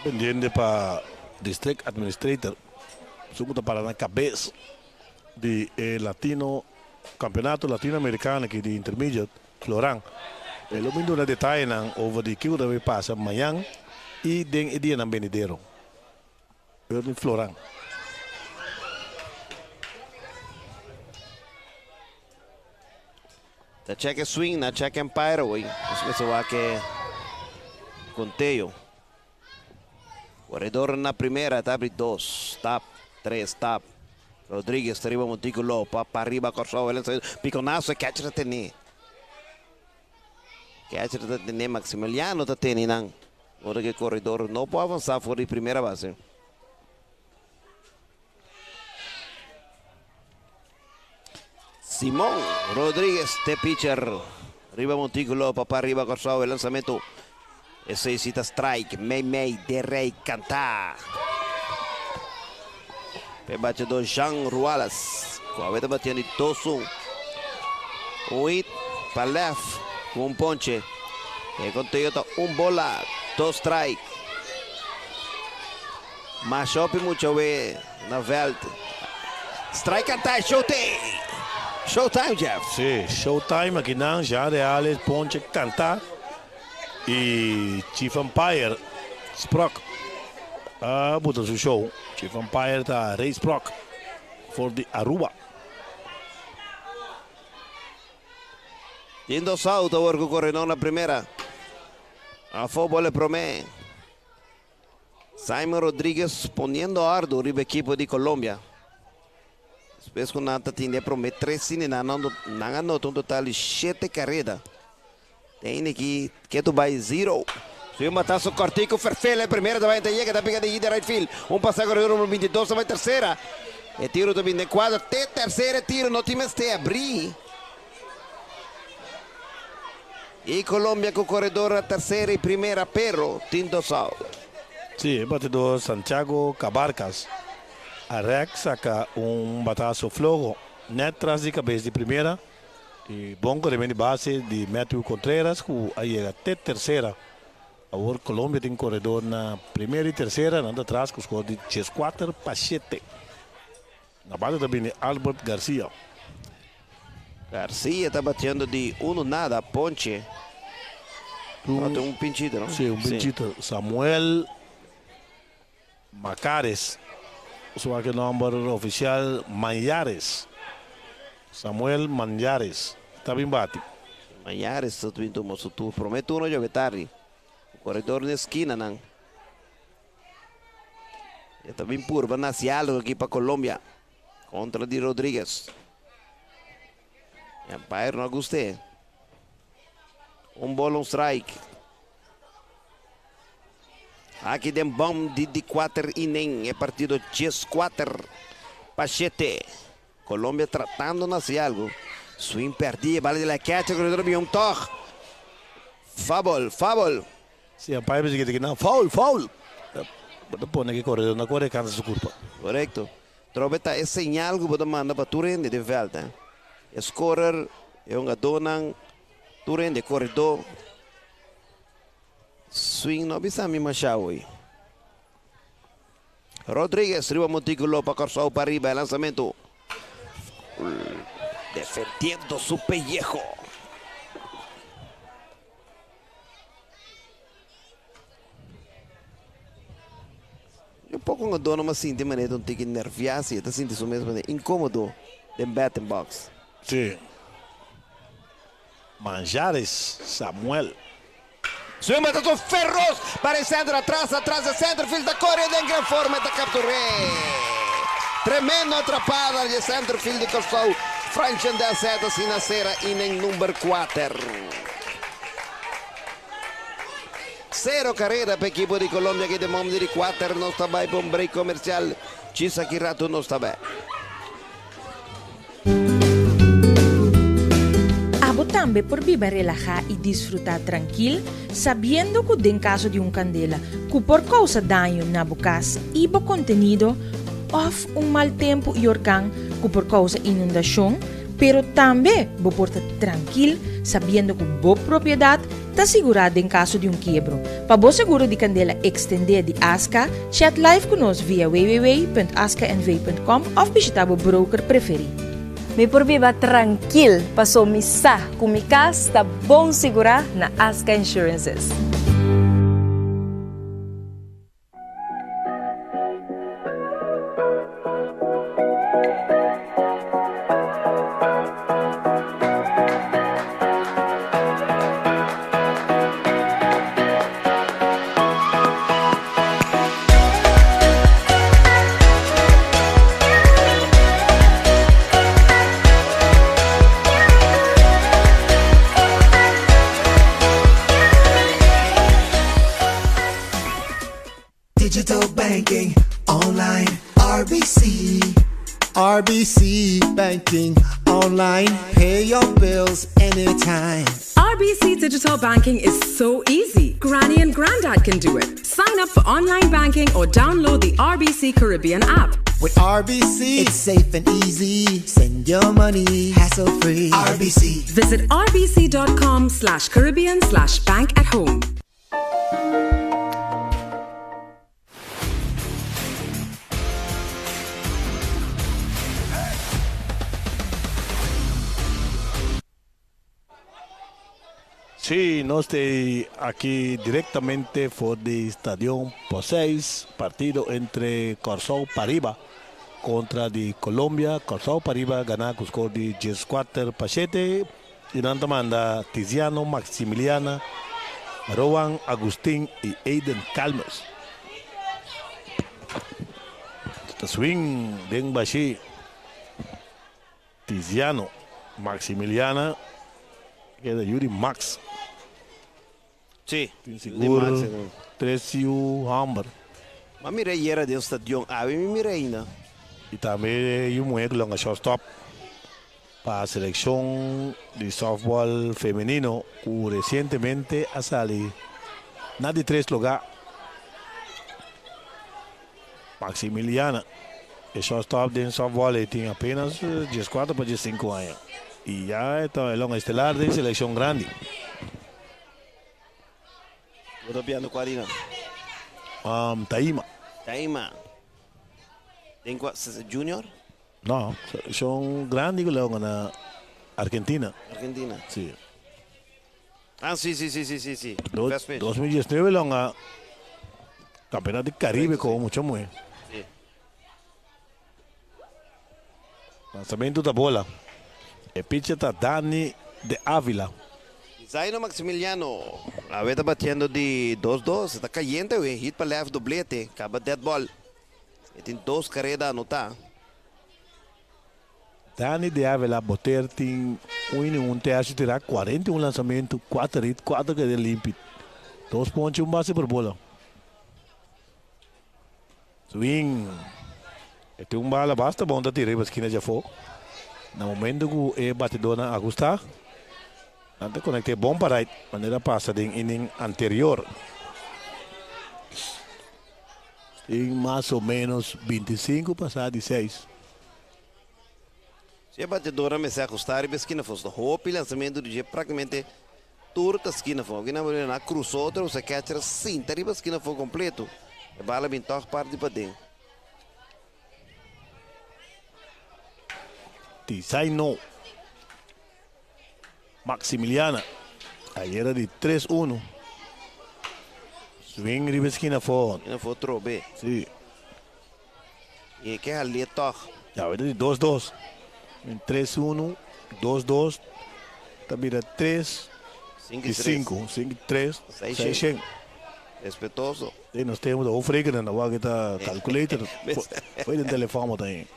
Pendiente para District Administrator. Sucuta para na cabeça de campeonato latino-americano aqui de intermediate, Floran. Ele me dá detalhes over de que o deve passar amanhã e den dia na Benedero. Eu em Floran. Tá check swing, na check empire, oi. Isso vai que conteio. Corredor na primeira, tá abre 2, tap, 3, tap. Rodrigues, arriba montículo, para arriba, Corsau, piconazo, catcher teni. Catcher teni, Maximiliano teni, não. Agora que corredor não pode avançar fora de primeira base. Simón Rodrigues, de pitcher. Arriba montículo, para arriba, Corsau, el lanzamiento. Ese cita strike, Mei, de rei, cantar. Batedor Jean Rualas. Com a veta batendo de Tosso. Um hit para left. Com um ponche. E com Toyota, bola, 2 strike. Mashup muito bem na volta. Strike cantar, showtime. Showtime, Jeff. Sim, showtime aqui não, Jean Reales, ponche, cantar. E Chief Umpire, Sprock. Botou o show. Chief Umpire tá Ray Sprock for the Aruba. Indo salto, o corredor na primeira. A fútbol promete. Simon Rodrigues poniendo arduo riba equipo de Colombia. Después con Nanta tiene promete 3 sin anotó un total de 7 carreras. Tem aqui, que tu vai 0. Subiu um mataço cortico, Ferfele, primeira da vai chega, da pegada de right field. Passa corredor número 22, vai terceira. E tiro também de quadro, até terceira tiro, no time este abrir. E Colômbia com o corredor a terceira e primeira, Perro, Tinto Sal. Sim, batedor Santiago Cabarcas. A Rex saca bataço flojo, net atrás de cabeça de primeira. E bom corrimento de base de Matthew Contreras, que aí chega até terceira. Agora Colômbia tem corredor na primeira e terceira, nada atrás, com os scores de 4 para 7. Na base também de Albert Garcia. Garcia está batendo de 1-0, Ponche. Tem pinchito, não? Sim, pinchito. Samuel Macares. Só que o nome oficial, Manhares. Samuel Manhares. Está bem bate. Manhares, tu prometo uno jogue tarde. O corredor na esquina, não. Está bem puro, vai nascer algo aqui para Colômbia. Contra de Rodrigues. Empire não gostei. Bola, strike. Aqui tem bom de 4 inning. É partido 10-4. Pachete. Colômbia tratando de nascer algo. Swing perdido, vale de la catch, el corredor vio un toque. Foul. Sí, el país dice que no, foul. Pero pone que corredor no corre, cansa su culpa. Correcto. Trobeta é señal que você manda para tu rende de volta. Scorer, é um donan, tu rende corredor. Swing não bisa mi machado. Rodrigues, riba montículo para Corsau para arriba, lançamento. Defendiendo su pellejo. Eu pouco um dono mas sinto maneira um tique nervioso, está sentindo isso mesmo incômodo de batting box. Sim. Manjares Samuel. Sui matato Ferros para el centro, atrás de centro, field da corre en gran forma da capturé. Tremendo atrapada de centro field de Corsau. Francia da seta sinacera inning número 4. 0 carreira para o equipo de Colômbia que de momento de 4 não está bem para um break comercial. Chisa que rato não está bem. Abo también por vivir relajado y disfrutar tranquilo, sabiendo que en caso de un candela, que por causa daño na casa y contenido, of un mal tiempo y organ, que por causa inundación, pero también vos porta tranquilo, sabiendo que vos propiedad está asegurada en caso de un quiebro. Para vos seguro de candela extender de ASCA, chat live con nos via www.ascanv.com o visita vos broker preferido. Me por viva tranquilo, passou missa com mi casa está bom segurar na Asca Insurances. Digital banking, online, RBC banking, online, pay your bills anytime. RBC Digital Banking is so easy. Granny and Granddad can do it. Sign up for online banking or download the RBC Caribbean app. With RBC, it's safe and easy. Send your money hassle-free. RBC. Visit rbc.com/Caribbean/bank at home. Sí, no estoy aquí directamente por el Estadio Poseis, partido entre Corsau Pariba contra de Colombia. Corsau Pariba gana con score de 10-4 para 7 y nanta manda Tiziano Maximiliana, Rowan Agustín y Aiden Calmes. Este swing de Bashi. Tiziano, Maximiliana, que é da Yuri Max. Sim. Tem seguro, Max, 13 Hamber. mas mirei era de stadion, me mirei ainda. E também o moleque longa shortstop para a seleção de softball feminino, que recentemente ha salido na de 3 lugar. Maximiliana, o shortstop de softball tem apenas 14 para 15 anos. E já está é longa estelar de seleção grande. Vou piano Quarina. Taima. Taima. Tem junior? Não, são grandes que longa na Argentina. Argentina. Sim. Ah, sim. 2019 longa Campeonato de Caribe com mucho muy. Sim. Lançamento da bola. E pitcher está Dani de Ávila. Zaino Maximiliano, a ver, está batendo de 2-2, está caliente, hit para left doblete, acaba dead ball. E tem 2 carreiras a anotar. Dani de Ávila, Boter tem um terço, tirar 41 lançamento, 4 hits, 4 que limpo. 2 pontos e 1 base por bola. Swing. E tem bala, basta bom da tirar para a esquina já foi. No momento que o batedor na Augusta, antes conectei bom para a maneira passa de inning anterior. Tem mais ou menos 25 para 16. Se a batedora me se ajustar e a esquina fosse o lançamento do dia praticamente turta a esquina foi. Alguém na cruz outra, você catcher sim, a esquina foi completo. A bala bem toque parte para dentro. Tizaino. Maximiliana. Aí era de 3-1. Swing riba esquina foi. Não foi trobe. Sim. E que é ali toque. Já era de 2-2. 3-1, 2-2. Também era 3 e 5. 5-3. 6. Respeitoso. E nós temos o freguês na vaga da calculator. Foi no telefone também.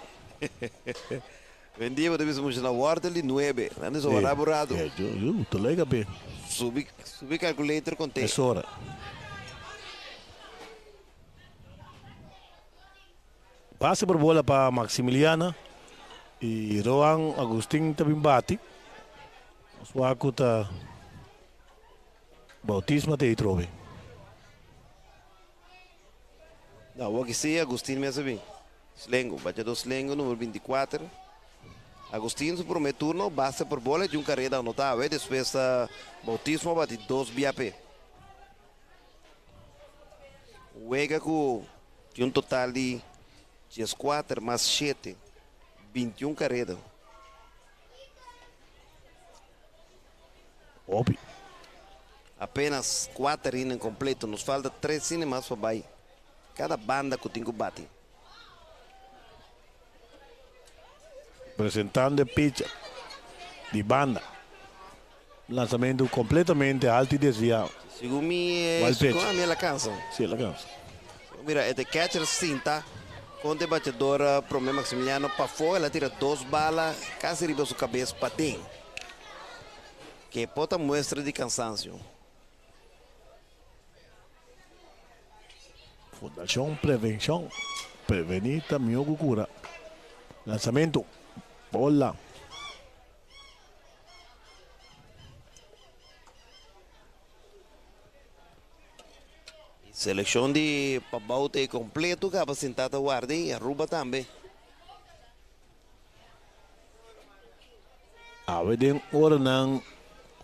Vendia, deve ser na ordem de 9. Antes o elaborado. Eu estou legal, bem. Subi calculator com É hora. Passe por bola para Maximiliana. E Roan Agustin também bate. O Suaco está. Bautismo te trove. Não, o que sim, Agostinho me sabe. Slengo, batedor Slengo, número 24. Agostinho, no primeiro turno, basta por bola de carreira anotável. Depois, Bautismo bate 2 BAP. O Ega tinha total de 14 mais 7, 21 carreiras. Óbvio. Apenas 4 innings completos. Nos falta 3 innings mais para baixo. Cada banda que tem que bater. Apresentando o pitcher de banda. Lançamento completamente alto e desviado. Segundo mim, a minha alcança. Sim, alcança. Mira, é de catcher cinta. Quando o batedor para o Maximiliano para fora, ela tira 2 balas, quase riba sua cabeça para dentro. Que pode mostrar de cansaço. Fundação Prevenção. Prevenir também o cura. Lançamento. Bola. Seleção de pabaute completo, que a sentada guarda e arruba também. A ver, hora não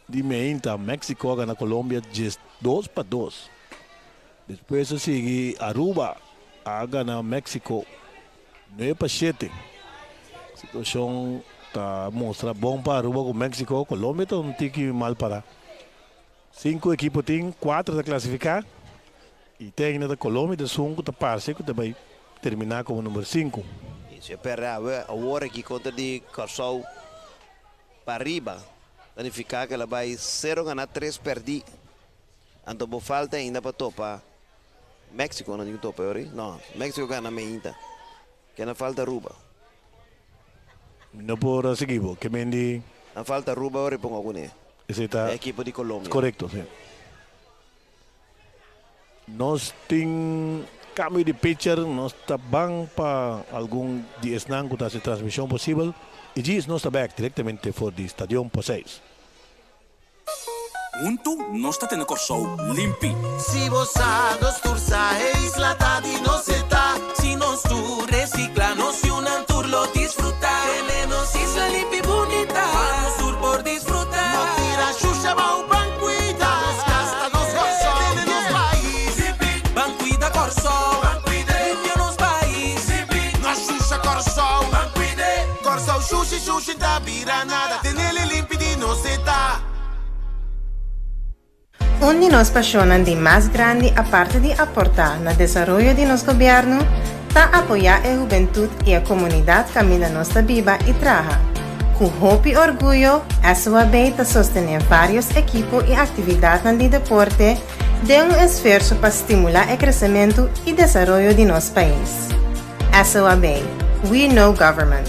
de meinta, México na Colômbia 2-2. Depois sigue Aruba, a na México 9-7. Situação tá mostra bom para Aruba com México, Colômbia não tem que mal para. 5 equipos tem 4 a classificar. E tem ainda da Colômbia de 5 da parceiro que vai terminar como número 5. Isso é para a hora que conta de Corsol para arriba. Significa que ela vai 0 ganhar 3 perder. Então falta ainda para topar. México não tem topa, não. México ganha ainda. Que não falta Aruba. No por seguir, que Mendy A falta Ruba ahora pongo alguna. está Equipo de Colombia. correcto, sí. Nós tem cambio de pitcher, nós está bem para algum de esnan que essa transmissão possível. E diz nós está back diretamente for de Stadion Passeis. Untu não está tendo show limpi. Si vos dos tursa e isla di no se ta. Si nos tu recicla, no si un tour lo disfruta. Tenemos isla limpi bonita. Vamos tour por disfrutar. No tira shusha va un banquita. Nos gasta, nos corso. Tenemos país. Banquita corso. Limpio nos país. Nos shusha corso. Corso sushi da bira nada. Tenele limpi di no se ta. Un de nos pasiones de más grande, aparte de aportar al desarrollo de nuestro gobierno, está apoyar a la juventud y a la comunidad que camina nuestra vida y trabaja. Con hope y orgullo, SOAB está sostener varios equipos y actividades en el deporte de un esfuerzo para estimular el crecimiento y desarrollo de nuestro país. SOAB, we know government.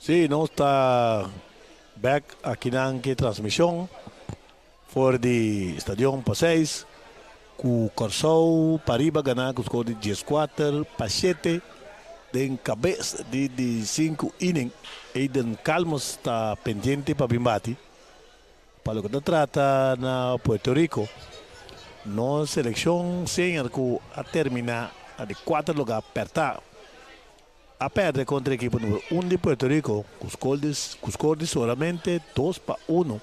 Sí, nós está back aqui na transmissão for de Stadion Passeis. Com o Corsou, Pariba, ganhar com os cores de 14, Pachete, de cabeça de 5 innings. E den Calmos está pendente para Bimbati. Para o que trata na Puerto Rico, nossa seleção senior que a terminar a de 4 lugar apertar. A perder contra a equipe número 1 de Puerto Rico, com os cordes solamente 2-1.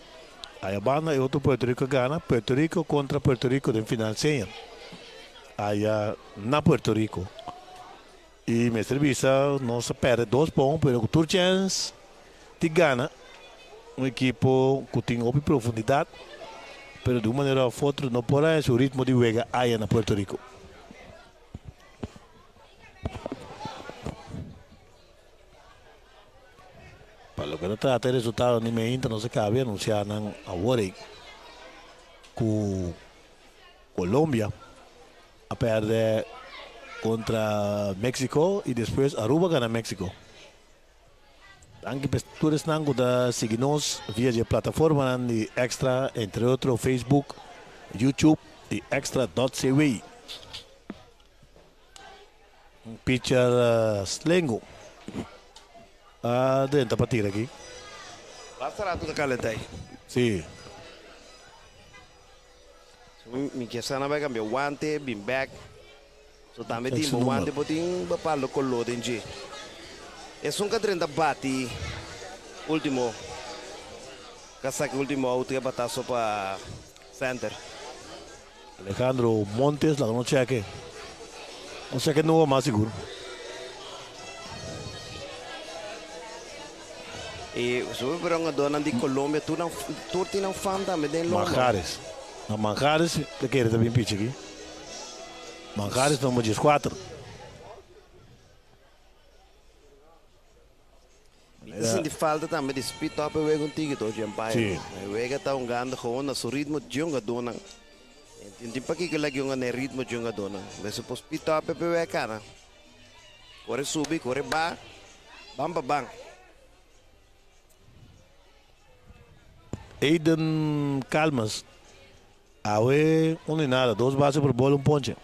Aí a banda e outro Puerto Rico gana, Puerto Rico contra Puerto Rico de final senior. Aí na Puerto Rico. E me serviça, nós perde 2 pontos, mas com chance de gana um equipo que tem outra profundidade, mas de uma maneira ou outra não pode o ritmo de jogo aí na Puerto Rico. Para lo que no trata el resultado ni me no se cabe anunciar ahora con Colombia a perder contra México y después Aruba gana México. Anche per tutti stanco da seguirnos via la plataforma di Extra, entre otros Facebook, YouTube y Extra.cw. Un pitcher slengo. Dentro para tirar aqui. Basta tudo calentei. Sim. Mi chiesa vai cambiare guante, bin back. So também tem guante, botin bapalo collo denji. E sono 30 bati. Último. Casaque último out que batazo para center. Alejandro Montes la noche aquí. O sea que no va más seguro. E so pero nga dona di Colombia tu não fan também den longo. Manjares. Na Manjares te quer também pitch aqui. Manjares número 14. E senti falta também de speed up e wego contigo to jampai. Sim. Wego tá gando gewoon na so ritmo junga dona. Hindi pa que lagi yung na ritmo junga dona. Mas po speed up e wego kana. Corre subi, corre ba. Bam bam. Aiden Calmas. Awe, 1 e nada, 2 bases por bola, 1 ponche.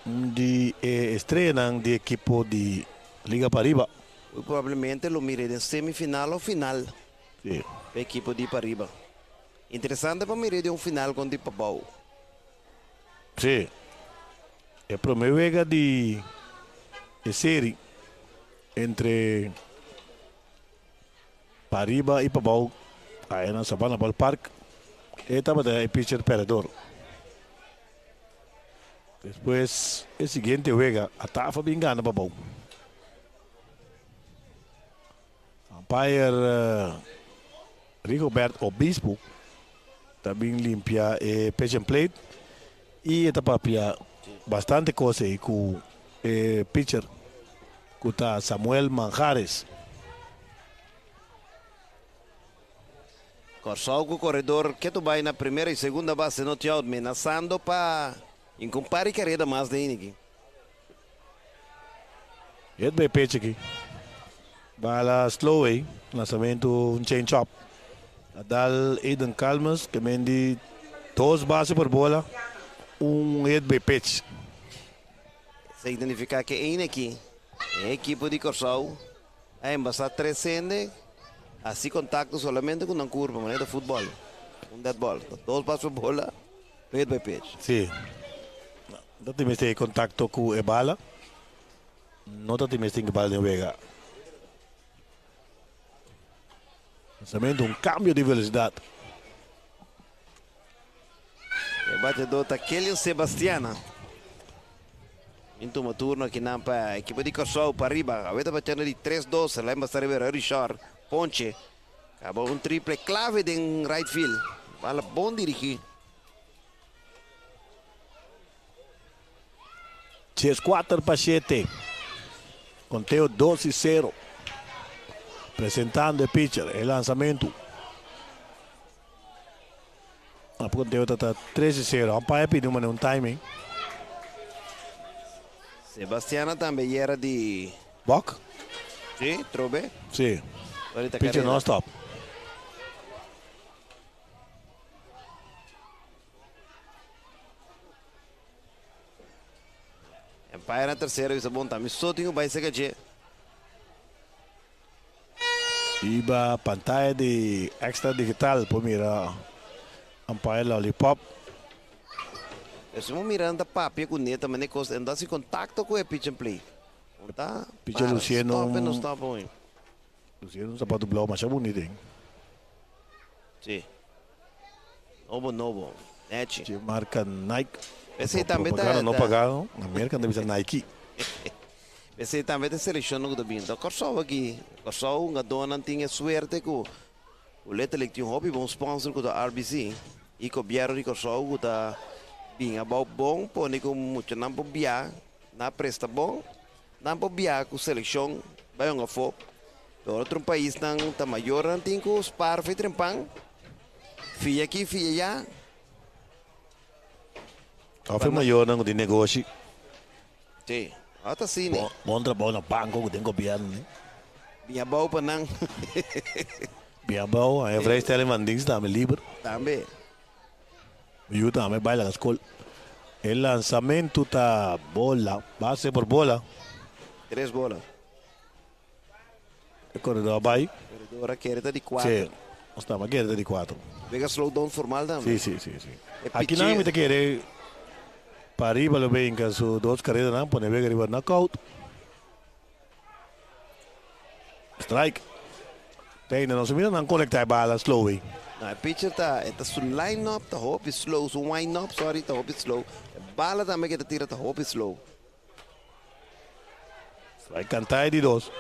de estreia de equipo de Liga Pariba. Provavelmente lo mire de semifinal ou final. Sim. Equipo de Pariba. Interessante para mirar de final com de Papau. Sim. É a primeira de série entre Pariba e Papau. Aí na Sabana Ball Park. E estava de pitcher perdedor. Depois, o seguinte juega a Tafa Bingana Papau. Umpire Rigoberto Obispo também limpia o pitch and plate e está papia bastante coisa aí com o pitcher que está Samuel Manjares. Corsol com o corredor que tu vai na primeira e segunda base no teu amenaçando para incompare carreira mais de ninguém. E bem pitch aqui. Bala slow aí, lançamento change up. Dal Eden Calmas que mendi 2 bases por bola, head by pitch. Significa que aqui a equipe de Corsol é embasar 3 assim contacto solamente com uma curva, maneira de futebol. Dead ball. 2 bases por bola, head by pitch. Sim. Não tem mais contato com a bala. Não tem mais bala de vega. Lançamento cambio de velocidade. O batedor está Kelly Sebastiana. Então, um turno aqui na equipe de Corsol para arriba. A vez batendo de 3-2. Lembra estar a Richard Ponche. Acabou um triple clave em right field. Bala bom dirigir. 4-7. Conteo 12-0. Presentando o pitcher, o lançamento. A conteo está 13-0. A pai pediu um timing. Sebastiana também era de Boc? Sim, trobe. Sim. Ahorita Pitcher não stop. Empire na terceira, isso é bom também. Só tem o Baisega. Iba pantalla de extra digital por mirar umpire lollipop. Estamos mirando a papel com neta, mas nem anda em contato com o pitch and play. Tá? Pitcher Luciano. Stop, não stop, hein? Luciano sapato blau, mas é bonito, hein? Sim. Novo. Net. De marca Nike. Esse também tá. Não pagaram. Na América deve ser Nike. Esse também está selecionando o Binto. Corsol aqui. Corsol, uma dona tinha suerte com o Letelec tinha um hobby bom sponsor com a RBC. E com o Biero de Corsol, com a Binha bom, pone com muito não bobia, na presta bom, não bobia com seleção, vai um afo. Outro país não tá maior, não tem com os par feito trempang. Filha aqui, filha já. Foi maior não de negócio. Sim. Até sim, né? Bom trabalho no banco que tem governo, né? Binha bom para não. Binha bom, a Everest Telemandings também livre. Também. Eu também baila na escola. O lançamento tá bola, base por bola. 3 bolas. O corredor vai. O corredor quer de 4. Sim, nós estamos aqui de 4. Pega slow down formal também. Sim. Aqui não me quer para arriba lo bem que as 2 carreiras não pode ver arriba knockout. Strike. Tem não se mira não conectar a bala slow way. O pitcher tá su line up, tá hop slow, su wind up, sorry, tá hop slow. Bala também que tá tira tá hop slow. Vai cantar de 2.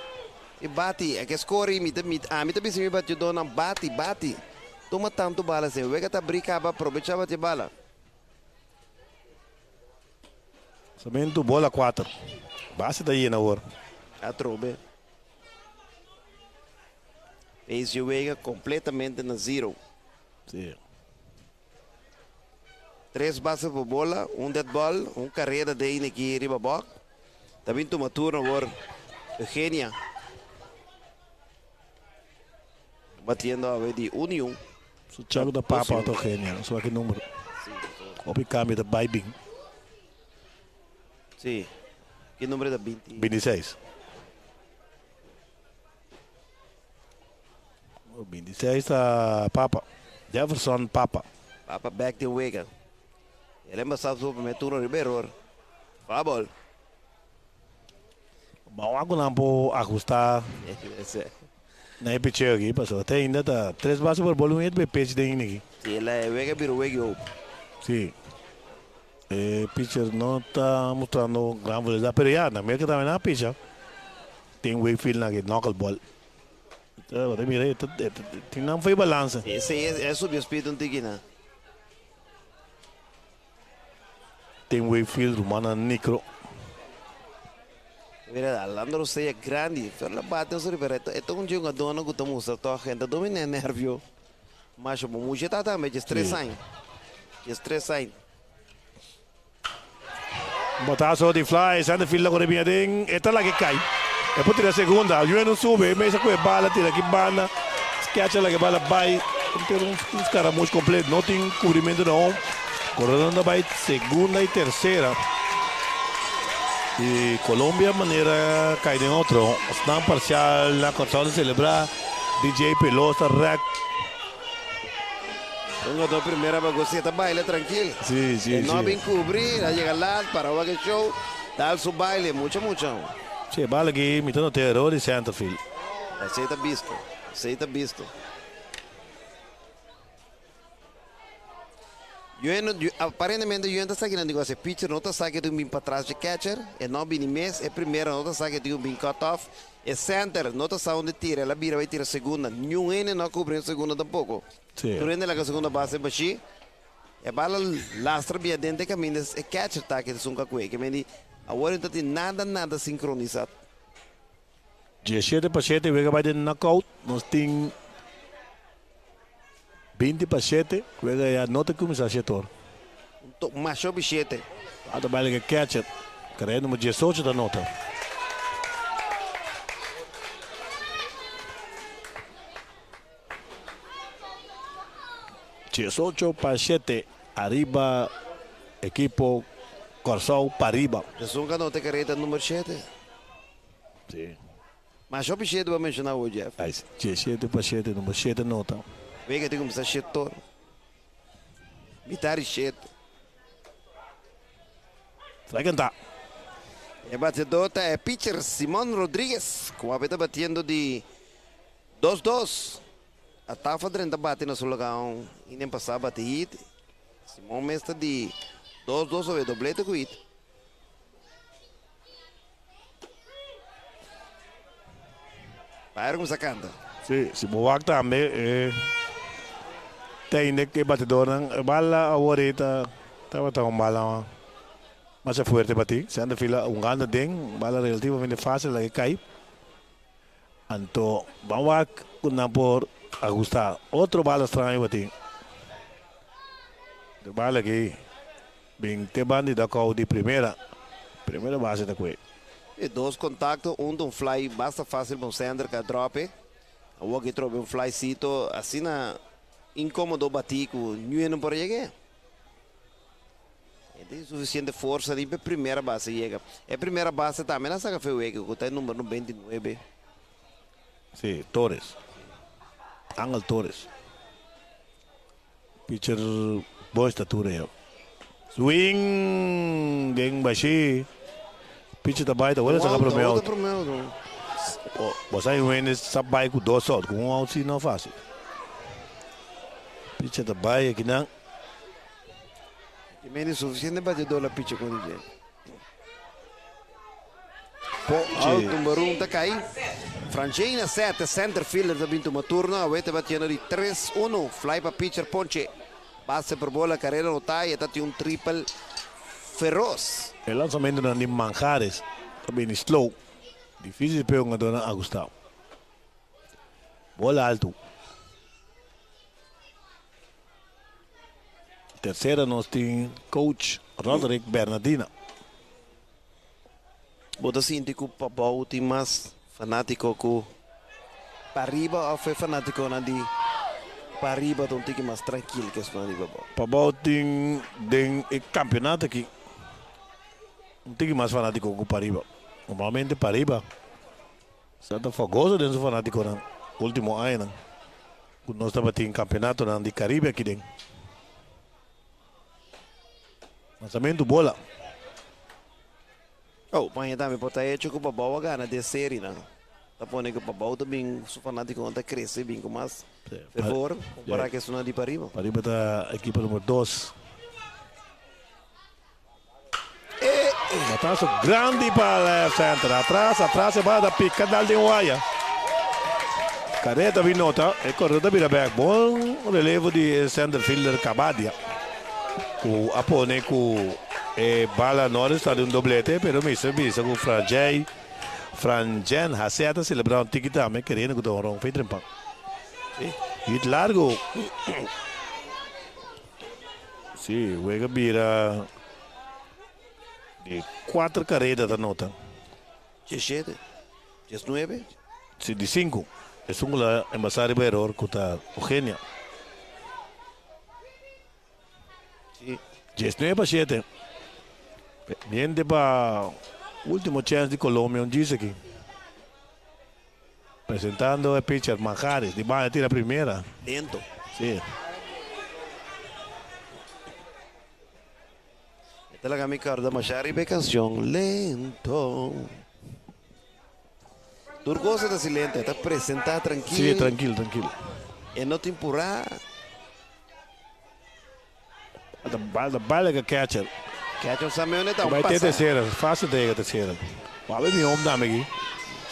E bate, é que score me também se me bate dona bate. Toma tanto bala assim, o que tá brinca ba aproveitar bate bala. Lançamento bola 4. Base daí na hora. A trobe. Esse joga completamente na 0. Sim. 3 bases por bola, dead ball, carreira de in aqui riba box. Também toma turno agora. Eugenia. Batendo a vez de 1-1. Su chago da papa auto Eugenia, só que número. O câmbio da Baibing. Sí. ¿Qué número da 20? 26. 26 está Papa. Jefferson Papa. Papa back to Wega. Ele é embaçado sobre o Meturo Ribeiro. Fabol. Vamos a ajustar. Na pitcher aqui, passou até ainda tá 3 bases por bola, 1 de pitch de aqui. Sim, ele é Wega, virou Wega. Sim. Pitcher não está mostrando grande velocidade, pero já, na minha que também na pitcher. Tem Wakefield na que knuckleball. Você mira, tem não foi balança. Esse é subir o speed um tiquinho. Tem Wakefield, Romana Nicro. Mira, Landro sei é grande, pero la bate sobre pero esto um jogador não gusta muito, toda a gente domina nervio. Mas o muito tá também estressado. Estressado. Botazo de fly, Sander Field con el bien, esta es la que cae. Después tira segunda, yo no sube, me saco de bala, tira aquí bala, catcha la que bala vai, tiene un escaramujo completo, no tiene cubrimiento no. Corredor vai segunda y tercera. Y Colombia manera cae en otro, están parcial, la consola de celebrar, DJ Pelosa, Rack. Un jogador primeira bagulheta baile tranquilo. Sí, sí, no sí. bien cubrir, a llegar lá para o show, dar su baile, mucho. Sí, bala aquí, imitando terror y Centerfield. Aceita visto. Aparentemente eu ainda sei que negócio pitcher, não está sabe que tem um bem para trás de catcher, é não bem mês, é primeira, não está sabe que tem um bem cut off, é center, não está sabe onde tira, ela vira vai tirar segunda, nenhum N não cobre a segunda tampouco. Sim. Durante a segunda base é baixi, é bala lastra bem dentro de caminho, é catcher tá que é um cacuê, que me diz, agora não tem nada sincronizado. 17 para 7, Vega vai de knockout, nós temos 20 para 7, Vega já nota como está setor. Macho bichete. Ada balik que catcher, carreira número 18 da nota. para 7, arriba, equipo Corsol para arriba. Jesus não tem carreira número 7. Sim. Mas o bichete vai mencionar hoje, Jeff. 17 para 7, número 7 nota. Vega tem como estar setor. Mitari 7. Vai cantar. E batedor é pitcher Simon Rodrigues, com a beta batendo de 2-2. A Tafa Drenta bate no seu lugar e nem passar bate hit. Simon mestre de 2-2 sobre doblete com hit. Vai como se canta. Sim, Simon também tem que batedor não bala ahorita estava tão bala mas é forte bater se anda fila grande ding bala relativamente fácil que cai então vamos a por ajustar outro bala estranho bater de bala aqui bem te bande da cau de primeira base da coisa e 2 contactos, um fly basta fácil para o Sander que drope o que trobe um flycito assim na incômodo bater com nenhum não pode chegar. Tem suficiente força de primeira base chega. É primeira base também na saga foi o que está número 29. Sim, Torres. Angel Torres. Pitcher boa estatura eu. Swing bem baixinho. Pitcher da baita, olha essa para meu. Você aí vem sabai com 2 out, com um out não fácil. Pitcher da baita aqui não. E menos suficiente batedor la pitcher com DJ. Número 1 está caindo. Francina 7, center fielder da vinto uma turno. Avete batendo de 3-1. Fly para pitcher Ponche. Base por bola, carreira no tie. Está um triple feroz. O lançamento de Manjares também slow. Difícil para um dona a Gustavo. Bola alto. Terceira nós temos coach Roderick Bernardina. Você sente que o Papau tem mais fanático que para arriba ou foi fanático na de para arriba então tem que mais tranquilo que isso na de Papau. Papau tem campeonato aqui. um tique mais fanático com o Pariba. Normalmente Pariba está fogoso dentro do fanático no último ano. Nós estamos em campeonato de Caribe aqui dentro. Lançamento bola. Oh, mas também pode ter hecho que o Babau gana de série, não? Tá pondo que o Babau também, o fanático não cresce bem com mais fervor, comparar que isso não é de Pariba. Pariba está a equipa número 2. Bataço grande para o centro. Atrás vai da pica de Uaia. Careta Vinota, e corrida vira back. Bom relevo de center fielder Cabadia. O apone com bala Norris está de doblete, pero Mr. Bisa com Franjen Haceta celebrando tiki também, querendo que o Ron fez trempa. Hit largo. Sim, o Ega vira de 4 carreras da nota. 17, 19. Sim, de 5. Es un embajador de error que está Eugenia. Sí. 19-7. Viene para último chance de Colombia, dice aquí. Presentando el pitcher Manjares, de va a tirar primera. Lento. Sí. Esta es la camisa de Machari de canción Lento. Turcosa está silente, está presentada tranquilo. Sí, tranquilo. E não te empurrar. Bala que catcher. Catcher Samuel está vai ter terceira, fácil de terceira. Vai ver meu homem dame aqui.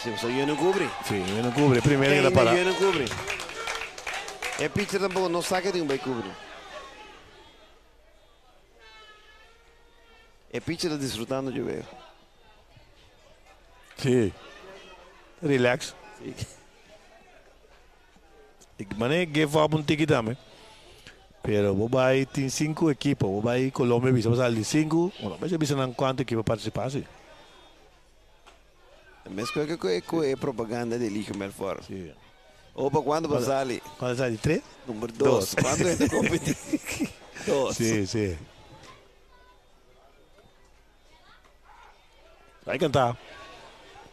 Sim, só eu não cobre. Sim, eu não cobre. Primeiro que para. Eu não cobre. E pitcher tampouco não saca de um vai cobrir. E pitcher está desfrutando de ver. Sim. Relax. Ik mané give up um ticket também. Pero vou vai tem 5 equipes, vou vai Colômbia bisa pasal de 5, mas bisa nang quanto equipe participasse. Mas que é propaganda de Liga Melfort. Sim. Opa, quando passar ali? Quando sai de 3? Número 2. Quando é de competir? 2. Sim. Vai cantar.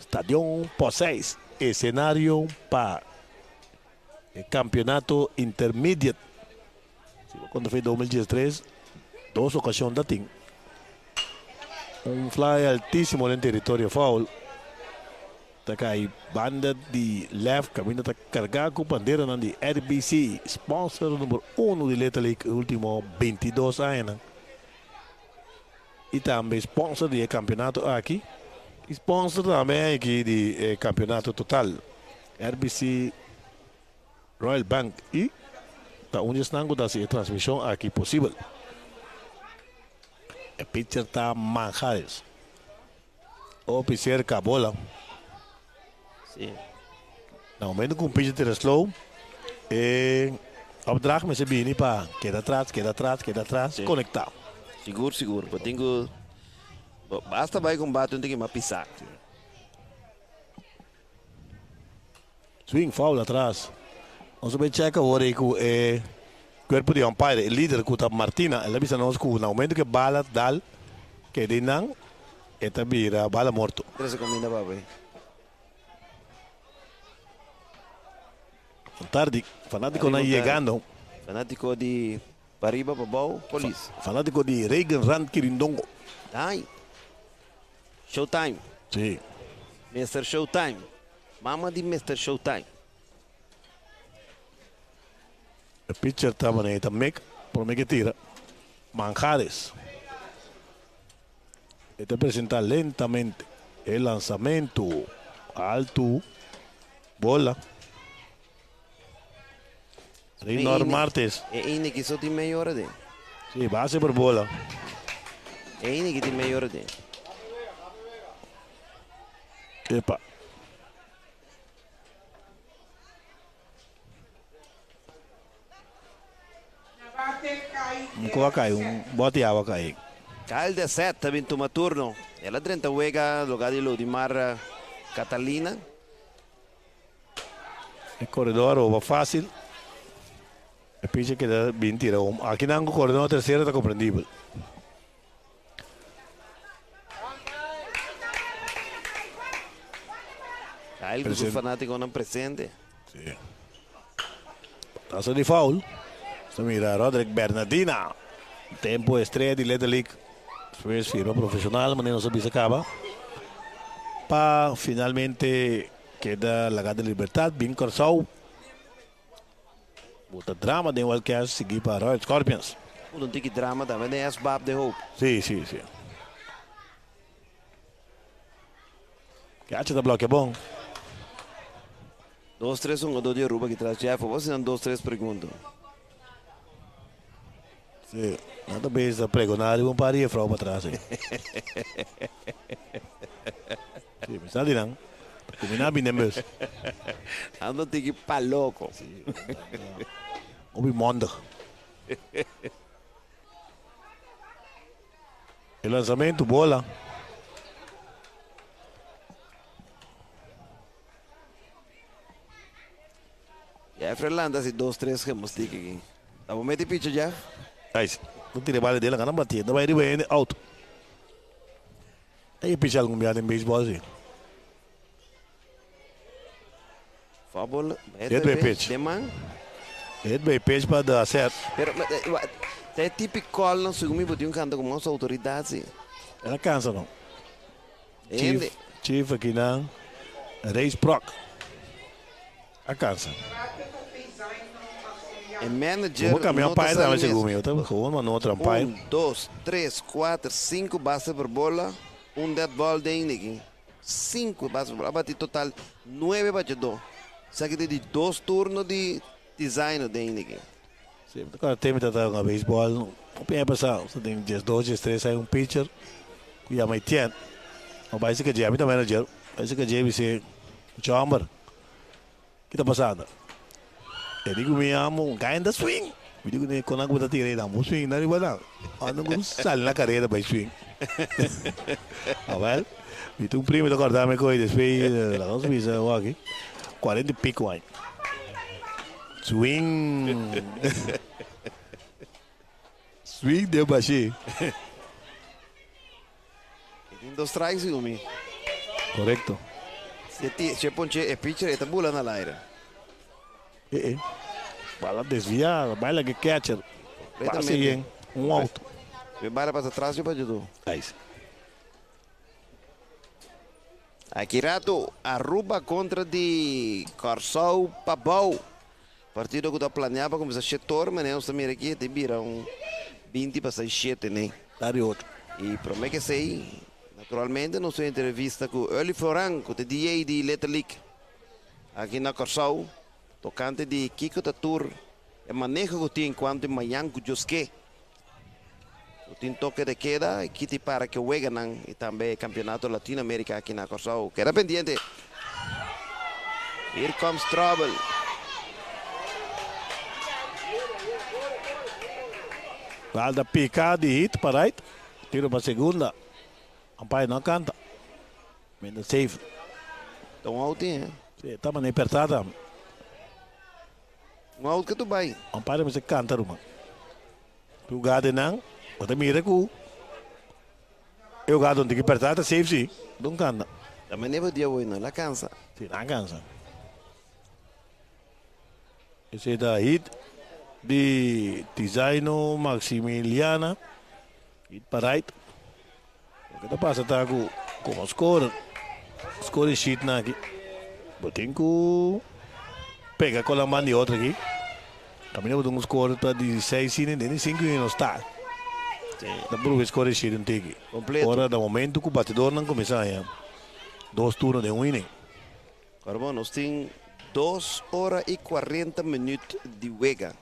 Estadio Poseis, escenario para el campeonato intermediate. Cuando fue 2013, 2 ocasiones da team. Un fly altísimo en el territorio foul. Está ahí banda de left, camino a cargar con bandera de RBC, sponsor número 1 de Leta League, último 22 años. Y también sponsor del campeonato aquí. Sponsor também aqui de campeonato total, RBC Royal Bank e da onde estão a transmissão aqui possível. O pitcher está Manjares, o pitcher Cabola. Sim. No momento que o pitcher tira slow, opdracht met zijn benen para queda atrás, conectar. Seguro, eu tenho. Basta vai combate, não tem que mais pisar. Swing foul atrás. Nós vamos checar agora que o corpo de umpire, o líder que está Martina, ele avisa nós que no momento que bala dal, que de não, esta vira bala morto. 13 comida para ver. Tarde, fanático não chegando. Fanático de Pariba, Babau, Polícia. Fanático de Reagan Rand Quirindongo. Ai. Showtime. Sim. Mr. Showtime. Mama de Mr. Showtime. O pitcher estava na também, por mim que tira. Manjares. Este apresenta lentamente el lanzamiento alto, bola. Reynor Martes. É ainda que só tem meia hora de. Sim, base por bola. É ainda que tem meia hora de. Epa. Como cai? Bote água cai. Cai de 7, também toma turno. Ela 30 huega, lugar de Lodimar Catalina. El corredor va fácil. El pitcher queda bien tirado. Aquí en el corredor tercero está comprendible. Algo dos fanáticos não presente. Sim. Taça de foul. Você mira, Roderick Bernardina. Tempo estreia de Little League. First firma profissional, mas não sabe se acaba. Para finalmente queda la Gata de Libertad, Bin Corsau. Bota drama de Wildcats, seguir para Royal Scorpions. Não tem que drama também, é asbab de hope. Sim, sim, sim. Que acha da bloco é bom. 2-3, um jogador de Aruba que traz Jeff. Você não 2-3 perguntas. Sim, nada bem, está pregonado e um paria frau para trás. Sim, mas está não. Combinar bem mesmo. Ando tem que ir para louco. Obi mondo. O lançamento, bola. Jeff Relanda, se 2-3 que mos aqui. Tá bom, mete pitch, Jeff? Aí, não tira bala dele, não batia. Não vai de bem, alto. Aí, pitch algum miado em beisebol, assim. Fábula. Head by pitch. Demang. Head by pitch para dar certo. Pero, é típico, não sei como eu canto com nossa autoridade. Ela cansa, não? Ende. Chief aqui não. Reis Proc. A cansa. É manager. Vou caminhar para ele, mas segundo eu estava com uma outra pai. 1, 2, 3, 4, 5 bases por bola. Dead ball de Iniki. 5 bases por bola. Bati total 9 batedor. Só que de 2 turnos de design de Iniki. Sim, agora tem que tratar com a beisebol. Não tem passar. Você tem 2, 3, aí um pitcher. Que é mais tempo. Não vai ser que Jamie também, manager. Vai ser que Jamie se chamber. O que está passando? Eu digo, me amo, cai da swing. Eu digo, quando eu vou tirar, não swing, não é igual. Quando eu saio na carreira, vai swing. Ah, well, e tu primo, acordar-me com ele, depois, não se visa, aqui. 40 e pico, aí. Swing. Swing deu baixinho. Tem 2 strikes, Yumi. Correto. Se ponche, é pitcher, está bulando na aire. Bala desviada, baila que catcher. Passe bien, um alto. Me bala para trás e para tudo. Aí. Aqui rato, Aruba contra de Corsau Pabau. Partido que eu planeava para começar a chetar, mas nós também aqui tem vira 20 para 7, né? Dá de outro. E promete que sei, naturalmente, não sou entrevista com o Early Floranco, de DJ de Little League. Aqui na Corsau. Tocante de Kiko Tatur, é manejo que tem enquanto em manhã com Josque. Tem toque de queda, e que para que juegan e também campeonato Latino-América aqui na Corsau. Queda pendiente. Here comes trouble. Valda pica de hit para right. Tiro para segunda. Ampai não canta. Menda safe. Então out, hein? Estava nem apertada. Out que tu vai. Ampai não se canta, Ruma. Tu gade não. Você mira que eu gado onde que apertada, safe sim. Não canta. Também nem podia hoje, não. Ela cansa. Sim, não cansa. Esse é da hit de Tizaino Maximiliana. Hit para right. O que está passando com o score sheet na aqui. Botem que pega com a mão de outra aqui. Caminho com um score para 16 e nem 5 não está. Dá para o score sheet não tem aqui. Completo. Agora, no momento que o batedor não começa a 2 turnos de inning. Agora, bom, nós temos 2 horas e 40 minutos de juega.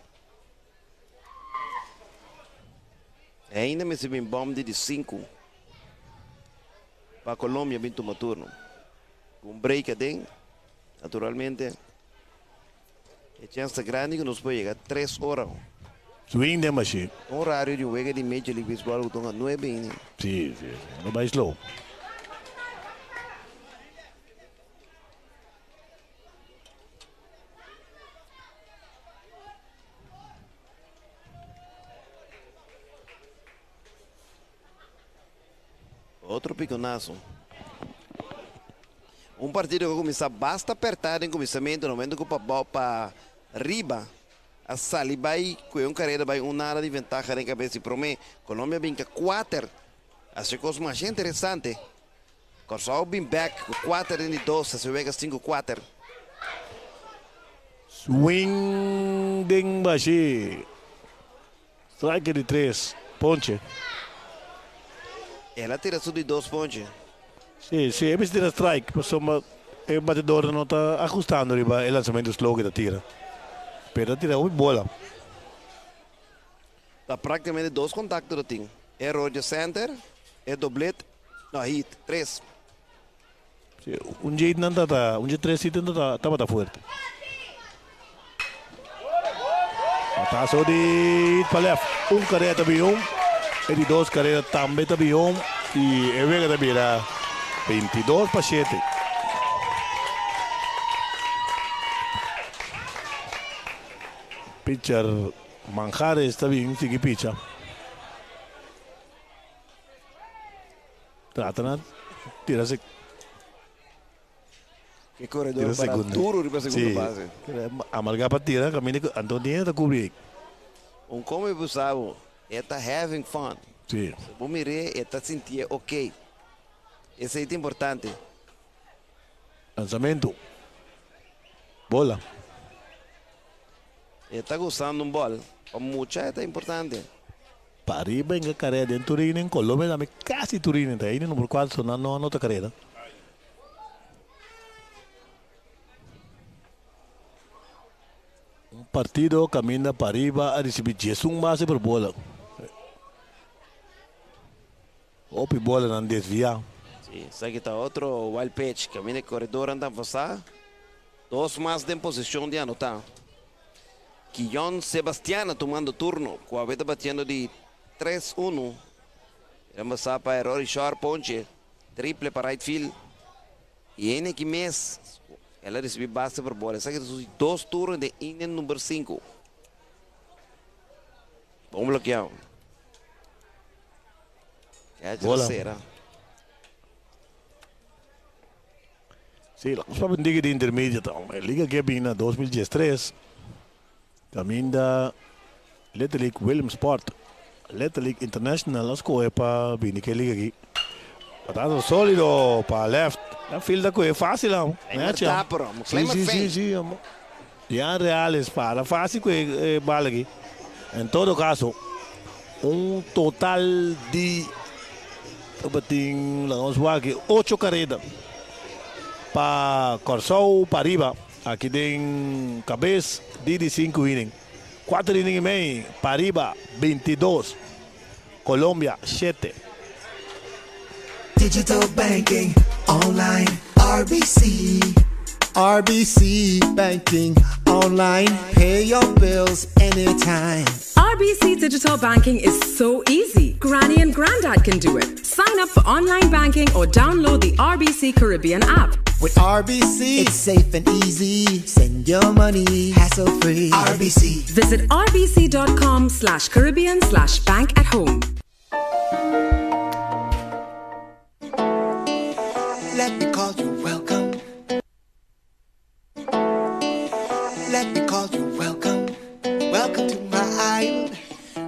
Ainda me se bom de 5. Para a Colômbia, vem tomar turno. Com break dentro, naturalmente, é chance grande que nos pode chegar 3 horas. Swing de machine. Um horário de juega de Major League Baseball que estão a 9 innings. Sim. Não vai slow. Outro piconazo. Um partido que começa basta apertado em começamento, no momento que o bola para riba, a Sali vai com carreira vai área de vantagem em cabeça para mim. Colômbia vem com 4, acho que é mais interessante. Corsol bem back com 4 e 2, se vê 5-4. Swing ding baixi. Strike de 3, ponche. Ela tira tudo de 2 ponches. Sim, ele tira strike, mas o batedor não está ajustando o lançamento slow que tira. Pero tira uma bola. Dá praticamente 2 contactos do time. É Roger Center, é doblete, não, hit, 3. Jeito não está, jeito 3 hit não está forte. Taso de para left, carreira também e de 2 carreiras também e é vega também era 22-7. Pitcher Manjares também sigue pitcher. Trata de tirar-se. Que corredor para duro para a segunda base. Amalgar para tirar, caminho Antonio está cobrindo. Como eu pensava, ele está having fun. Sim. Vou mirar, ele está sentindo ok. Isso é importante. Lançamento. Bola. Ele está gostando de bola. Para muita é importante. Para arriba em carreira em Turín, em Colômbia, também quase Turín. Aí no número 4, não anota carreira. Um partido caminha para arriba a receber 10 base por bola. Ou por bola não desvia. Sim, aqui está outro wild pitch. Caminha corredor anda a passar. 2 mais de posição de anotar. Quillon Sebastiana tomando turno. Com a veta batendo de 3-1. Ele passar para error e short ponche. Triple para right field. E em que mês ela recebeu base por bola. Essa aqui são 2 turnos de inning número 5. Vamos bloquear. É a terceira. Sim, vamos para a liga de intermediate. A liga que vem na 2013. Também da Little League Williamsport. Little League International. Nós corremos para vir que liga aqui. Batado sólido para left. A filda é fácil, não? Sim. Já reales para fácil que bala aqui. Em todo caso, total de 8 carreiras para Corsol, para arriba. Aqui tem cabeça de 5 innings. 4 innings e meio para arriba, 22. Colômbia, 7. Digital banking, online, RBC. RBC banking, online, pay your bills anytime. RBC Digital Banking is so easy. Granny and Granddad can do it. Sign up for online banking or download the RBC Caribbean app. With RBC, it's safe and easy. Send your money hassle-free. RBC. Visit rbc.com/Caribbean/bank at home. Let me call you welcome. Let me call you welcome. Welcome to my island.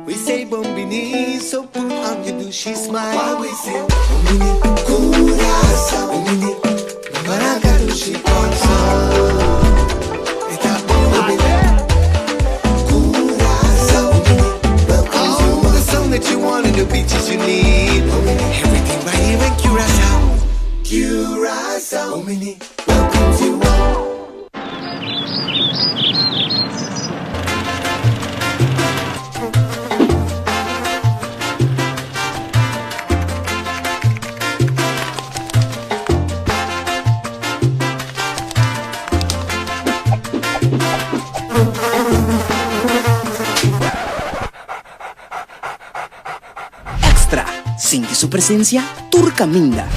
We say bombini, so put on your douchey smile. While we say bombini, curasa, bombini, barakadushi ponso. Eta bombini, curasa, bombini, welcome to the song that you wanted, the beaches you need. Everything right here in Curacao. Curacao, bombini, welcome to Extra. Siente su presencia, Turcaminda.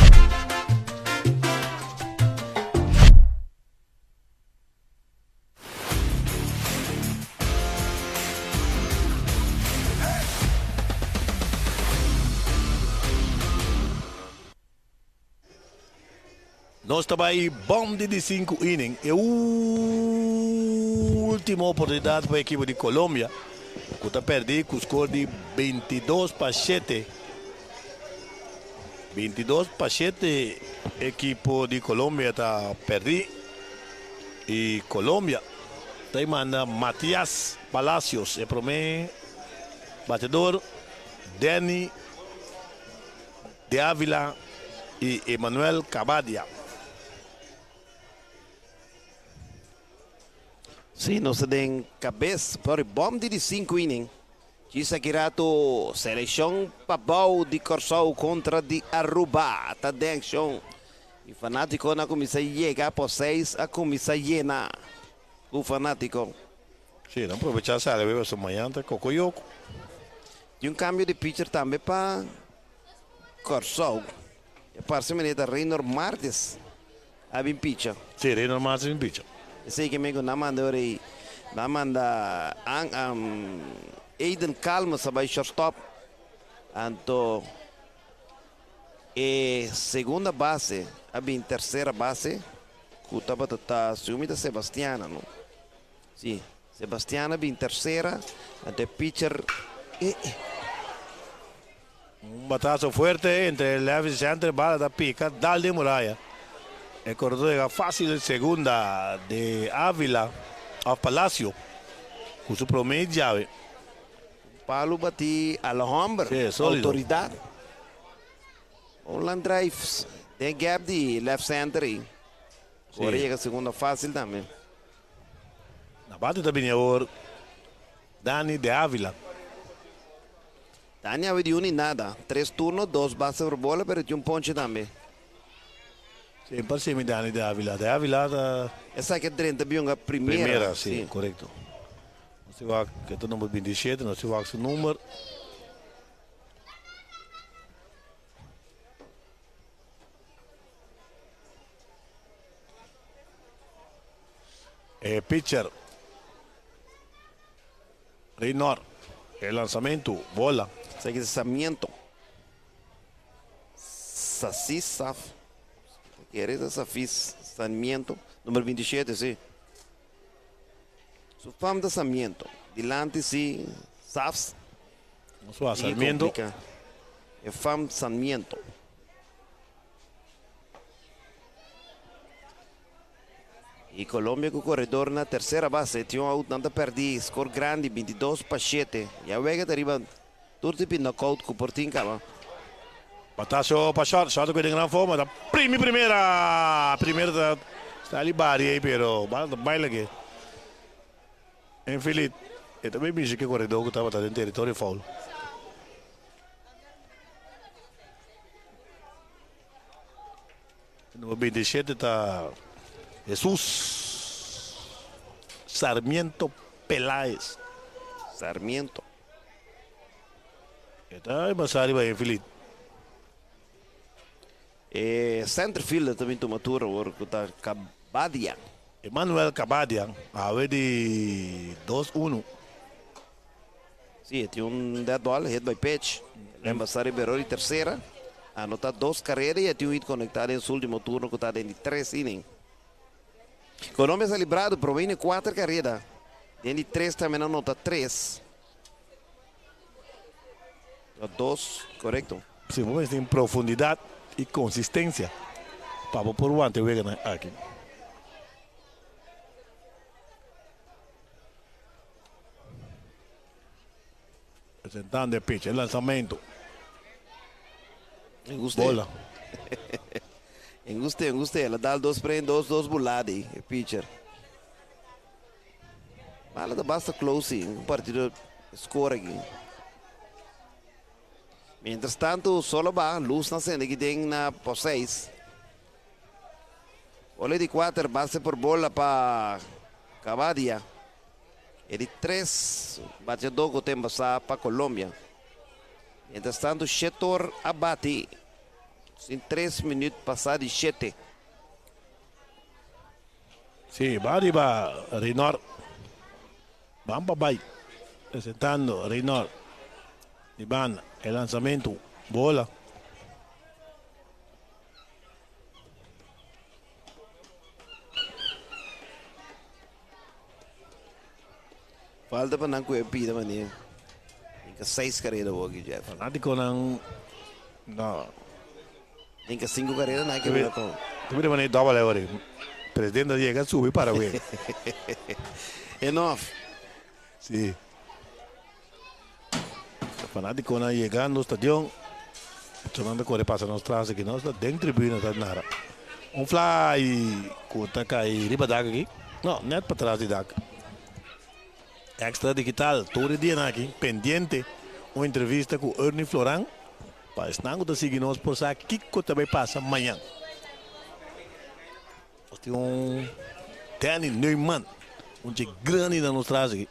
Nós estamos aí, bom de 5 innings. É a última oportunidade para a equipe de Colômbia. Que está perdendo com o score de 22-7. 22-7, a equipe de Colômbia está perdendo. E Colômbia está manda Matias Palacios, é para mim, batedor, Danny de Ávila e Emanuel Cabadia. Sim, nós temos cabeça para bom de 5 innings. Diz aqui rato, seleção Pabau de Corsol contra de Aruba. Tá dentro. E fanático na comissão chega por 6 a comissão llena. O fanático. Sim, não aproveitar essa área, essa manhã tá cocoyoco. E cambio de pitcher também para Corsol. E parece que está Reynor Martes. A bem pitcher. Sim, Reynor Martes em pitcher. Sei que me na manda Aiden Calma sabe shortstop. Anto segunda base, a bem terceira base, que tá assumida Sebastiana, não? Sim, Sebastiana bem terceira, ante pitcher. Batazo fuerte entre el left center, bala da pica, dal de Muralla. El corredor llega fácil en segunda de Ávila a Palacio. Con su promedio llave. Palo bati Alhambra, sí, autoridad. Holland Drives, tem gap de left center aí. Agora chega a segunda fácil também. Na bate também agora Dani de Ávila. Dani havia de um e nada. 3 turnos, 2 bases por bola, mas tinha ponche também. Sim, parece que Dani de Ávila. De Ávila. Essa aqui é 30 a primeira. Primeira, sim, correto. Nós vamos que é o número 27, nós vamos o número. Pitcher. Reynor. El lançamento, bola. Segue lançamento. Sassi Saf. Querida Safis, Sarmiento, número 27, sim. Su fama de Sarmiento. Dilante, sim, Safs. Nosso Sarmiento. É fama de Sarmiento. E Colômbia com o corredor na terceira base. Tinha um out, nada perdi. Score grande, 22-7. E a Vega arriba, tudo tipo de knockout com o Portinho, cara. Batazo para short que tem grande forma. Da primeira está ali bari aí, pero baila aqui. Infeliz. E também me que o corredor que estava em território foul. Número 27 está Jesús Sarmiento Peláez. Sarmiento. Está mais arriba infeliz. Centerfield também toma turno, porque está Cabadia. Emanuel Cabadia, a ver de 2-1. Sim, tinha um dead ball, head by pitch. Lembra Ribeiro de terceira. Anotar 2 carreiras e tinha um hit conectado em seu último turno, que está em 3 innings. Colômbia está librado, provém 4 carreiras. Em 3 também anota 3. 2, correto? Sim, vamos ter profundidade e consistência. Para por o ante aqui. Presentando o pitch, o lançamento. Bola. Gostei. Ela dá 2 para 2 buladas aí, o pitcher. Ela dá basta close, um partido score aqui. Mientras tanto, solo va, luz na cena que tem na por 6. Bola de 4, base por bola para Cabadia. E de 3, batedor que tem para Colômbia. Mientras tanto, Chetor abate. Em 3 minutos passados de 7. Sim, vai arriba Reynor. Vamos para baixo. Presentando Reynor. Iván, el lanzamiento, bola. Falta para não correr pida mania. Tem que 6 carreiras hoje, Jeff. Fanático não. Não. Tem que 5 carreiras não é que vai com. Tu me demanda dobra agora. Presidente da Liga sube para ver. Enough. Sim. Fanático não chegando no estádio. Sonando corre passa nos trás aqui, nós está dentro da tribuna, está nada. Fly, conta cai riba da aqui. Não, net para trás de da. Extra digital, todo dia aqui, pendente, uma entrevista com Ernie Floran, para estar com seguir por saber o que também passa amanhã. Tem Danny Neumann, grande da nos traz aqui.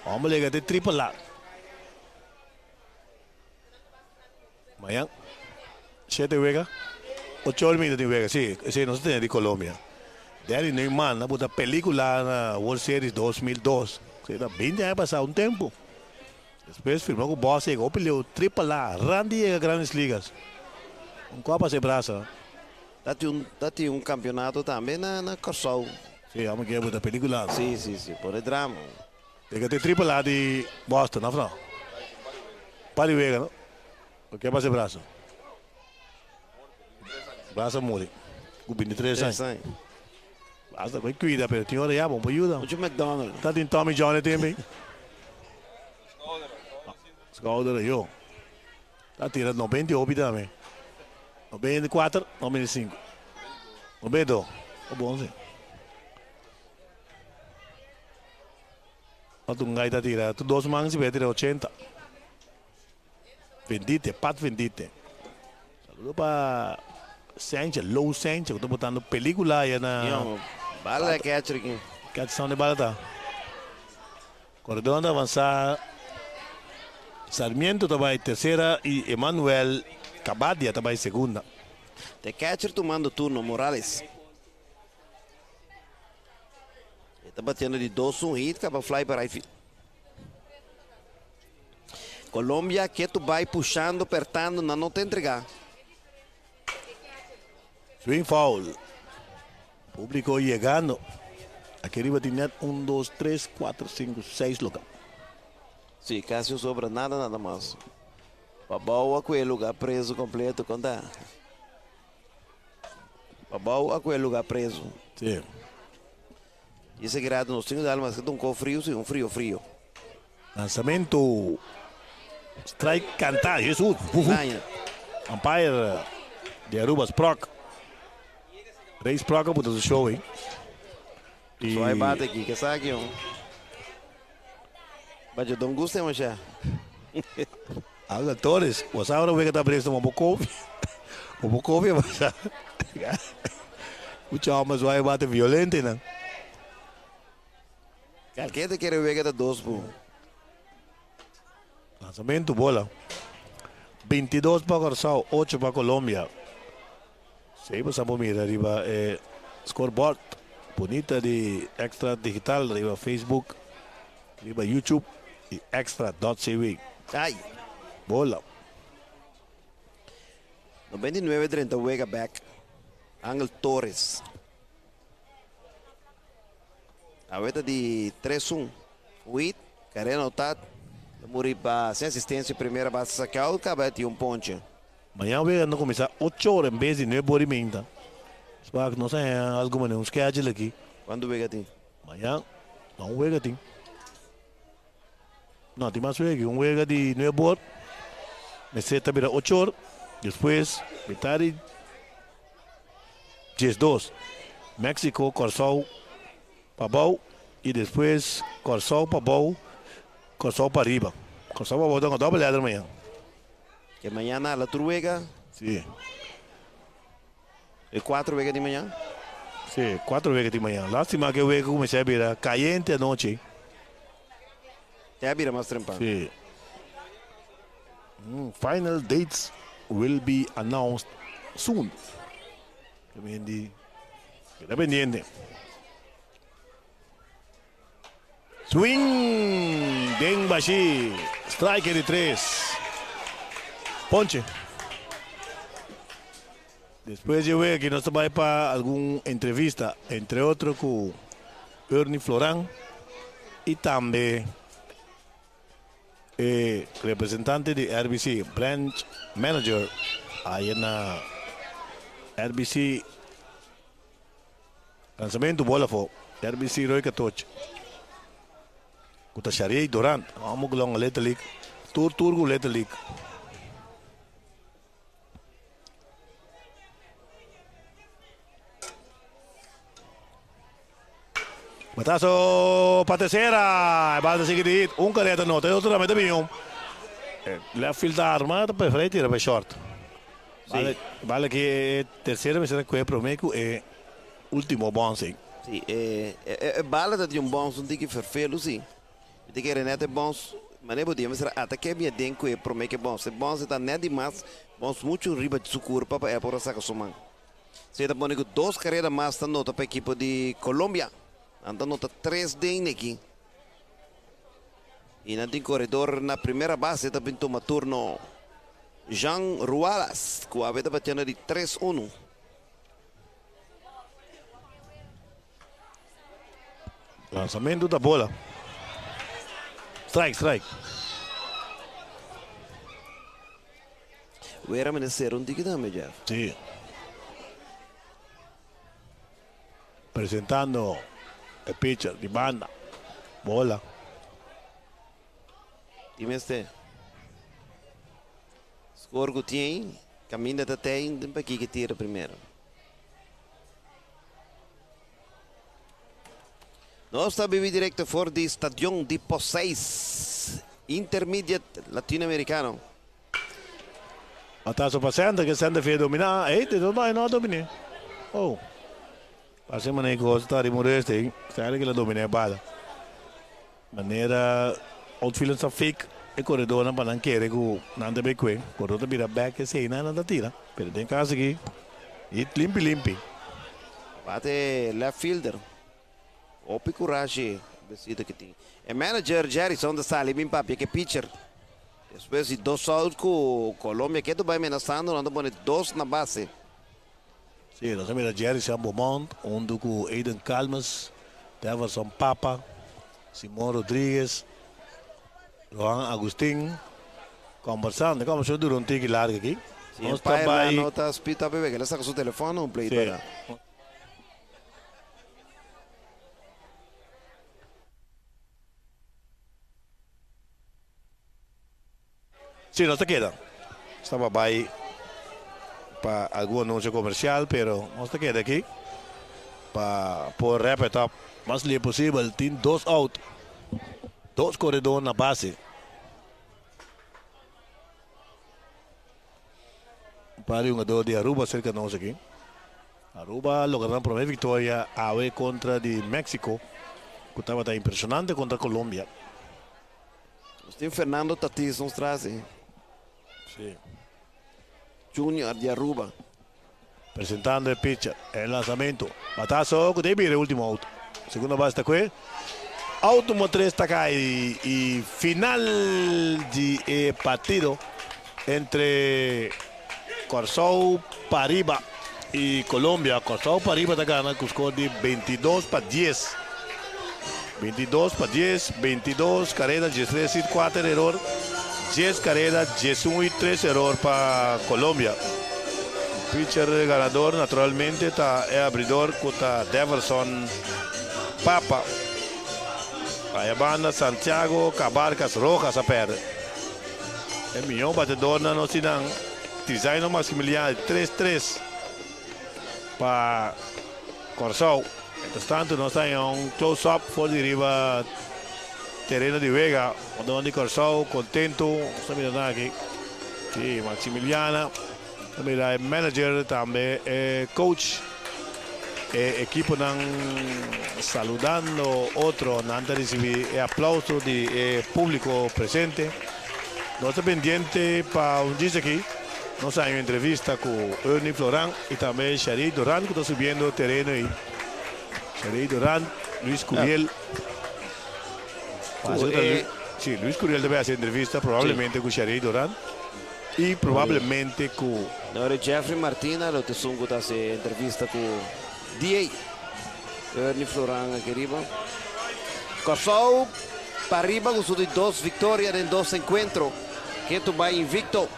Vamos ligar de tripla lá. Amanhã, 7 horas, 8 minutos de horas, sim, esse não se tem de Colômbia. Danny Neumann, na puta película na World Series 2002. Era 20 anos passado um tempo. Depois firmou com o Boss, chegou, peleou tripla lá, Randy e Grandes Ligas. Copa se braça. Dá-te campeonato também na Corsol. Sim, vamos que é da película. Sim, por drama. Tem que ter tripla lá de Boston, não é? Para o Vega, não? O que é para se braça? Braça Muri. Com 23 anos. Basta, vai cuidar, pero tinha hora já, bom, para ajudar. O McDonald's. Tá em Tommy John também. Scouder, eu. Tá tirando 98 também. 94, 95. 92. Tá bom, sim. Tu ngai tá tirando. Tu 2 mangos se vai tirar 80. Vendite, pat vendite. Saludo para Sánchez, Low Sánchez, que estou botando película aí na... Bala é catcher aqui. Catch de bala tá. Cordão avançar. Sarmiento também terceira e Emanuel Cabadia também segunda. The catcher tomando turno, Morales. Está batendo de 2-1 hit, acaba fly para right. Colômbia que tu vai puxando, apertando, não te entregar. Swing foul. Público chegando. Aqui arriba tinha 1, 2, 3, 4, 5, 6 lugar. Sim, Cássio sobra nada mais. Babau aquele lugar preso completo, conta. Babau aquele lugar preso. Sim. E esse grado nos 5 de almas que um frio, sim, um frio. Lançamento. Strike cantar, Jesus. Umpire de Arubas Proc. 3 Proc para o show, hein? Só vai bater aqui, que sabe aqui, mas eu não gosto de já. Alga Torres, você agora vai estar preso uma Bocovia. Uma Bocovia, mas o tchau, mas vai bater violento, né? Quem te quer ver que é 2 por? Lançamento, bola. 22 para Corsal, 8 para Colômbia. 6 para Samomir, arriba scoreboard. Bonita de Extra Digital, arriba Facebook, arriba YouTube e Extra.cv. Ai. Bola. 99-30, Wega back. Ángel Torres. A veta de 3-1. Wit, Carena Otat. Muriba, sem assistência, primeira base sacal, acaba de ponte. Amanhã vai começar 8 horas em vez de 9 horas e meia. Espero que não seja algo maneiro, uns schedule aqui. Quando vega tem? Amanhã, não vega tem. Não, tem mais vega, vega de 9 horas. Meseta vira 8 horas. Depois, metade 12. México, Corsol, Pabau. E depois, Corsol, Pabau, Corsol para riba. Corsol, Pabau, dá uma dobra olhada amanhã. Que amanhã na Turuega? Sim. E 4 vegas de manhã? Sim, 4 vegas de manhã. Lástima que o vega comecei a virar caliente à noite. Até a vira mais trempado. Sim. Final dates will be announced soon. Queda pendiente. Swing. Denbashi. Striker de 3. Ponche. Depois eu vejo que nós vamos para alguma entrevista, entre outros com Ernie Floran e também representante de RBC, branch manager, ahí en la RBC, lanzamiento bola fo, RBC Roy Katoch. Kuta Shari Durant, vamos con la Leta League, Turgo Leta League. Batazo para tercera, va a seguir un careta no, otro también mío. Left field arma, prefere tirar para short. Vale que tercera me será que prometo último bounce. Sì, balla dat je een bounce een dikke vervelen zie. Ik denk er net een bounce, maar nee, die mensen ataque bien den que promete bounce. Bounce está net demais, bounce muito riba de sucur para é por essa coisa. Se tá bonito duas carreiras mais tá nota para equipe de Colômbia. Anda nota 3 den aqui. E na corredor na primeira base tá pintou uma turno Jean Rualas, com a vida batendo de 3-1. Lançamento da bola. Strike. O era merecer um tique também, Jeff. Sí. Presentando el pitcher de banda. Bola. Dime este. Score que tem, caminha até tem para aqui que tira primeiro. Nós estamos vivendo direto fora do Estadião de Poções, Intermediate Latino-Americano. Batazo passando, que sendo fez dominar. Eita, não dominou. Oh. Passei maneira que você está de morrer, sabe que ela domina a bala. Maneira, outfield está fake, e corredor não para querer que não deve que corredor vira back e sei nada tira. Pero tem caso aqui, e limpi. Bate left fielder. Opi coragem, vestido que tem. É manager Jerryson da sala, bem papi que pitcher. Depois de 2 outs com Colômbia, que tu vai ameaçando, não pone 2 na base. Sim, nós temos Jerryson Beaumont, com Aiden Calmas, Deverson Papa, Simão Rodrigues, Juan Agustín, conversando, como se durante um tique largo aqui. Sim, o pai lá não está espita bebê, que ele está com seu telefone, um play para. Sí, no te queda. Estaba ahí para algún anuncio comercial, pero no te queda aquí. Para poder repetir más lo posible. Tiene 2 out. 2 corredores en la base. Para un jugador de Aruba cerca de nosotros aquí. Aruba lograron primera victoria AVE contra de México. Que estaba tan impresionante contra Colombia. Tem Fernando Tatis nos traz. Sí. Junior de Aruba. Presentando el pitcher, el lanzamiento. Batazo, que debe ir el último out. Segunda base está aquí. Out número 3 está acá y final de partido entre Corsou Pariba y Colombia. Corsou Pariba está ganando con score de 22-10. 22-10, 22 carreras, 13 4 error, 10 carreras, 11 y 3 error para Colombia. Pitcher ganador naturalmente está el abridor contra Deverson Papa. Ahí banda Santiago Cabarcas Rojas a perder. El millón batedor no se dan. Tizaino Maximiliano 3-3 para Corsou. Mientras tanto, nós estamos em close-up por deriva terreno de Vega, onde Corsou, contento, está mirando aqui. Sim, Maximiliana, também é manager, também é coach, equipo não saludando outro, não receber aplauso de público presente. Nós estamos pendiente para diz aqui. Nós estamos em entrevista com Ernie Floran e também Shari Duran, que está subindo o terreno aí. Shari Durán, Luis Curiel. Sí, Luis Curiel debe hacer entrevista probablemente con Shari Durán y probablemente con... Ahora Jeffrey Martina, lo que son que hace entrevista con D.A. Ernie Floran aquí arriba. Corsou, Pariba gozou de 2 vitórias em 2 encontros, que tu vai invicto.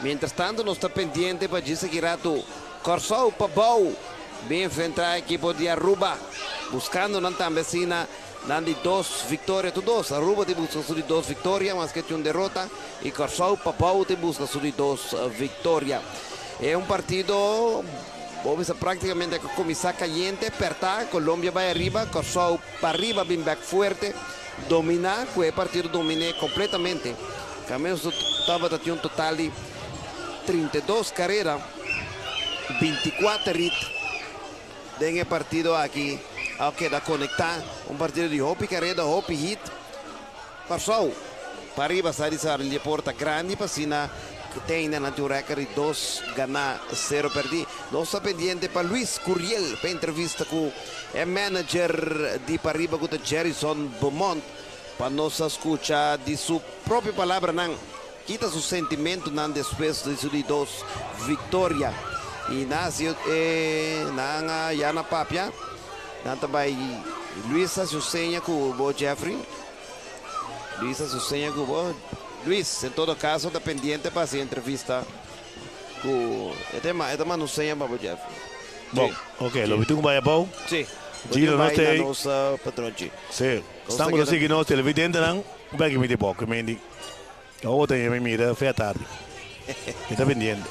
Mientras tanto, não está pendiente para dizer que rato Corsou Pabou, bem enfrentar a equipe de Aruba, buscando não também de 2 vitórias, todos. Aruba te busca de 2 vitórias, mas que tem uma derrota, e Corsou Pabou te busca de 2 vitórias. É um partido, vamos praticamente começar caliente, apertar, Colômbia vai arriba, Corsou para arriba, bem back forte, dominar, que o partido domine completamente. Caminhos estava a ter um total de 32 carreiras, 24 hits nesse partido aqui, ao que dá conectar, um partido de hopi carreira, hopi hit, Corsou para arriba, sai de linha porta grande, para cima que tem na recorde de 2 ganhar 0 perder. Não está pendiente para Luis Curiel, para entrevista com o manager de Pariba, com o Jerison Beaumont, para nos escutar de sua própria palavra, não quita seu sentimento não depois de 2 vitórias. E nasceu na Yana Papia, não também Luisa Susenha com o Jeffrey. Luisa Susenha com o Luis, em todo caso, está pendiente para essa entrevista com o não sei para o Jeffrey. Bom, ok, lo visto com o bom? Sim. Giro não tem. Nossa patrão. Sim. Estamos assim nós televidente não, o que me pouco, mendi. Ontem me mira, foi à tarde. Está pendiente.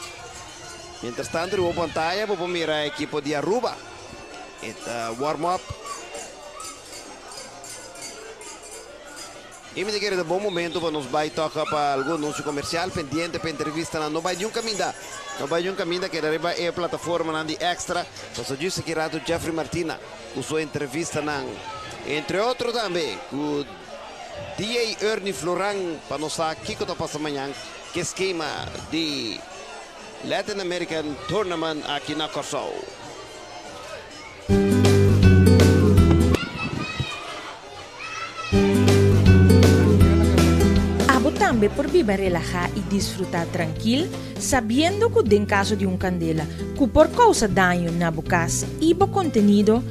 Mientras tanto, eu vou pantalla, vou mirar a equipe de Aruba. Está warm-up. E me diga de bom momento para nos vai tocar para algum anúncio comercial pendente para entrevista na Não Vai de um Caminho. Não Vai de um Caminho que arriba é a plataforma de Extra. Você disse que era do Jeffrey Martina, com sua entrevista na, entre outros também, com D.A. Ernie Floran, para nos aqui que está passando amanhã, que esquema de Latin American Tournament aqui na Corsou. Também por viver relajar e desfrutar tranquilo, sabendo que em caso de candela, que por causa daño na bocas e bo contenido,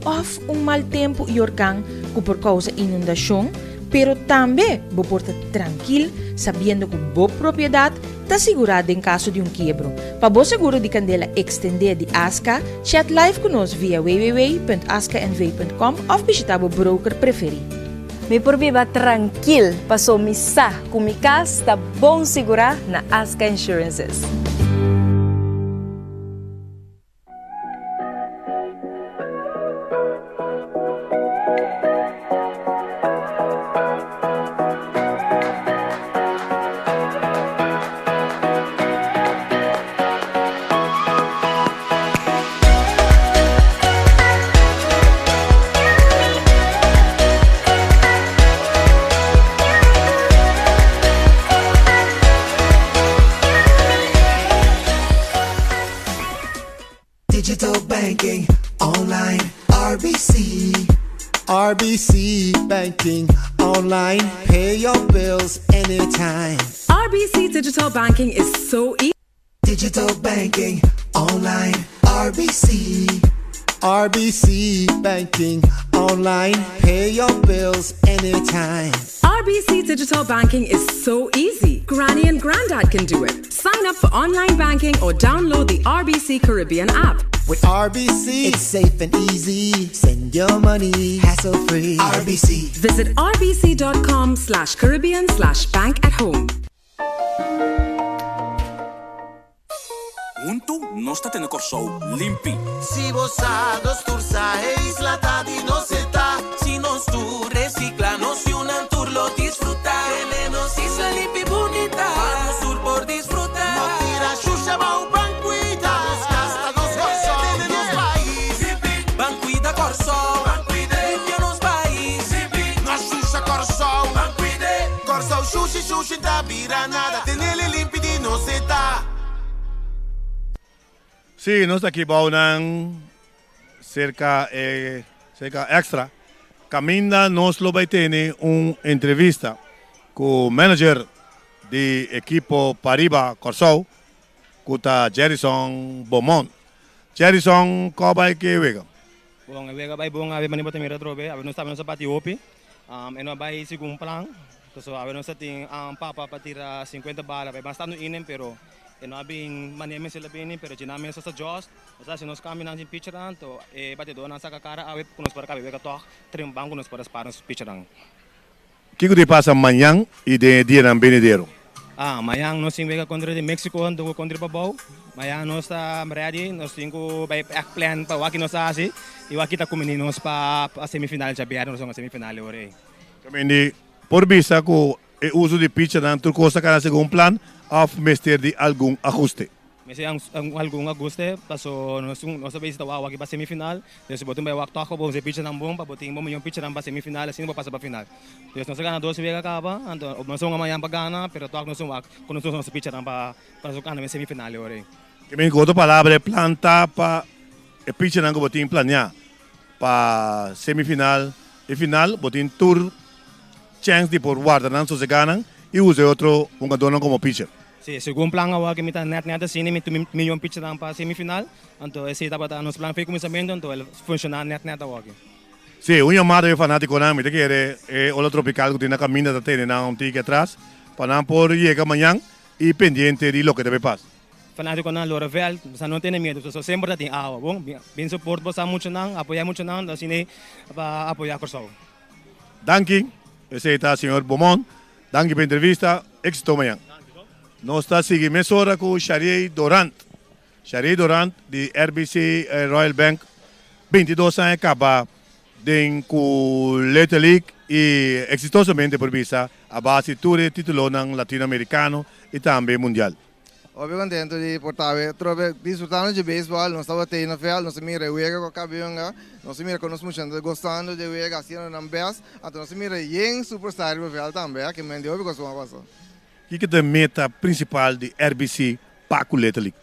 ou mal tempo e organ, que por causa inundação, pero também bo porta tranquilo, sabendo que bo propriedade está assegurada em caso de quebro. Para bo seguro de candela extender de ASCA, chat live conosco via www.ascanv.com ou visitar o broker preferido. Me por viva tranquil, passou missa com mi casa, está bom segurar na Asca Insurances. Digital banking, online, RBC banking, online, pay your bills anytime. RBC Digital Banking is so easy. Digital banking, online, RBC banking, online, pay your bills anytime. RBC Digital Banking is so easy. Granny and Granddad can do it. Sign up for online banking or download the RBC Caribbean app. With RBC, it's safe and easy. Send your money hassle-free. RBC. Visit rbc.com/Caribbean/bank@home. Junto, nós está tendo Corsou limpi. Si vos dos tursa e isla tadi no se ta. Si nos tu recicla, nos y un tour lo disfruta. Tenemos isla limpi bonita. Vamos sur por disfrutar. No tira shusha bau banquita. Nos casta dos Corsou. Tenemos país. Banquita Corsou. Limpia nos país. Nos shusha Corsou. Corsou sushi da bira nada. Tenele limpi di no se ta. Sim, nós aqui vamos cerca extra. Caminda nós lo vai ter uma entrevista com o manager de equipo Pariba Corsou, com o Jerison Beaumont. Jerison, qual vai que vega? Bom, vega vai bom, a ver manipula também retrobe, a ver nós estamos no sapati opi. E não vai segundo plan. So, a ver, nós temos papa para tirar 50 balas. Vai bastante inem, pero não há bem maneira sila bem, pero tinha sa Joss. Se nós caminhamos em pitcheran, to batedor nasa cara, a ver, nós para caber que toque, trimbang nós para parar nos pitcheran. Que te passa amanhã e de dia na Benedero? Amanhã nós temos contra de México, do contra Babau. Amanhã nós está ready, nós temos vai plan para o aqui nós assim, e o aqui está com meninos para a semifinal já bem, nós vamos a semifinal agora. Também por vista que o uso de pitcheran, tu costa cada segundo plan, of mestre de algum ajuste. Mas algum ajuste, passou nós vamos estar aqui para semifinal, nós botamos vai o toque, vamos pitcher na bomba, botamos um pitcher para semifinal, assim vamos passar para final. Então nós ganhamos 12 vezes acaba, então nós vamos amanhã para ganhar, pero toque nós vamos pitcher para jogar na semifinal agora. Também com outra palavra é plantar para o pitcheran que botamos planear para semifinal e final, botamos tour chance de por guardar não se ganham e use outro jogador como pitcher. Sim, segundo plan agora que me está net assim, me milhão pitcher para semifinal, então esse estava nos plan foi começamento, então ele funciona net agora. Sim, um chamado de fanático não, me te quer é o tropical que tem na caminha da tenda na tique atrás, para não por chegar amanhã e pendente de lo que deve passar. Fanático na Lorevel, você não tem medo, você sempre tem água, bom, bem suporte você muito não, apoiar muito não, assim para apoiar a pessoa. Danke, esse está o senhor Beaumont, danke pela entrevista, éxito amanhã. Nós estamos seguindo emissora com Shariy Durant. Shariy Durant, de RBC Royal Bank, 22 anos, acaba com Little League e exitosamente por vista a base de tudo título latino-americano e também mundial. Obvio contento di portare, disfrutando di baseball, non stavo tendo fel, non si mira uega con cabionga, non si mira con nos muchando gostando di uega, haciendo nambes, ato non si mira yen superstar per fel também, che me dio ovvio cosa passa. Que é a meta principal de RBC para o Little League?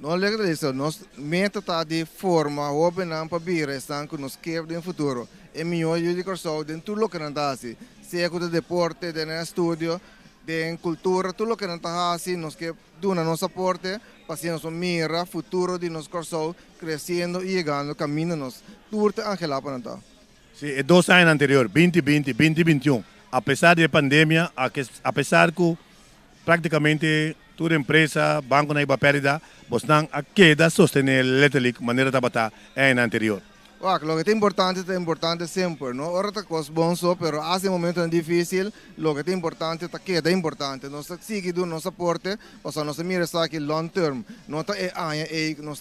Não lembro disso, nossa meta está de forma, open para vir, estão com nos que no futuro. É melhor eu de corso de tudo que não está assim, seja com o deporte, de estúdio, de cultura, tudo que não está assim, nos que duna nosso aporte, para nos mira futuro de nos corso crescendo e chegando, caminhando, tudo angela para não. Sim, é 2 anos anterior, 2020, 2021, apesar da pandemia, apesar que praticamente toda empresa, banco na iba perdida, mas não a queda sostener o Little League maneira de trabalhar é na anterior. Lo que é importante sempre, não? Ora está coisa bom só, pero hace momento difícil, lo que é importante está queda importante. Nós sigue do nosso aporte, mas nós mira está aqui long term, não está nós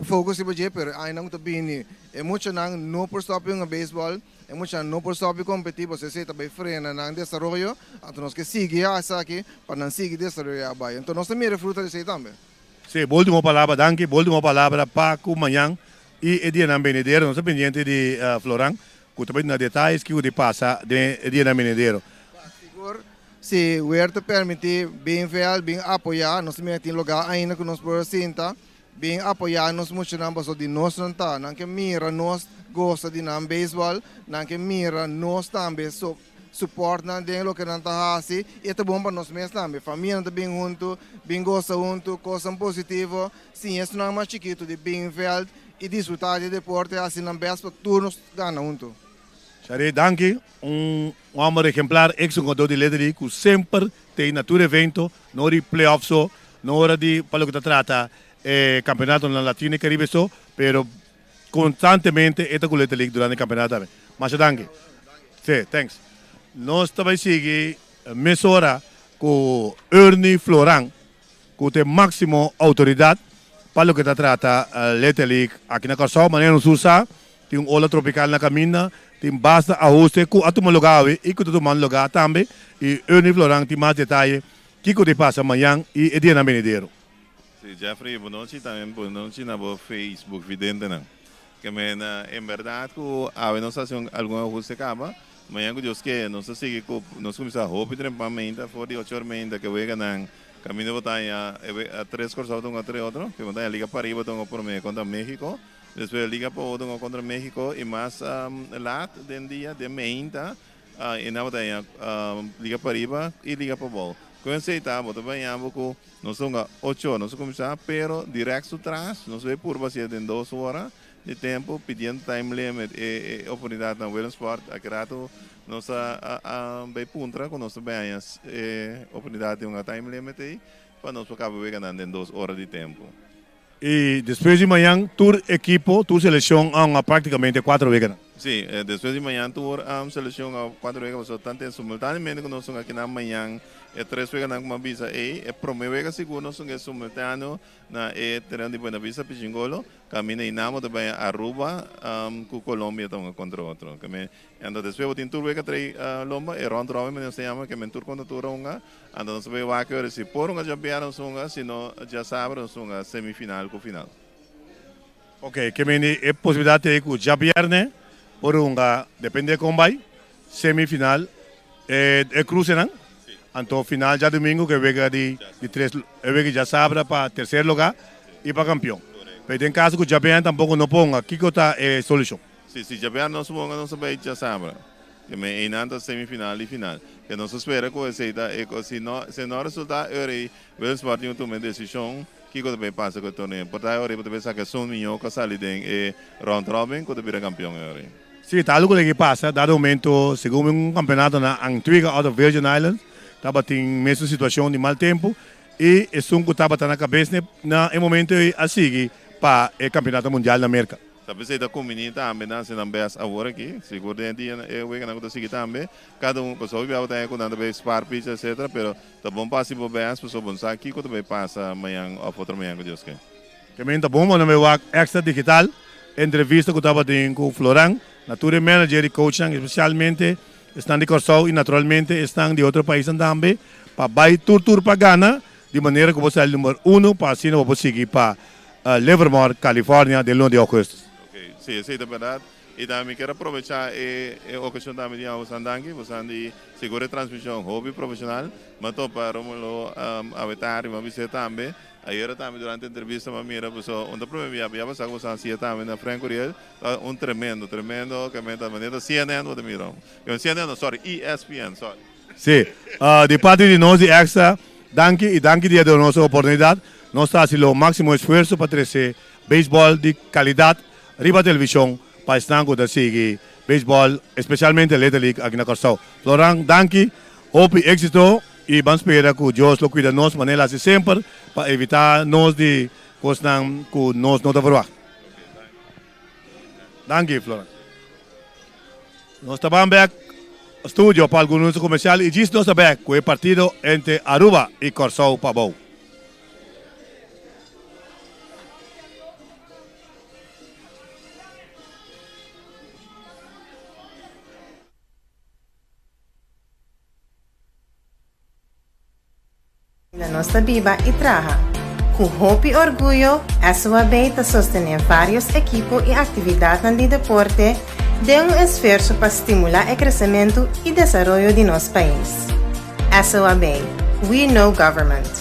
focus iba je, pero ainda não está bem. É muito não por stop em baseball. É muito não por stop competir, você se também frena na desenvolvimento, então nós que sigue aqui para não seguir desenvolver a então nós também refruta disso também. Sim, última palavra, danke, última palavra para amanhã e dia na Benedero, nós estamos pendiente de Floran, que também na detalhes que o passa de dia na Benedero. Se o Huerta permitir bem ver, bem apoiar, nós também temos lugar ainda que nós podemos sentar, bem apoiar nós muito não passou de nós não tá, não que mira nós gosta de nam baseball, não que mira nós também suporta de lo que não tá assim, e é bom para nós mesmos também, família também junto, bem gosta junto, coisa positiva, sim, isso não é mais chiquito de bem ver e desfrutar de deporte assim não best para todos ganhar junto. Shariy, danke, amor exemplar, ex-jogador de Little League, que sempre tem na todo evento, na hora de playoffs, na hora de, para o que trata, campeonato na Latino e Caribe, pero constantemente está com o Little League durante o campeonato também. Mas danke. Sim, thanks. Nós também seguimos a emissora com Ernie Floran, que tem máxima autoridade para o que trata Little League aqui na Corsol, mas não se usa, tem ola tropical na caminha, tem basta ajuste que a tomar lugar e que tomar lugar também, e Ernie Floran tem mais detalhes que te passa amanhã e é dia na Benedero. Sim, Jeffrey, boa noite também, boa noite na Facebook, vidente não. Que em verdade, a nossa alguma ajuste acaba, amanhã que Deus quer, nós seguimos com nós começamos a roupa e trempamento, for de 8 horas que vai ganhar. Caminho de batalha a 3 corsos a 3 outros, que batalha Liga para Arriba por meio contra México, depois Liga para outro contra México e mais lá do dia de meia e na batalha Liga para Arriba e Liga para Bol. Com esse está, bota bem que nós somos 8 horas, nós começamos, pero direto atrás, nós vamos por bacia de 2 horas, de tempo, pedindo time limit e oportunidade na William Sport, agrato nossa bem puntra com nossa banhas oportunidade de uma time limit aí, para nós acabar ganhando em 2 horas de tempo. E depois de manhã, tua equipe, tua seleção, praticamente 4 vezes. Sim, depois de manhã, tua seleção 4 vezes, tanto simultaneamente que nós aqui na manhã, 3 vezes na uma visa e primeira vez seguro nós somos simultâneo na terreno de Buena Vista Pijingolo, caminha e namo também Aruba, com Colômbia então contra outro. Então depois tem tour vez três lomba e round robin nós chama que men tour contra tour unga, então nós vai vai que se por unga já piaram sunga, se não já sabem sunga semifinal com final. Ok, que men é possibilidade de que já pierne por unga depende como vai semifinal é cruze não? Então, final já domingo, que vega de 3, vega já sabe para terceiro lugar e para campeão. Mas em caso que o Japão tampouco não ponga, que está a solução? Se o Japão não se ponga, não se vai já sabe. Que me ainda semifinal e final. Que não se espera que se não resulta, eu vou estar em uma decisão que vai passar com o torneio. Portanto, eu vou sacar só milhão que sai de round robin, que vai campeão. Sim, tal que passa, dado momento, segundo campeonato na Antigua out of Virgin Islands, estava em mesma situação de mau tempo e o sunco estava na cabeça no momento a seguir para o campeonato mundial na América. Sabe se da comunidade também não se não bem agora aqui, seguramente eu vou ganhar seguir também. Cada pessoa vai estar com nada bem sparpich etc. Pero tá bom passe por bem as pessoas vão aqui quando vai passar amanhã ou outra manhã com Deus que. Também tá bom, mas não vai extra digital entrevista que estava com Floran, natura manager e coaching especialmente estão de Corsau e naturalmente estão de outro país também para vai tour para Ghana de maneira que você é o número 1 para assim não você seguir para Livermore, Califórnia, de 1 de agosto. Ok, sim, é verdade. E também quero aproveitar a ocasião também de Sandangi, você de segura transmissão hobby profissional, mas tô para Romulo Avetar e uma visita também. Ayer também durante a entrevista me mira pessoa onde problema havia passado com Sancia também na Franco Riel tremendo que me da maneira CNN o de miro CNN sorry ESPN sorry sim de parte de nós de Extra danke de nossa oportunidade nós está haciendo o máximo esforço para trazer beisebol de qualidade riba televisão para estar com a seguir beisebol especialmente a Little League aqui na Corsau. Florent, danke, hope éxito e vamos esperar que Deus lo cuida nós maneira assim sempre para evitar nós de coisas que nós não devemos. Danke, Florent. Nós estamos back estúdio para alguns comercial e diz nós back com o partido entre Aruba e Corsau Pabou. Na nossa biba e traja. Com hope e orgulho, a sua beita sostener vários equipos e atividades no deporte, de esforço para estimular o crescimento e desenvolvimento de nosso país. A sua we know government.